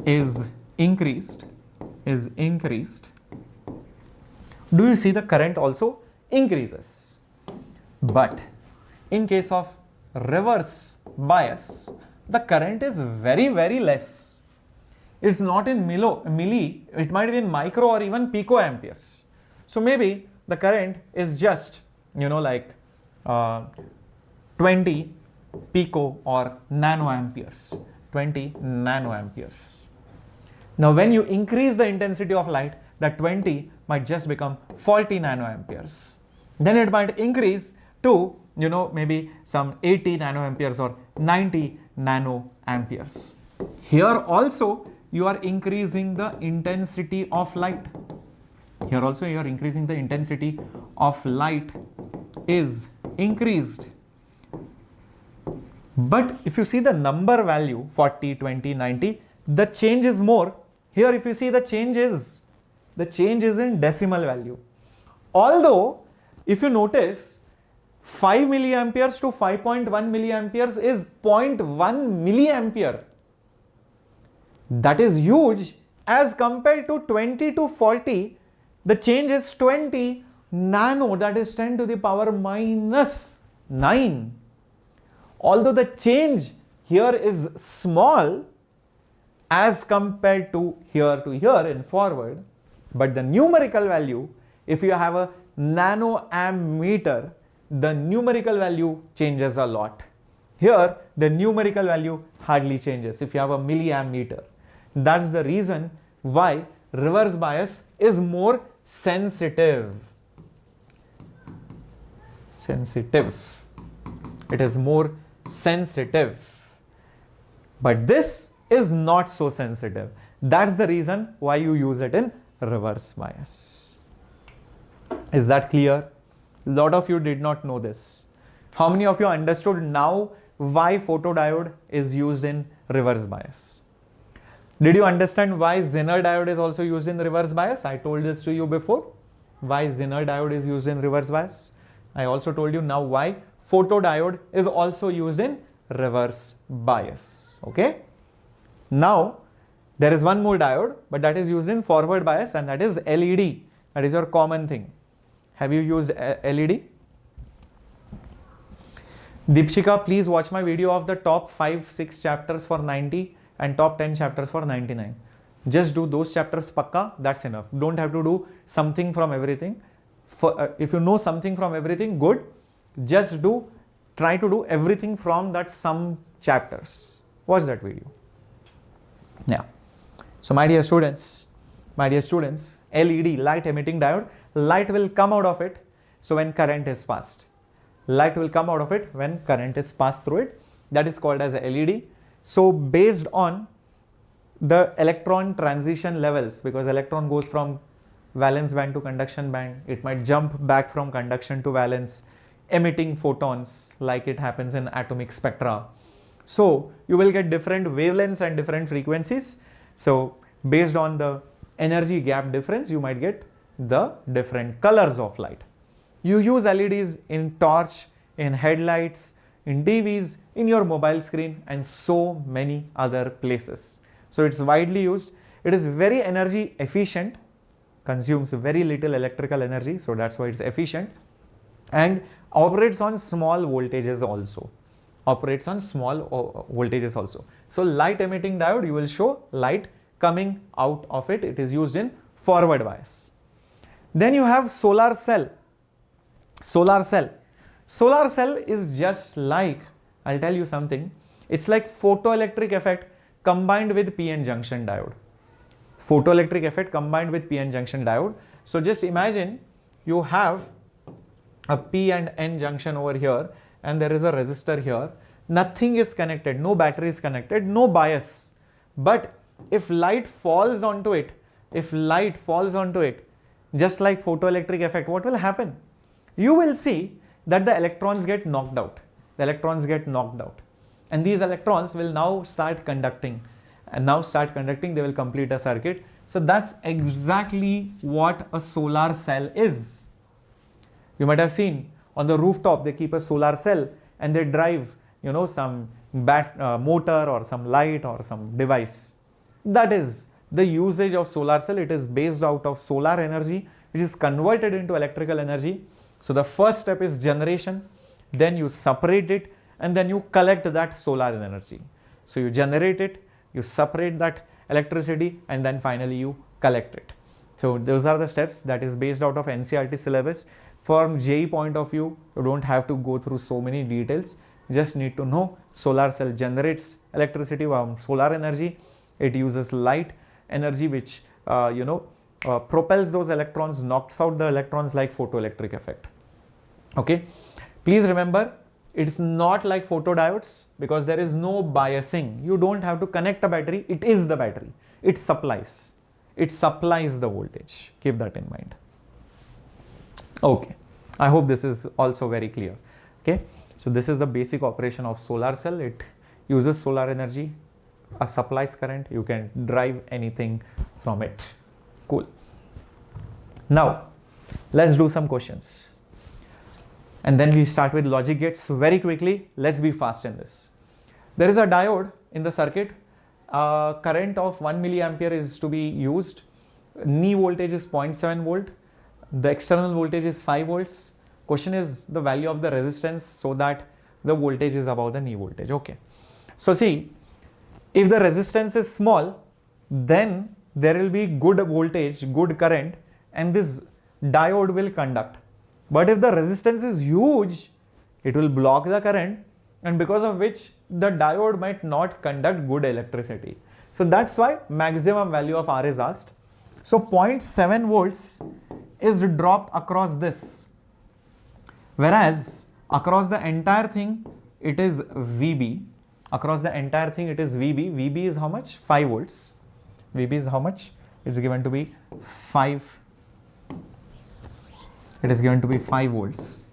is increased, do you see the current also increases? But in case of reverse bias, the current is very, very less. It's not in milli, it might be in micro or even picoamperes. So maybe the current is just, like 20 pico or nanoamperes, 20 nanoamperes. Now when you increase the intensity of light, that 20 might just become 40 nanoamperes. Then it might increase to, maybe some 80 nanoamperes or 90 nanoamperes. Here also you are increasing the intensity of light. Here also you are increasing the intensity of light is increased. But if you see the number value 40, 20, 90, the change is more. Here if you see the change is in decimal value. Although if you notice 5 milliamperes to 5.1 milliamperes is 0.1 milliampere. That is huge as compared to 20 to 40. The change is 20 nano, that is 10 to the power minus 9. Although the change here is small as compared to here in forward, but the numerical value, if you have a nanoamp meter, the numerical value changes a lot. Here the numerical value hardly changes if you have a milliamp meter. That's the reason why reverse bias is more sensitive. It is more sensitive. But this is not so sensitive. That's the reason why you use it in reverse bias. Is that clear? A lot of you did not know this. How many of you understood now why photodiode is used in reverse bias? Did you understand why Zener diode is also used in reverse bias? I told this to you before. Why Zener diode is used in reverse bias? I also told you now why photodiode is also used in reverse bias. Okay. Now there is one more diode, but that is used in forward bias, and that is LED. That is your common thing. Have you used LED? Deepshika, please watch my video of the top 5-6 chapters for 90 and top 10 chapters for 99. Just do those chapters pakka, that's enough. Don't have to do something from everything. If you know something from everything, good. Just try to do everything from that some chapters. Watch that video. Yeah. So my dear students, LED, light emitting diode, light will come out of it. So when current is passed, light will come out of it when current is passed through it. That is called as a LED. So based on the electron transition levels, because electron goes from valence band to conduction band, it might jump back from conduction to valence, emitting photons like it happens in atomic spectra. So you will get different wavelengths and different frequencies. So based on the energy gap difference, you might get the different colors of light. You use LEDs in torch, in headlights, in TVs, in your mobile screen, and so many other places. So it's widely used. It is very energy efficient, consumes very little electrical energy, so that's why it's efficient, and operates on small voltages also. So light emitting diode, you will show light coming out of it. It is used in forward bias. Then you have solar cell. Solar cell is just like, I'll tell you something, it's like photoelectric effect combined with PN junction diode. So just imagine you have a P and N junction over here, and there is a resistor here. Nothing is connected, no battery is connected, no bias. But if light falls onto it, just like photoelectric effect, what will happen? You will see that the electrons get knocked out. And these electrons will now start conducting. They will complete a circuit. So that's exactly what a solar cell is. You might have seen on the rooftop, they keep a solar cell and they drive, some motor or some light or some device. That is the usage of solar cell. It is based out of solar energy, which is converted into electrical energy. So the first step is generation, then you separate it, and then you collect that solar energy. So you generate it, you separate that electricity, and then finally you collect it. So those are the steps that is based out of NCERT syllabus. From JEE point of view, you don't have to go through so many details. Just need to know solar cell generates electricity from solar energy. It uses light energy, which propels those electrons, knocks out the electrons like photoelectric effect. Okay, please remember, it's not like photodiodes because there is no biasing. You don't have to connect a battery. It is the battery. It supplies the voltage. Keep that in mind. Okay, I hope this is also very clear. Okay, so this is the basic operation of solar cell. It uses solar energy, supplies current. You can drive anything from it. Cool. Now let's do some questions. And then we start with logic gates very quickly. Let's be fast in this. There is a diode in the circuit. Current of 1 milliampere is to be used. Knee voltage is 0.7 volt. The external voltage is 5 volts. Question is the value of the resistance so that the voltage is above the knee voltage. Okay. So see, if the resistance is small, then there will be good voltage, good current, and this diode will conduct. But if the resistance is huge, it will block the current, and because of which the diode might not conduct good electricity. So that's why maximum value of R is asked. So 0.7 volts is dropped across this, whereas across the entire thing it is VB. VB is how much? 5 volts. VB is how much? It's given to be 5. It is given to be 5 volts.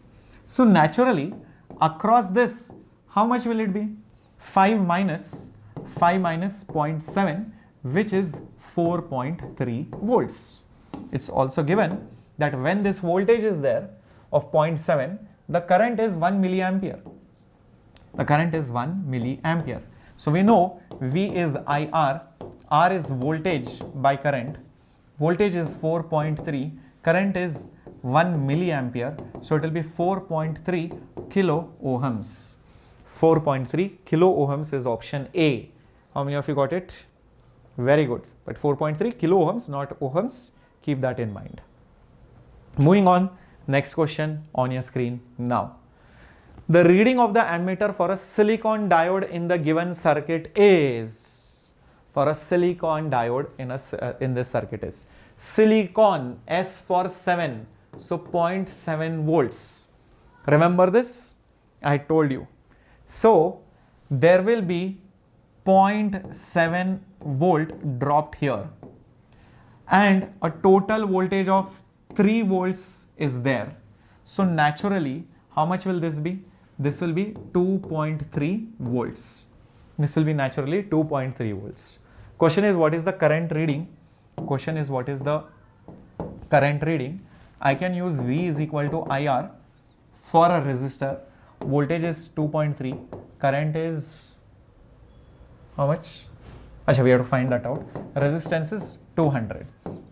So naturally, across this, how much will it be? 5 minus 0.7, which is 4.3 volts. It's also given that when this voltage is there of 0.7, the current is 1 milliampere. So we know V is IR, R is voltage by current. Voltage is 4.3, current is 1 milliampere, so it will be 4.3 kilo ohms. 4.3 kilo ohms is option A. How many of you got it? Very good. But 4.3 kilo ohms, not ohms. Keep that in mind. Moving on, next question on your screen now. The reading of the ammeter for a silicon diode in the given circuit is, for a silicon diode in this circuit is silicon, S for 7. So 0.7 volts. Remember this? I told you. So there will be 0.7 volt dropped here, and a total voltage of 3 volts is there. So naturally, how much will this be? This will be 2.3 volts. This will be naturally 2.3 volts. Question is, what is the current reading? I can use V is equal to IR for a resistor. Voltage is 2.3. Current is how much? Achha, we have to find that out. Resistance is 200.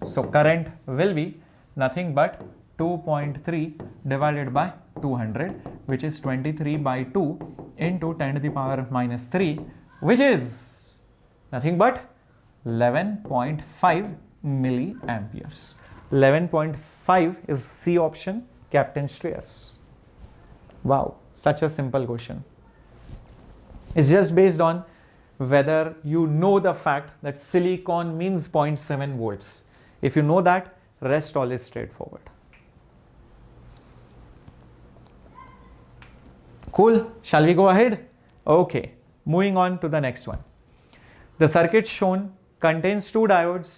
So current will be nothing but 2.3 divided by 200, which is 23 by 2 into 10 to the power minus 3, which is nothing but 11.5 milliamperes. 11.5 is C option, Captain Shreyas. Wow, such a simple question. It's just based on whether you know the fact that silicon means 0.7 volts. If you know that, rest all is straightforward. Cool. Shall we go ahead? Okay. Moving on to the next one. The circuit shown contains two diodes,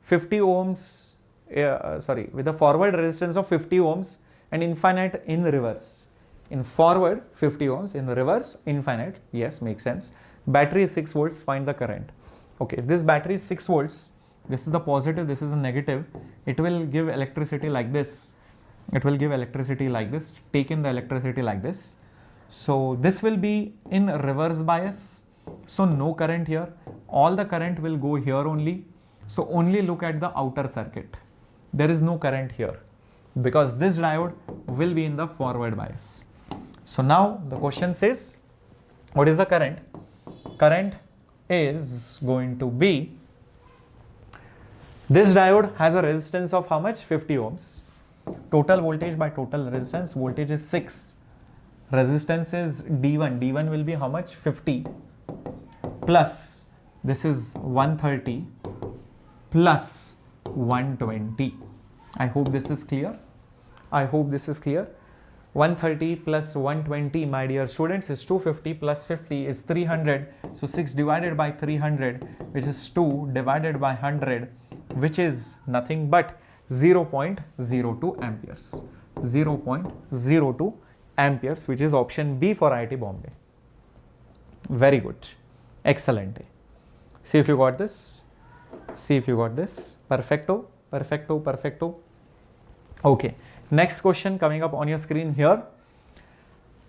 50 ohms, with a forward resistance of 50 ohms and infinite in reverse. In forward 50 ohms, in reverse infinite. Yes, makes sense. Battery is 6 volts, find the current. Okay, if this battery is 6 volts, this is the positive, this is the negative, it will give electricity like this. It will give electricity like this, take in the electricity like this. So this will be in reverse bias. So no current here. All the current will go here only. So only look at the outer circuit. There is no current here because this diode will be in the forward bias. So now the question says, what is the current? Current is going to be, this diode has a resistance of how much? 50 ohms. Total voltage by total resistance, voltage is 6. Resistance is D1. D1 will be how much? 50 plus this is 130 plus 120. I hope this is clear. I hope this is clear. 130 plus 120, my dear students, is 250 plus 50 is 300. So 6 divided by 300, which is 2 divided by 100, which is nothing but 0.02 amperes. 0.02 amperes, which is option B for IIT Bombay. Very good. Excellent. See if you got this. See if you got this. Perfecto. Perfecto. Perfecto. Okay. Next question coming up on your screen here.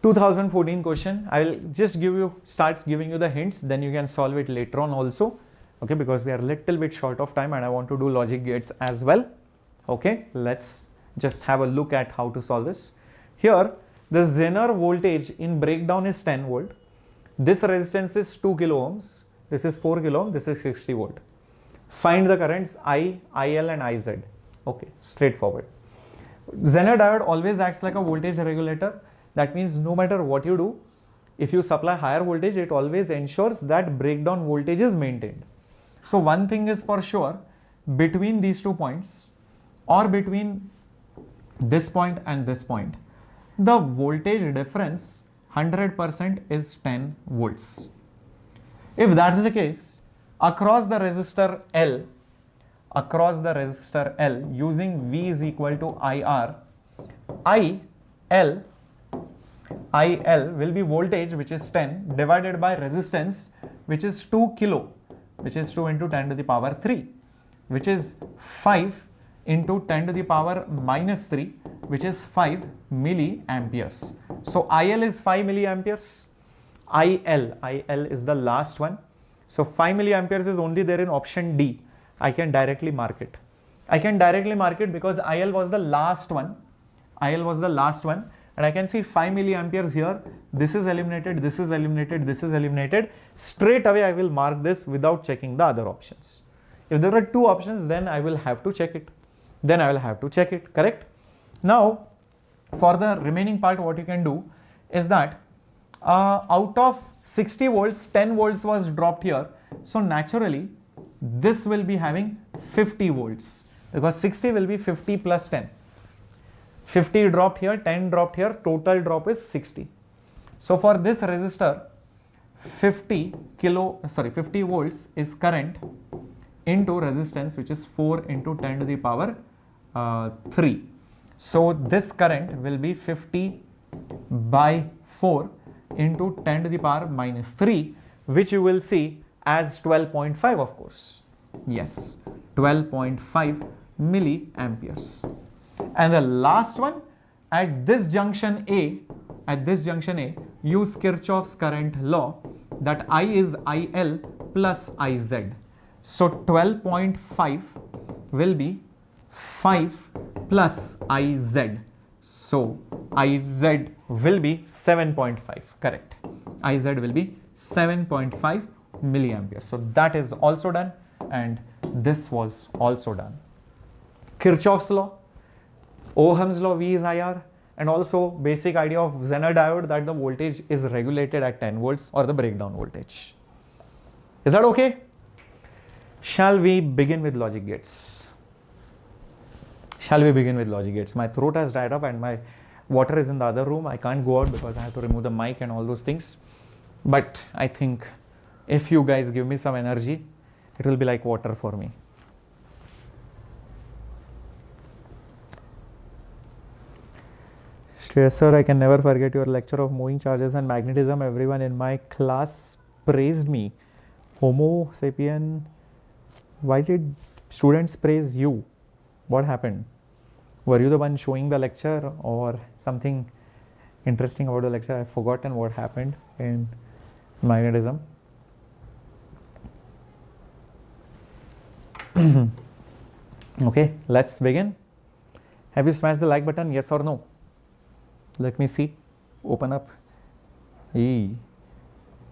2014 question. I will just start giving you the hints, then you can solve it later on also. Okay, because we are a little bit short of time and I want to do logic gates as well. Okay, let's just have a look at how to solve this. Here, the Zener voltage in breakdown is 10 volt. This resistance is 2 kilo ohms. This is 4 kilo ohm. This is 60 volt. Find the currents I, IL and IZ. Okay, straightforward. Zener diode always acts like a voltage regulator. That means no matter what you do, if you supply higher voltage, it always ensures that breakdown voltage is maintained. So one thing is for sure, between these 2 points or between this point and this point, the voltage difference 100% is 10 volts. If that is the case, across the resistor L, using V is equal to IR, IL will be voltage, which is 10, divided by resistance, which is 2 kilo, which is 2 into 10 to the power 3, which is 5 into 10 to the power minus 3, which is 5 milliamperes. So IL is 5 milliamperes. IL is the last one. So 5 milliamperes is only there in option D. I can directly mark it. I can directly mark it because IL was the last one. IL was the last one. And I can see 5 milliamperes here. This is eliminated, this is eliminated, this is eliminated. Straight away I will mark this without checking the other options. If there are 2 options, then I will have to check it. Correct? Now, for the remaining part, what you can do is that out of 60 volts, 10 volts was dropped here. So naturally, this will be having 50 volts because 60 will be 50 plus 10. 50 dropped here, 10 dropped here, total drop is 60. So for this resistor, 50 volts is current into resistance, which is 4 into 10 to the power 3. So this current will be 50 by 4 into 10 to the power minus 3, which you will see as 12.5, of course. Yes, 12.5 milliamperes. And the last one, at this junction A, use Kirchhoff's current law that I is IL plus IZ. So 12.5 will be 5 plus IZ. So IZ will be 7.5, correct. IZ will be 7.5 milliamperes. So that is also done and this was also done. Kirchhoff's law, Ohm's law, V is IR, and also basic idea of Zener diode that the voltage is regulated at 10 volts or the breakdown voltage. Is that okay? Shall we begin with logic gates? My throat has dried up and my water is in the other room. I can't go out because I have to remove the mic and all those things. But I think if you guys give me some energy, it will be like water for me. Shreyas Sir, I can never forget your lecture of moving charges and magnetism. Everyone in my class praised me. Homo sapien. Why did students praise you? What happened? Were you the one showing the lecture or something interesting about the lecture? I've forgotten what happened in magnetism. Okay, let's begin. Have you smashed the like button? Yes or no? Let me see. Open up. Hey.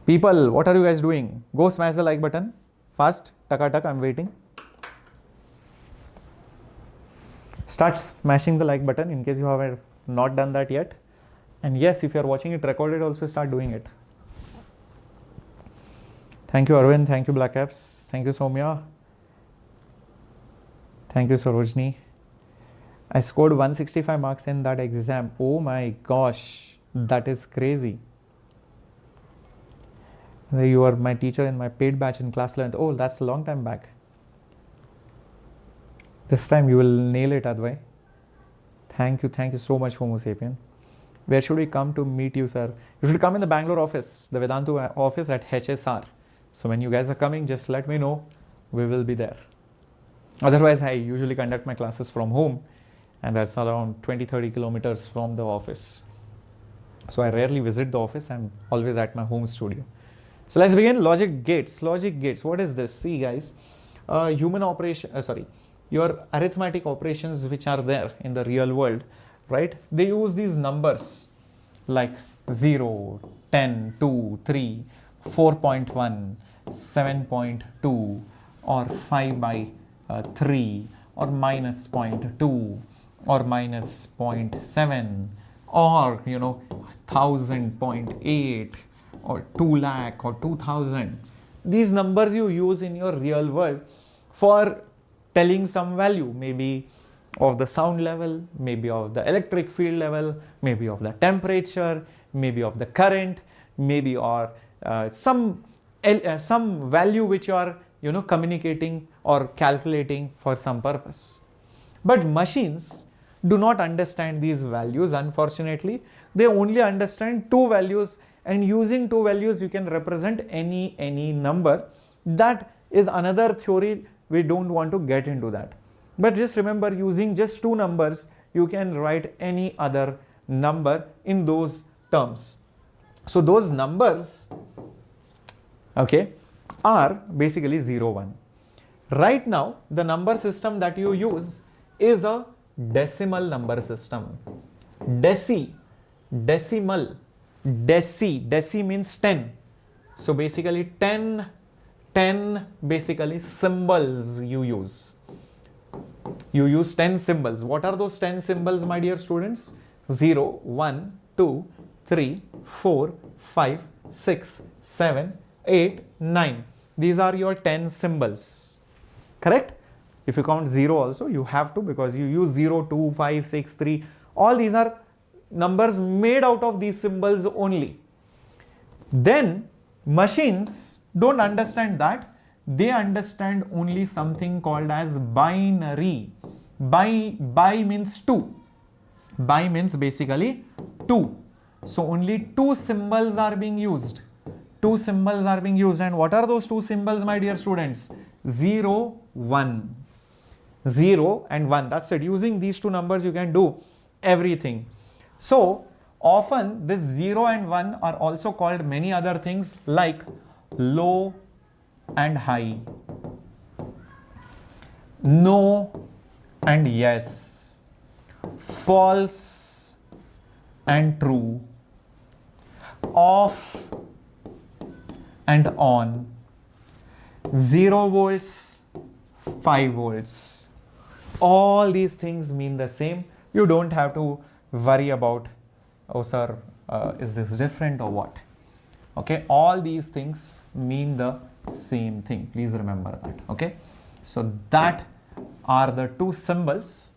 People, what are you guys doing? Go smash the like button. Fast. Taka, I'm waiting. Start smashing the like button in case you have not done that yet. And yes, if you are watching it recorded, also start doing it. Thank you, Arvind. Thank you, Black Apps. Thank you, Soumya. Thank you, Sarojini. I scored 165 marks in that exam. Oh my gosh, that is crazy. You are my teacher in my paid batch in class 11th. Oh, that's a long time back. This time you will nail it, Advai. Thank you so much, Homo sapien. Where should we come to meet you, sir? You should come in the Bangalore office, the Vedantu office at HSR. So when you guys are coming, just let me know. We will be there. Otherwise, I usually conduct my classes from home, and that's around 20-30 kilometers from the office. So I rarely visit the office. I'm always at my home studio. So let's begin. Logic gates. Logic gates. What is this? See, guys, your arithmetic operations which are there in the real world, right? They use these numbers like 0, 10, 2, 3, 4.1, 7.2, or 5 by 3, or minus 0.2, or minus 0.7, or 1000.8, or 2 lakh, or 2000. These numbers you use in your real world for telling some value, maybe of the sound level, maybe of the electric field level, maybe of the temperature, maybe of the current, maybe or some value which you are communicating or calculating for some purpose. But machines do not understand these values, unfortunately. They only understand two values, and using two values you can represent any number. That is another theory. We don't want to get into that. But just remember, using just two numbers, you can write any other number in those terms. So those numbers, okay, are basically 0, 1. Right now, the number system that you use is a decimal number system. Deci means 10. So basically 10 basically symbols you use. You use 10 symbols. What are those 10 symbols, my dear students? 0, 1, 2, 3, 4, 5, 6, 7, 8, 9. These are your 10 symbols. Correct? If you count 0 also, you have to, because you use 0, 2, 5, 6, 3. All these are numbers made out of these symbols only. Then machines don't understand that. They understand only something called as binary. Bi means 2. Bi means basically 2. So only two symbols are being used. Two symbols are being used. And what are those two symbols, my dear students? 0, 1. 0 and 1. That's it. Using these two numbers, you can do everything. So often this 0 and 1 are also called many other things like low and high, no and yes, false and true, off and on, 0 volts, 5 volts. All these things mean the same. You don't have to worry about, oh sir, is this different or what? Okay, all these things mean the same thing. Please remember that. Okay, so that are the two symbols.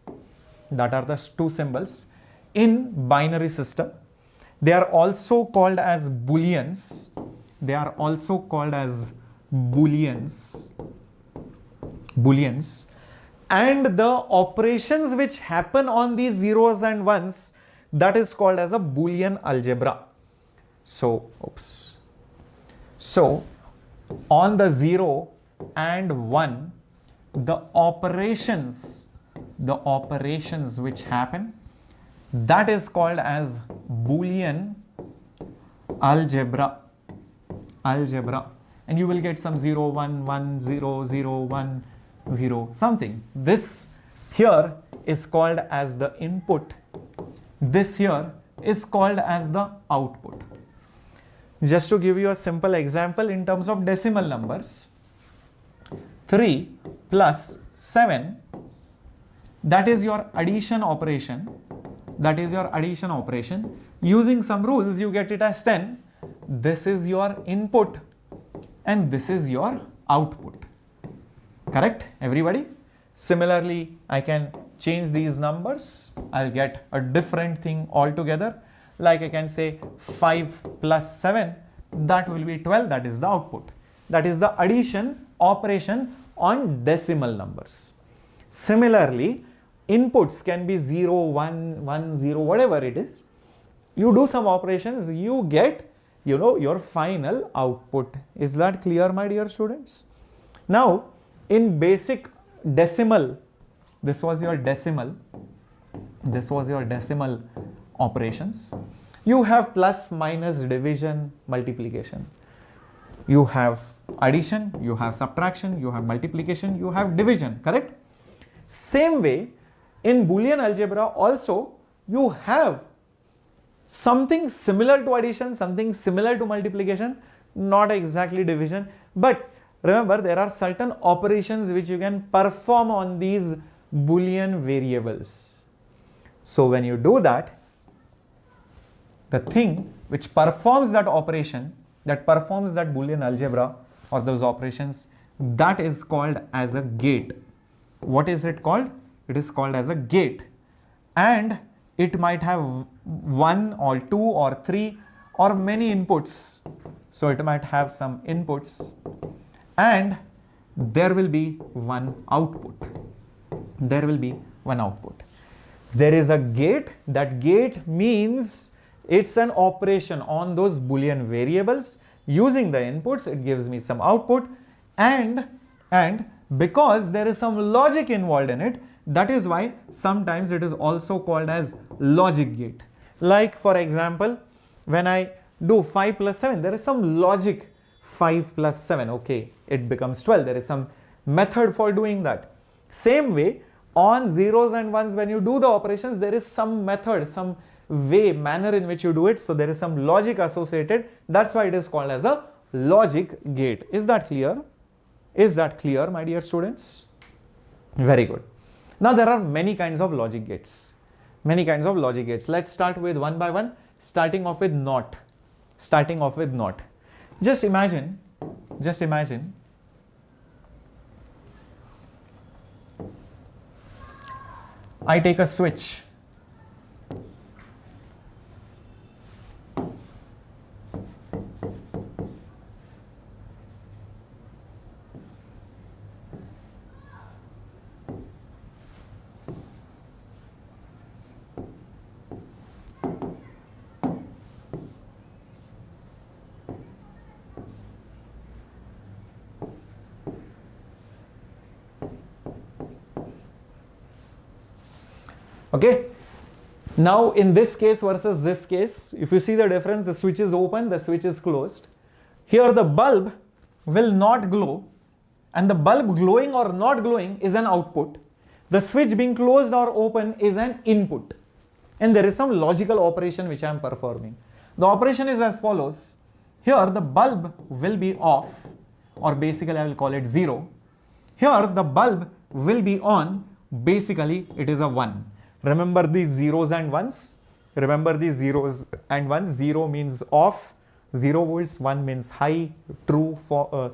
That are the two symbols in binary system. They are also called as booleans. They are also called as booleans. booleans, and the operations which happen on these zeros and ones, that is called as a Boolean algebra. So, so on the 0 and 1, the operations which happen, that is called as Boolean algebra. And you will get some 0, 1, 1, 0, 0, 1, 0, something. This here is called as the input. This here is called as the output. Just to give you a simple example in terms of decimal numbers, 3 plus 7, that is your addition operation. That is your addition operation. Using some rules, you get it as 10. This is your input and this is your output. Correct, everybody? Similarly, I can change these numbers. I'll get a different thing altogether. Like I can say 5 plus 7, that will be 12. That is the output. That is the addition operation on decimal numbers. Similarly, inputs can be 0, 1, 1, 0, whatever it is. You do some operations, you get, your final output. Is that clear, my dear students? Now, in basic decimal, this was your decimal operations. You have plus, minus, division, multiplication. You have addition, you have subtraction, you have multiplication, you have division, correct? Same way, in Boolean algebra also, you have something similar to addition, something similar to multiplication, not exactly division, but remember there are certain operations which you can perform on these Boolean variables. So when you do that, the thing which performs that operation, that performs that Boolean algebra or those operations, that is called as a gate. What is it called? It is called as a gate, and it might have 1 or 2 or 3 or many inputs. So it might have some inputs and there will be one output. There will be one output. There is a gate. That gate means it's an operation on those Boolean variables. Using the inputs, it gives me some output, and because there is some logic involved in it, that is why sometimes it is also called as logic gate. Like for example, when I do 5 plus 7, there is some logic. 5 plus 7, okay, it becomes 12. There is some method for doing that. Same way, on zeros and ones, when you do the operations, there is some method, some way, manner in which you do it. So there is some logic associated. That's why it is called as a logic gate. Is that clear? Is that clear, my dear students? Very good. Now there are many kinds of logic gates. Many kinds of logic gates. Let's start with one by one, starting off with NOT. Starting off with NOT. Just imagine, I take a switch. Okay, now in this case versus this case, if you see the difference, the switch is open, the switch is closed. Here the bulb will not glow, and the bulb glowing or not glowing is an output. The switch being closed or open is an input, and there is some logical operation which I am performing. The operation is as follows. Here the bulb will be off, or basically I will call it 0. Here the bulb will be on, basically it is a 1. Remember these zeros and ones? Remember these zeros and ones? 0 means off, 0 volts, 1 means high, true, for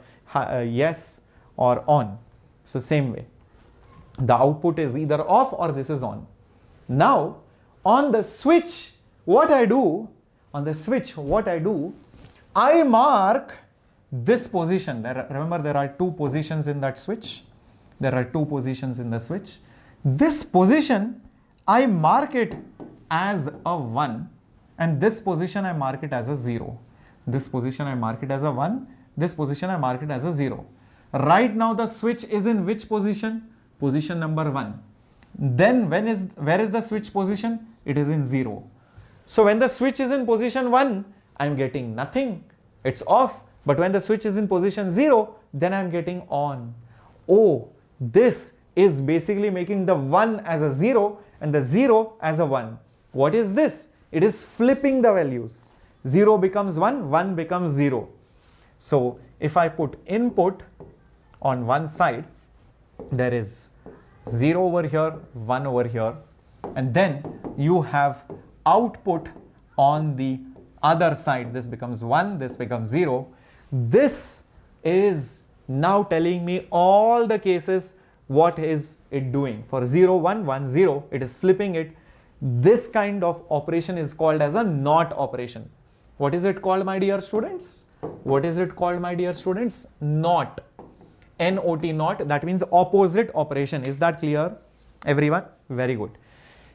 yes, or on. So same way, the output is either off or this is on. Now on the switch, what I do, I mark this position. Remember there are two positions in that switch. There are two positions in the switch. This position, I mark it as a 1, and this position I mark it as a 0. This position I mark it as a 1, this position I mark it as a 0. Right now the switch is in which position? Position number 1. Then where is the switch position? It is in 0. So when the switch is in position 1, I am getting nothing, it's off. But when the switch is in position 0, then I am getting on. Oh, this is basically making the 1 as a 0 and the 0 as a 1. What is this? It is flipping the values. 0 becomes 1, 1 becomes 0. So if I put input on one side, there is 0 over here, 1 over here, and then you have output on the other side. This becomes 1, this becomes 0. This is now telling me all the cases what is it doing. For 0, 1, 1, 0, it is flipping it. This kind of operation is called as a NOT operation. What is it called, my dear students? What is it called, my dear students? NOT. N-O-T, NOT. That means opposite operation. Is that clear, everyone? Very good.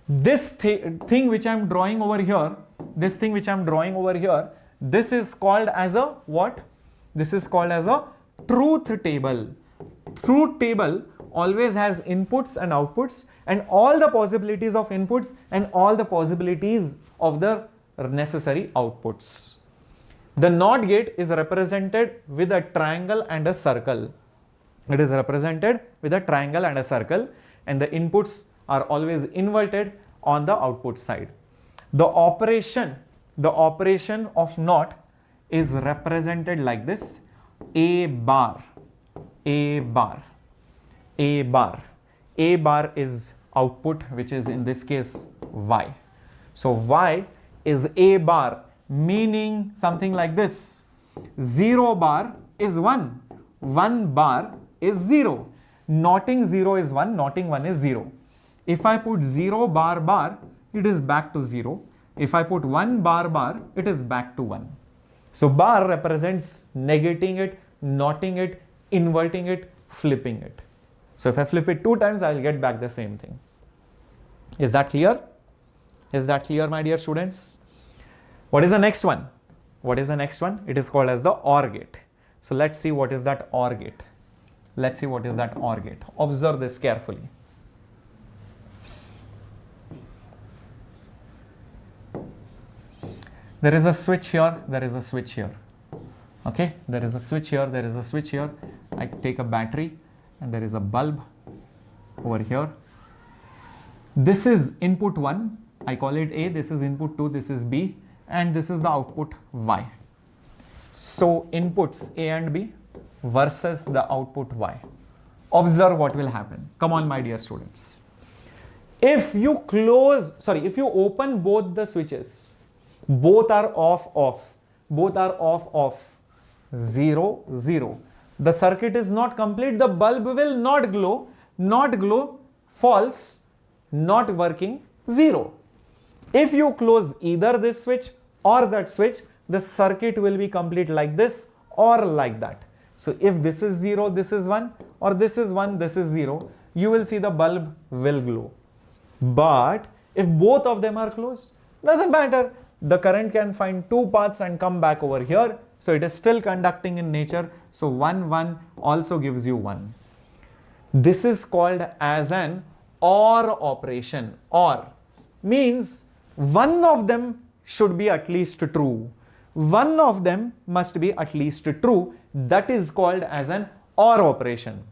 This thing which I am drawing over here, this is called as a what? This is called as a truth table. Truth table always has inputs and outputs and all the possibilities of inputs and all the possibilities of the necessary outputs. The NOT gate is represented with a triangle and a circle. It is represented with a triangle and a circle, and the inputs are always inverted on the output side. The operation of NOT is represented like this: A bar, A bar, A bar. A bar is output, which is in this case Y. So Y is A bar, meaning something like this: 0 bar is 1, 1 bar is 0. Knotting 0 is 1, knotting 1 is 0. If I put 0 bar bar, it is back to 0. If I put 1 bar bar, it is back to 1. So bar represents negating it, knotting it, inverting it, flipping it. So if I flip it 2 times, I will get back the same thing. Is that clear? Is that clear, my dear students? What is the next one? What is the next one? It is called as the OR gate. So let's see what is that OR gate. Let's see what is that OR gate. Observe this carefully. There is a switch here, there is a switch here. Okay, there is a switch here, there is a switch here. I take a battery and there is a bulb over here. This is input 1, I call it A, this is input 2, this is B, and this is the output Y. So inputs A and B versus the output Y. Observe what will happen. Come on, my dear students. If you open both the switches, both are off, both are off, 0, 0. The circuit is not complete, the bulb will not glow, false, not working, 0. If you close either this switch or that switch, the circuit will be complete like this or like that. So if this is 0, this is 1, or this is 1, this is 0, you will see the bulb will glow. But if both of them are closed, doesn't matter. The current can find 2 paths and come back over here. So it is still conducting in nature. So 1, 1 also gives you 1. This is called as an OR operation. OR means one of them should be at least true. One of them must be at least true. That is called as an OR operation.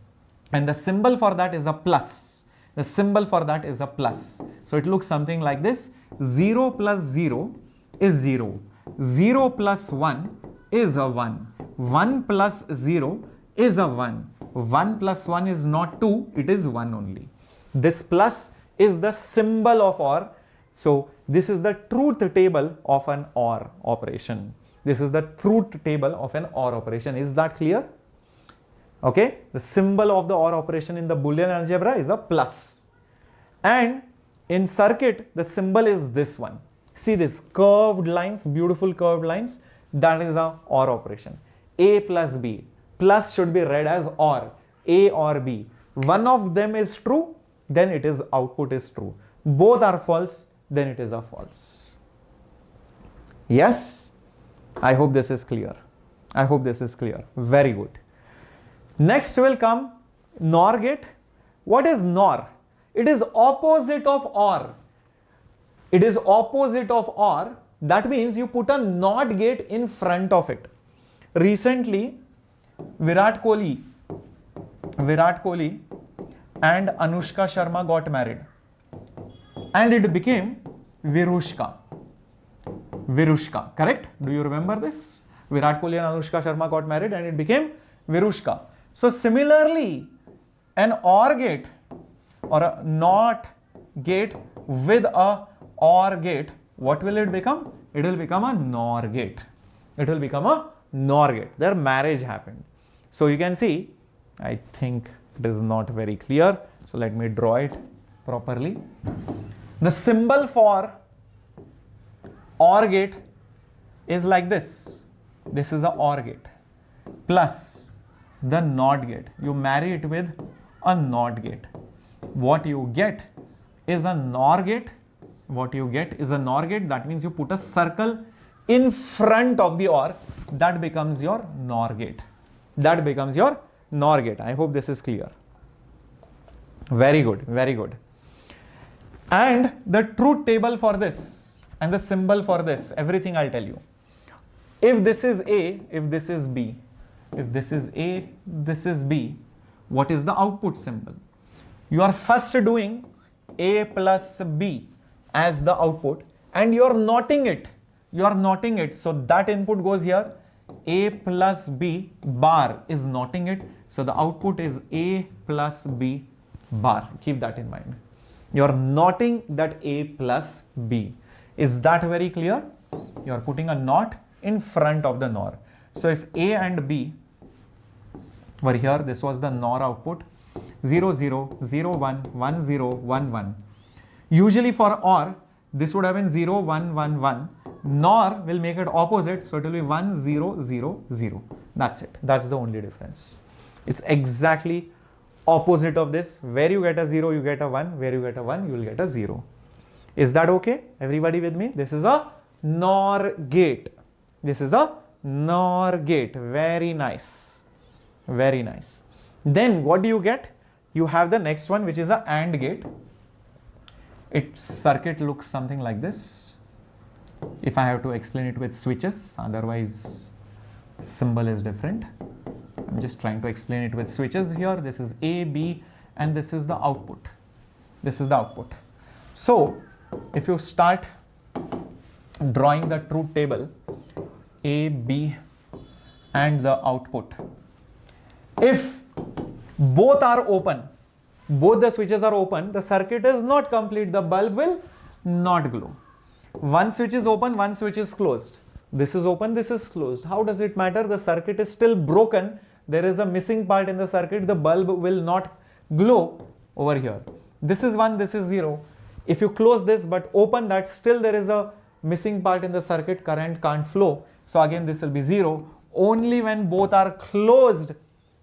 And the symbol for that is a plus. The symbol for that is a plus. So it looks something like this. 0 plus 0 is 0. 0 plus 1 is a 1. 1 plus 0 is a 1. 1 plus 1 is not 2, it is 1 only. This plus is the symbol of OR. So this is the truth table of an OR operation. This is the truth table of an OR operation. Is that clear? Okay. The symbol of the OR operation in the Boolean algebra is a plus. And in circuit, the symbol is this one. See this curved lines, beautiful curved lines. That is a OR operation. A plus B. Plus should be read as OR. A or B. One of them is true, then it is output is true. Both are false, then it is a false. Yes, I hope this is clear. I hope this is clear. Very good. Next will come NOR gate. What is NOR? It is opposite of OR. It is opposite of OR. That means you put a NOT gate in front of it. Recently, Virat Kohli and Anushka Sharma got married, and it became Virushka. Virushka, correct? Do you remember this? Virat Kohli and Anushka Sharma got married and it became Virushka. So similarly, an OR gate or a NOT gate with a OR gate, what will it become? It will become a NOR gate. It will become a NOR gate. Their marriage happened. So you can see, I think it is not very clear. So let me draw it properly. The symbol for OR gate is like this. This is a OR gate plus the NOT gate. You marry it with a NOT gate. What you get is a NOR gate. What you get is a NOR gate. That means you put a circle in front of the OR. That becomes your NOR gate. That becomes your NOR gate. I hope this is clear. Very good. Very good. And the truth table for this and the symbol for this, everything I'll tell you. If this is A, if this is B, if this is A, this is B, what is the output symbol? You are first doing A plus B as the output and you are knotting it. You are knotting it. So that input goes here. A plus B bar is knotting it. So the output is A plus B bar. Keep that in mind. You are knotting that A plus B. Is that very clear? You are putting a knot in front of the NOR. So if A and B were here, this was the NOR output, 0, 0, 0, 1, 1, 0, 1, 1. Usually for OR, this would have been 0, 1, 1, 1. NOR will make it opposite, so it will be 1, 0, 0, 0. That's it. That's the only difference. It's exactly opposite of this. Where you get a 0, you get a 1. Where you get a 1, you will get a 0. Is that okay? Everybody with me? This is a NOR gate. This is a NOR gate. Very nice. Very nice. Then what do you get? You have the next one, which is a AND gate. Its circuit looks something like this. If I have to explain it with switches, otherwise symbol is different. I'm just trying to explain it with switches here. This is A, B, and this is the output. This is the output. So if you start drawing the truth table, A, B, and the output, if both are open, both the switches are open, the circuit is not complete. The bulb will not glow. One switch is open, one switch is closed. This is open, this is closed. How does it matter? The circuit is still broken. There is a missing part in the circuit. The bulb will not glow over here. This is 1, this is 0. If you close this but open that, still there is a missing part in the circuit. Current can't flow. So again, this will be 0. Only when both are closed,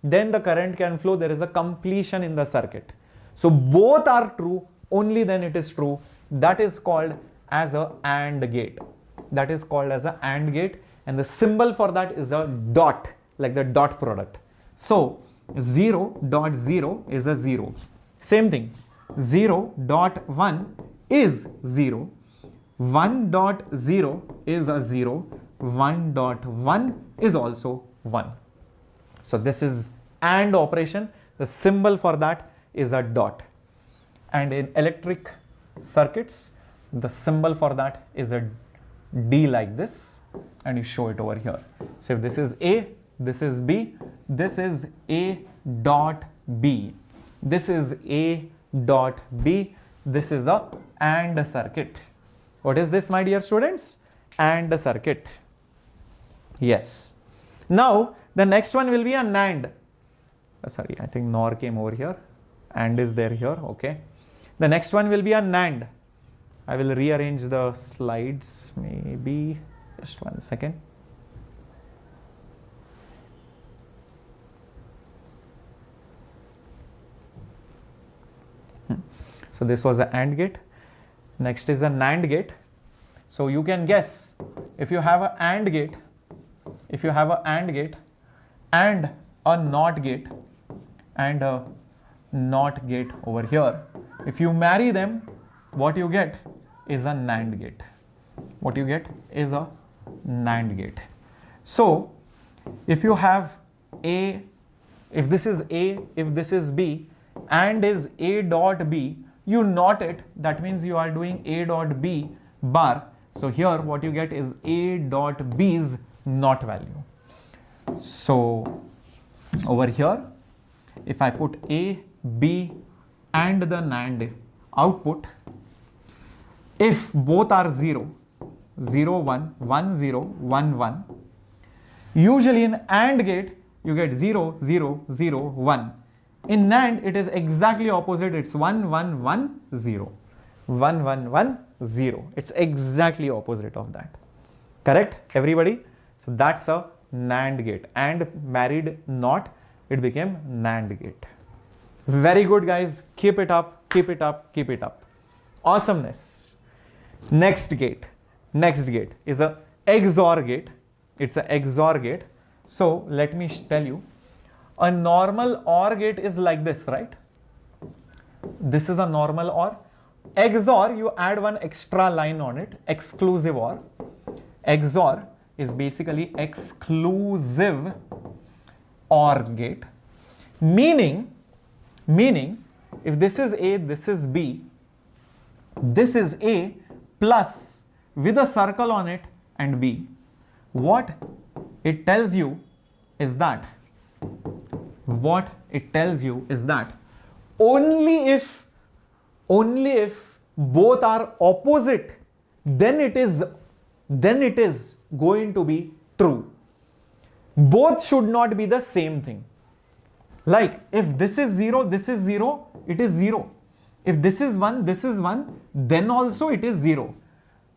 then the current can flow. There is a completion in the circuit. So both are true, only then it is true. That is called as a AND gate. That is called as a AND gate, and the symbol for that is a dot, like the dot product. So 0.0 is a 0. Same thing. 0.1 is 0. 1.0 is a 0. 1.1 is also 1. So this is AND operation. The symbol for that is a dot. And in electric circuits, the symbol for that is a D like this, and you show it over here. So if this is A, this is B, this is A dot B, this is A dot B, this is a AND circuit. What is this, my dear students? AND circuit. Yes. Now the next one will be a NAND. Sorry, I think NOR came over here. AND is there here. Okay. The next one will be a NAND. I will rearrange the slides, maybe just 1 second. So this was an AND gate. Next is a NAND gate. So you can guess, if you have an AND gate, if you have an AND gate and a NOT gate and a NOT gate over here, if you marry them, what you get is a NAND gate. What you get is a NAND gate. So if you have A, if this is A, if this is B, and is A dot B, you NOT it, that means you are doing A dot B bar. So here what you get is A dot B's NOT value. So over here, if I put A, B and the NAND output, if both are 0, 0, 1, 1, 0, 1, 1, usually in AND gate, you get 0, 0, 0, 1. In NAND, it is exactly opposite. It's 1, 1, 1, 0. 1, 1, 1, 0. It's exactly opposite of that. Correct, everybody? So that's a NAND gate. And married NOT, it became NAND gate. Very good, guys. Keep it up, keep it up, keep it up. Awesomeness. Next gate is a XOR gate. It's a XOR gate. So let me tell you, a normal OR gate is like this, right? This is a normal OR. XOR, you add one extra line on it, exclusive OR. XOR is basically exclusive OR gate. Meaning, if this is A, this is B, this is A plus with a circle on it and B. What it tells you is that, only if both are opposite, then it is going to be true. Both should not be the same thing. Like if this is 0, this is 0, it is 0. If this is 1, this is 1, then also it is 0.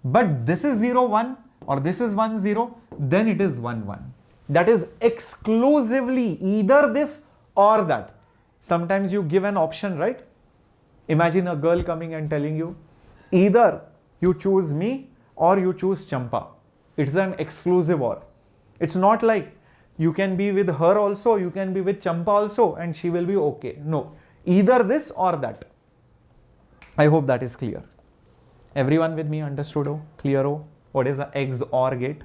But this is 0, 1 or this is 1, 0, then it is 1, 1. That is exclusively either this or that. Sometimes you give an option, right? Imagine a girl coming and telling you, either you choose me or you choose Champa. It's an exclusive OR. It's not like you can be with her also, you can be with Champa also, and she will be okay. No, either this or that. I hope that is clear. Everyone with me understood? Oh, clear? Oh, what is the XOR gate?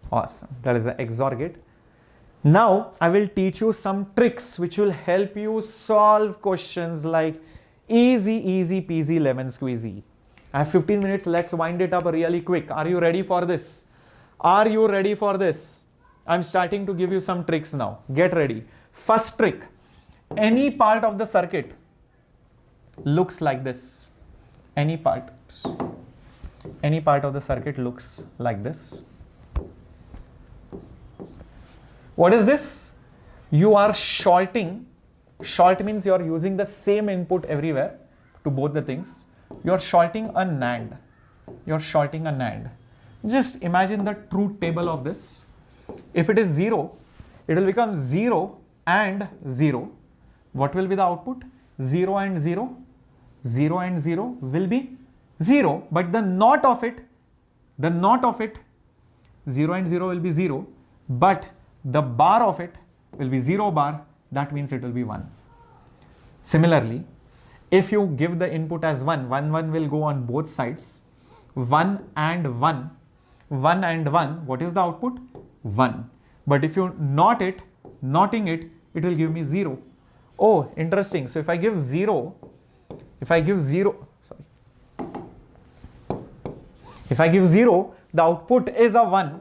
Awesome. That is the XOR gate. Now I will teach you some tricks which will help you solve questions like easy peasy lemon squeezy. I have 15 minutes. Let's wind it up really quick. Are you ready for this? Are you ready for this? I'm starting to give you some tricks now. Get ready. First trick. Any part of the circuit looks like this. Any part of the circuit looks like this. What is this? You are shorting. Short means you are using the same input everywhere to both the things. You are shorting a NAND. You are shorting a NAND. Just imagine the truth table of this. If it is 0, it will become 0 and 0. What will be the output? 0 and 0. 0 and 0 will be 0. But the NOT of it, 0 and 0 will be 0. But the bar of it will be 0 bar. That means it will be 1. Similarly, if you give the input as 1, 1, 1 will go on both sides. 1 and 1. 1 and 1. What is the output? 1. But if you knotting it, it will give me 0. Oh, interesting. So if I give 0, the output is a 1.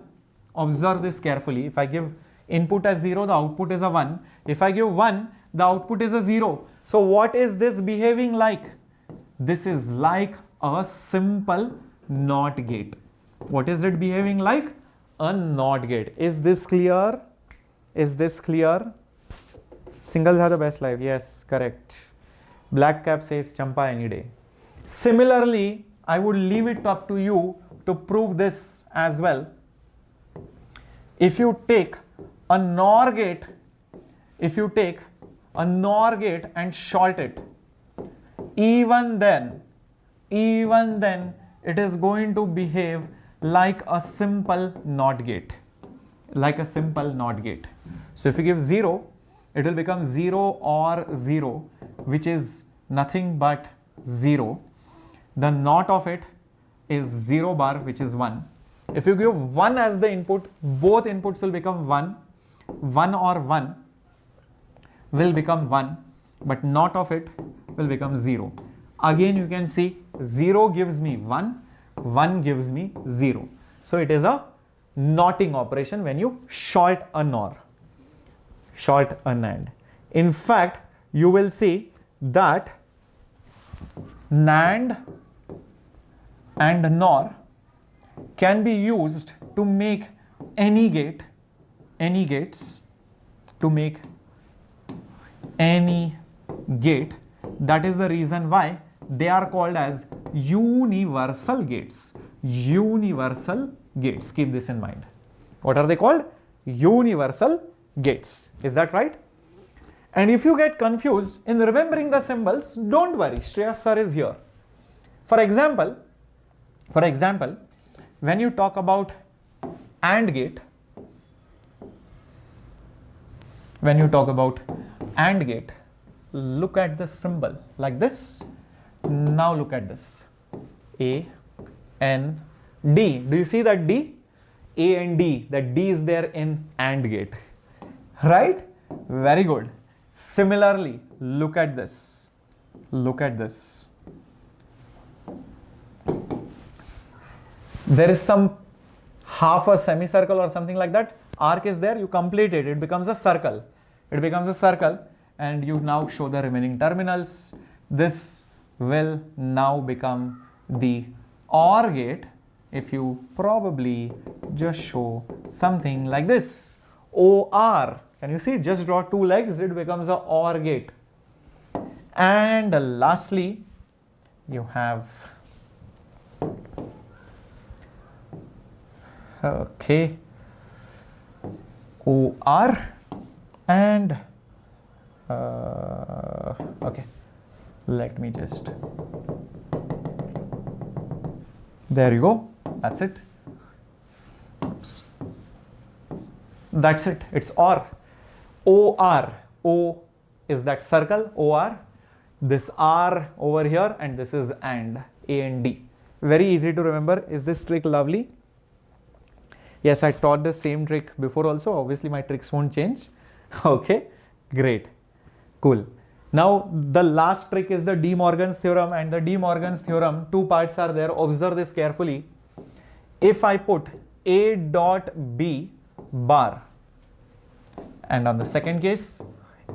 Observe this carefully. If I give input as 0, the output is a 1. If I give 1, the output is a 0. So what is this behaving like? This is like a simple NOT gate. What is it behaving like? A NOT gate. Is this clear? Is this clear? Singles have the best life. Yes, correct. Black cap says Champa any day. Similarly, I would leave it up to you to prove this as well. If you take a NOR gate, and short it, even then it is going to behave like a simple NOT gate. Like a simple NOT gate. So if you give 0, it will become 0 or 0, which is nothing but 0. The NOT of it is 0 bar, which is 1. If you give 1 as the input, both inputs will become 1. 1 or 1 will become 1, but NOT of it will become 0. Again, you can see 0 gives me 1, 1 gives me 0. So it is a NOTing operation when you short a NOR, short a NAND. In fact, you will see that NAND and NOR can be used to make any gate, any gates, to make any gate. That is the reason why they are called as universal gates. Universal gates. Keep this in mind. What are they called? Universal gates. Is that right? And if you get confused in remembering the symbols, don't worry. Shreyas Sir is here. For example, when you talk about AND gate, look at the symbol like this. Now look at this. A, N, D. Do you see that D? A and D. That D is there in AND gate. Right? Very good. Similarly, look at this. Look at this. There is some half a semicircle or something like that. Arc is there. You complete it. It becomes a circle. It becomes a circle. And you now show the remaining terminals. This will now become the OR gate. If you probably just show something like this, OR. Can you see? Just draw two legs, it becomes a OR gate. And lastly, you have, okay, OR and okay, let me just, there you go. That's it. Oops. That's it. It's OR. OR. O is that circle, OR. This R over here, and this is AND, A and D. Very easy to remember. Is this trick lovely? Yes, I taught the same trick before also. Obviously, my tricks won't change. Okay, great. Cool. Now, the last trick is the De Morgan's theorem, and the De Morgan's theorem, two parts are there. Observe this carefully. If I put A dot B bar, and on the second case,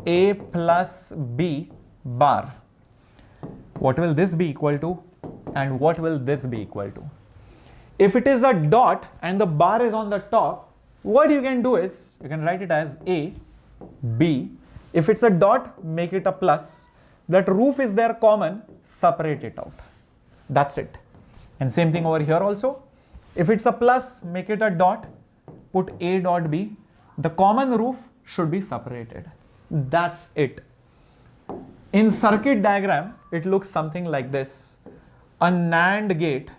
A plus B bar, what will this be equal to, and what will this be equal to? If it is a dot and the bar is on the top, what you can do is, you can write it as A, B. If it's a dot, make it a plus. That roof is there common, separate it out. That's it. And same thing over here also. If it's a plus, make it a dot, put A dot B. The common roof should be separated. That's it. In circuit diagram, it looks something like this. A NAND gate,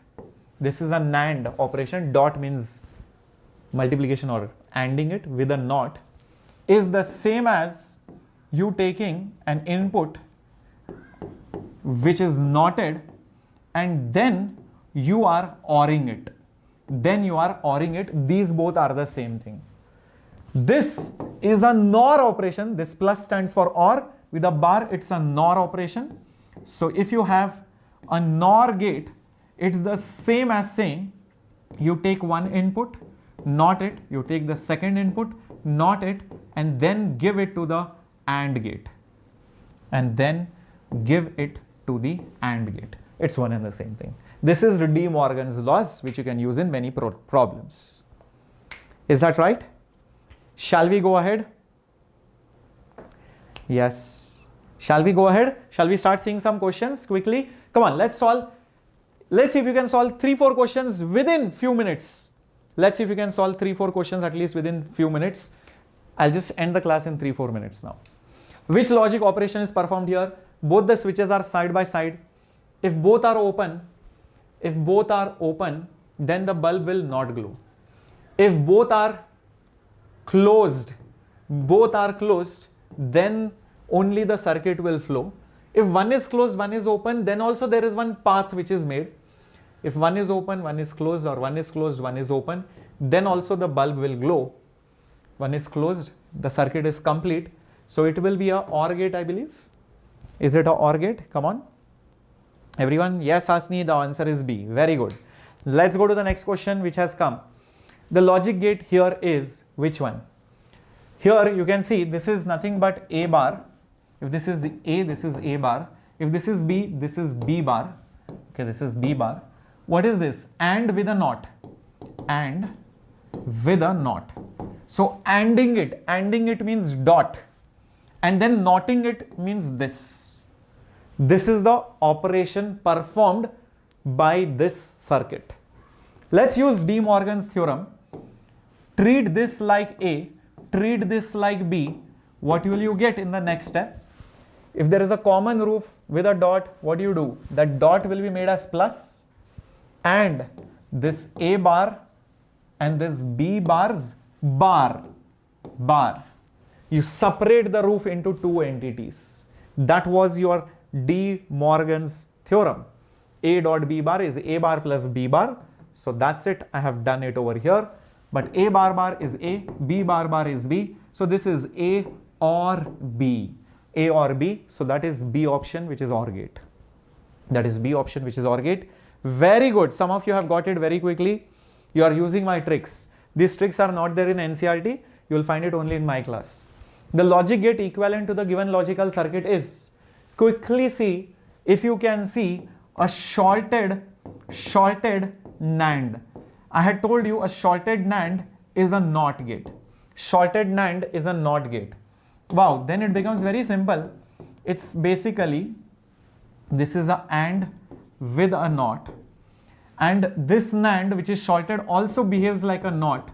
this is a NAND operation, dot means multiplication or ANDing it with a NOT, is the same as you taking an input which is knotted and then you are ORing it. These both are the same thing. This is a NOR operation. This plus stands for OR. With a bar, it's a NOR operation. So if you have a NOR gate, it's the same as saying you take one input, knot it, you take the second input, knot it, and then give it to the AND gate. And then give it to the AND gate. It's one and the same thing. This is De Morgan's laws, which you can use in many problems. Is that right? Shall we go ahead? Yes. Shall we go ahead? Shall we start seeing some questions quickly? Come on, let's solve. Let's see if you can solve 3-4 questions within few minutes. Let's see if you can solve 3-4 questions at least within few minutes. I'll just end the class in 3-4 minutes now. Which logic operation is performed here? both the switches are side by side. If both are open, then the bulb will not glow. If both are closed, then only the circuit will flow. If one is closed, one is open, then also there is one path which is made. If one is open, one is closed, or one is closed, one is open, then also the bulb will glow. One is closed, the circuit is complete. So it will be a OR gate, I believe. Is it a OR gate? Come on. Everyone? Yes, Asni, the answer is B. Very good. Let's go to the next question which has come. The logic gate here is which one? Here you can see this is nothing but A bar. If this is A, this is A bar. If this is B, this is B bar. Okay, this is B bar. What is this? AND with a NOT. AND with a NOT. So ANDing it means dot. And then knotting it means this. This is the operation performed by this circuit. Let's use De Morgan's theorem. Treat this like A, treat this like B. What will you get in the next step? If there is a common roof with a dot, what do? That dot will be made as plus, and this A bar and this B bar's bar. You separate the roof into two entities. That was your De Morgan's theorem. A dot B bar is A bar plus B bar. So that's it. I have done it over here. But A bar is A, B bar is B. So this is A or B. A or B. So that is B option, which is OR gate. That is B option, which is OR gate. Very good. Some of you have got it very quickly. You are using my tricks. These tricks are not there in NCERT. You will find it only in my class. The logic gate equivalent to the given logical circuit is, quickly see if you can see a shorted NAND. I had told you a shorted NAND is a NOT gate. Shorted NAND is a NOT gate. Wow, then it becomes very simple. It's basically, this is a AND with a NOT. And this NAND, which is shorted, also behaves like a NOT.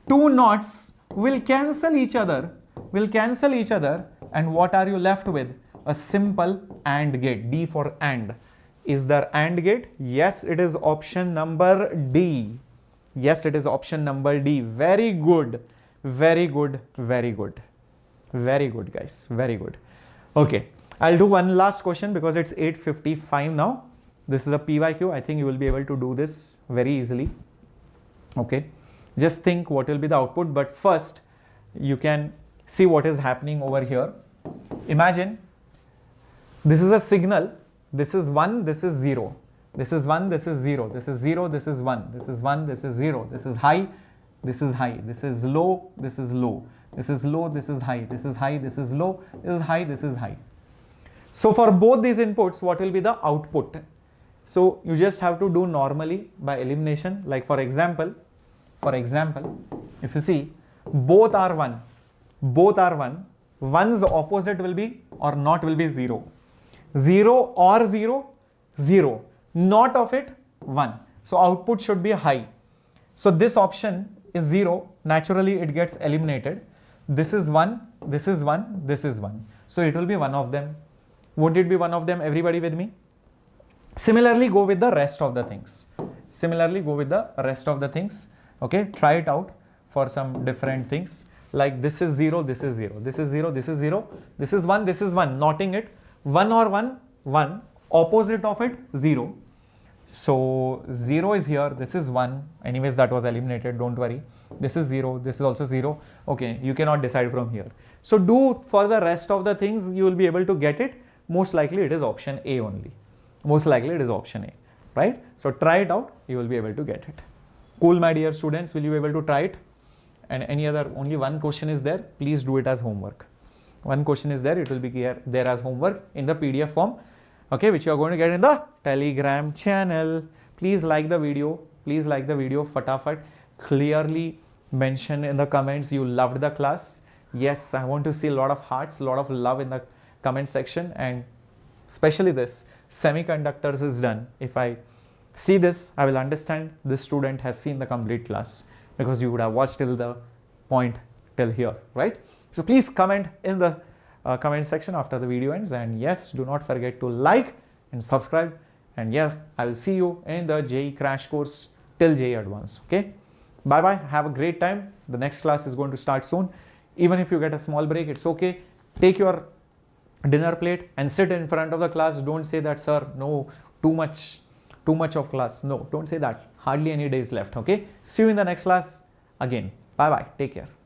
Two NOTs will cancel each other. And what are you left with? A simple AND gate. D for AND. Is there AND gate? Yes, it is option number D. Yes, it is option number D. Very good. Very good. Very good. Very good, guys. Very good. Okay. I'll do one last question because it's 8:55 now. This is a PYQ. I think you will be able to do this very easily. Okay. Just think what will be the output. But first, you can see what is happening over here. Imagine this is a signal. This is 1, this is 0. This is 1, this is 0. This is 0, this is 1. This is 1, this is 0. This is high, this is high. This is low, this is low. This is low, this is high. This is high, this is low. This is high, this is high. So for both these inputs, what will be the output? So you just have to do normally by elimination. Like for example, if you see both are 1, one's opposite will be or not will be 0. 0 or 0, 0. Not of it, 1. So output should be high. So this option is 0. Naturally, it gets eliminated. This is 1, this is 1, this is 1. So it will be one of them. Won't it be one of them? Everybody with me? Similarly, go with the rest of the things. Okay, try it out for some different things. Like this is 0, this is 0, this is 0, this is 0, this is 1, this is 1. Knotting it. 1 or 1, 1. Opposite of it, 0. So 0 is here. This is 1. Anyways, that was eliminated. Don't worry. This is 0. This is also 0. Okay, you cannot decide from here. So do for the rest of the things, you will be able to get it. Most likely it is option A only. Most likely it is option A, right? So try it out. You will be able to get it. Cool, my dear students. Will you be able to try it? And any other, only one question is there. Please do it as homework. One question is there. It will be there as homework in the PDF form. Okay, which you are going to get in the Telegram channel. Please like the video. Fatafat. Clearly mention in the comments you loved the class. Yes, I want to see a lot of hearts, a lot of love in the comment section, and especially this semiconductors is done. If I see this, I will understand this student has seen the complete class because you would have watched till the point till here, right? So please comment in the comment section after the video ends. And yes, do not forget to like and subscribe. And yeah, I will see you in the JEE crash course till JEE Advanced. Okay, bye bye. Have a great time. The next class is going to start soon. Even if you get a small break, it's okay. Take your dinner plate and sit in front of the class. Don't say that, sir, no, too much of class. No, don't say that. Hardly any days left. Okay, see you in the next class again. Bye bye. Take care.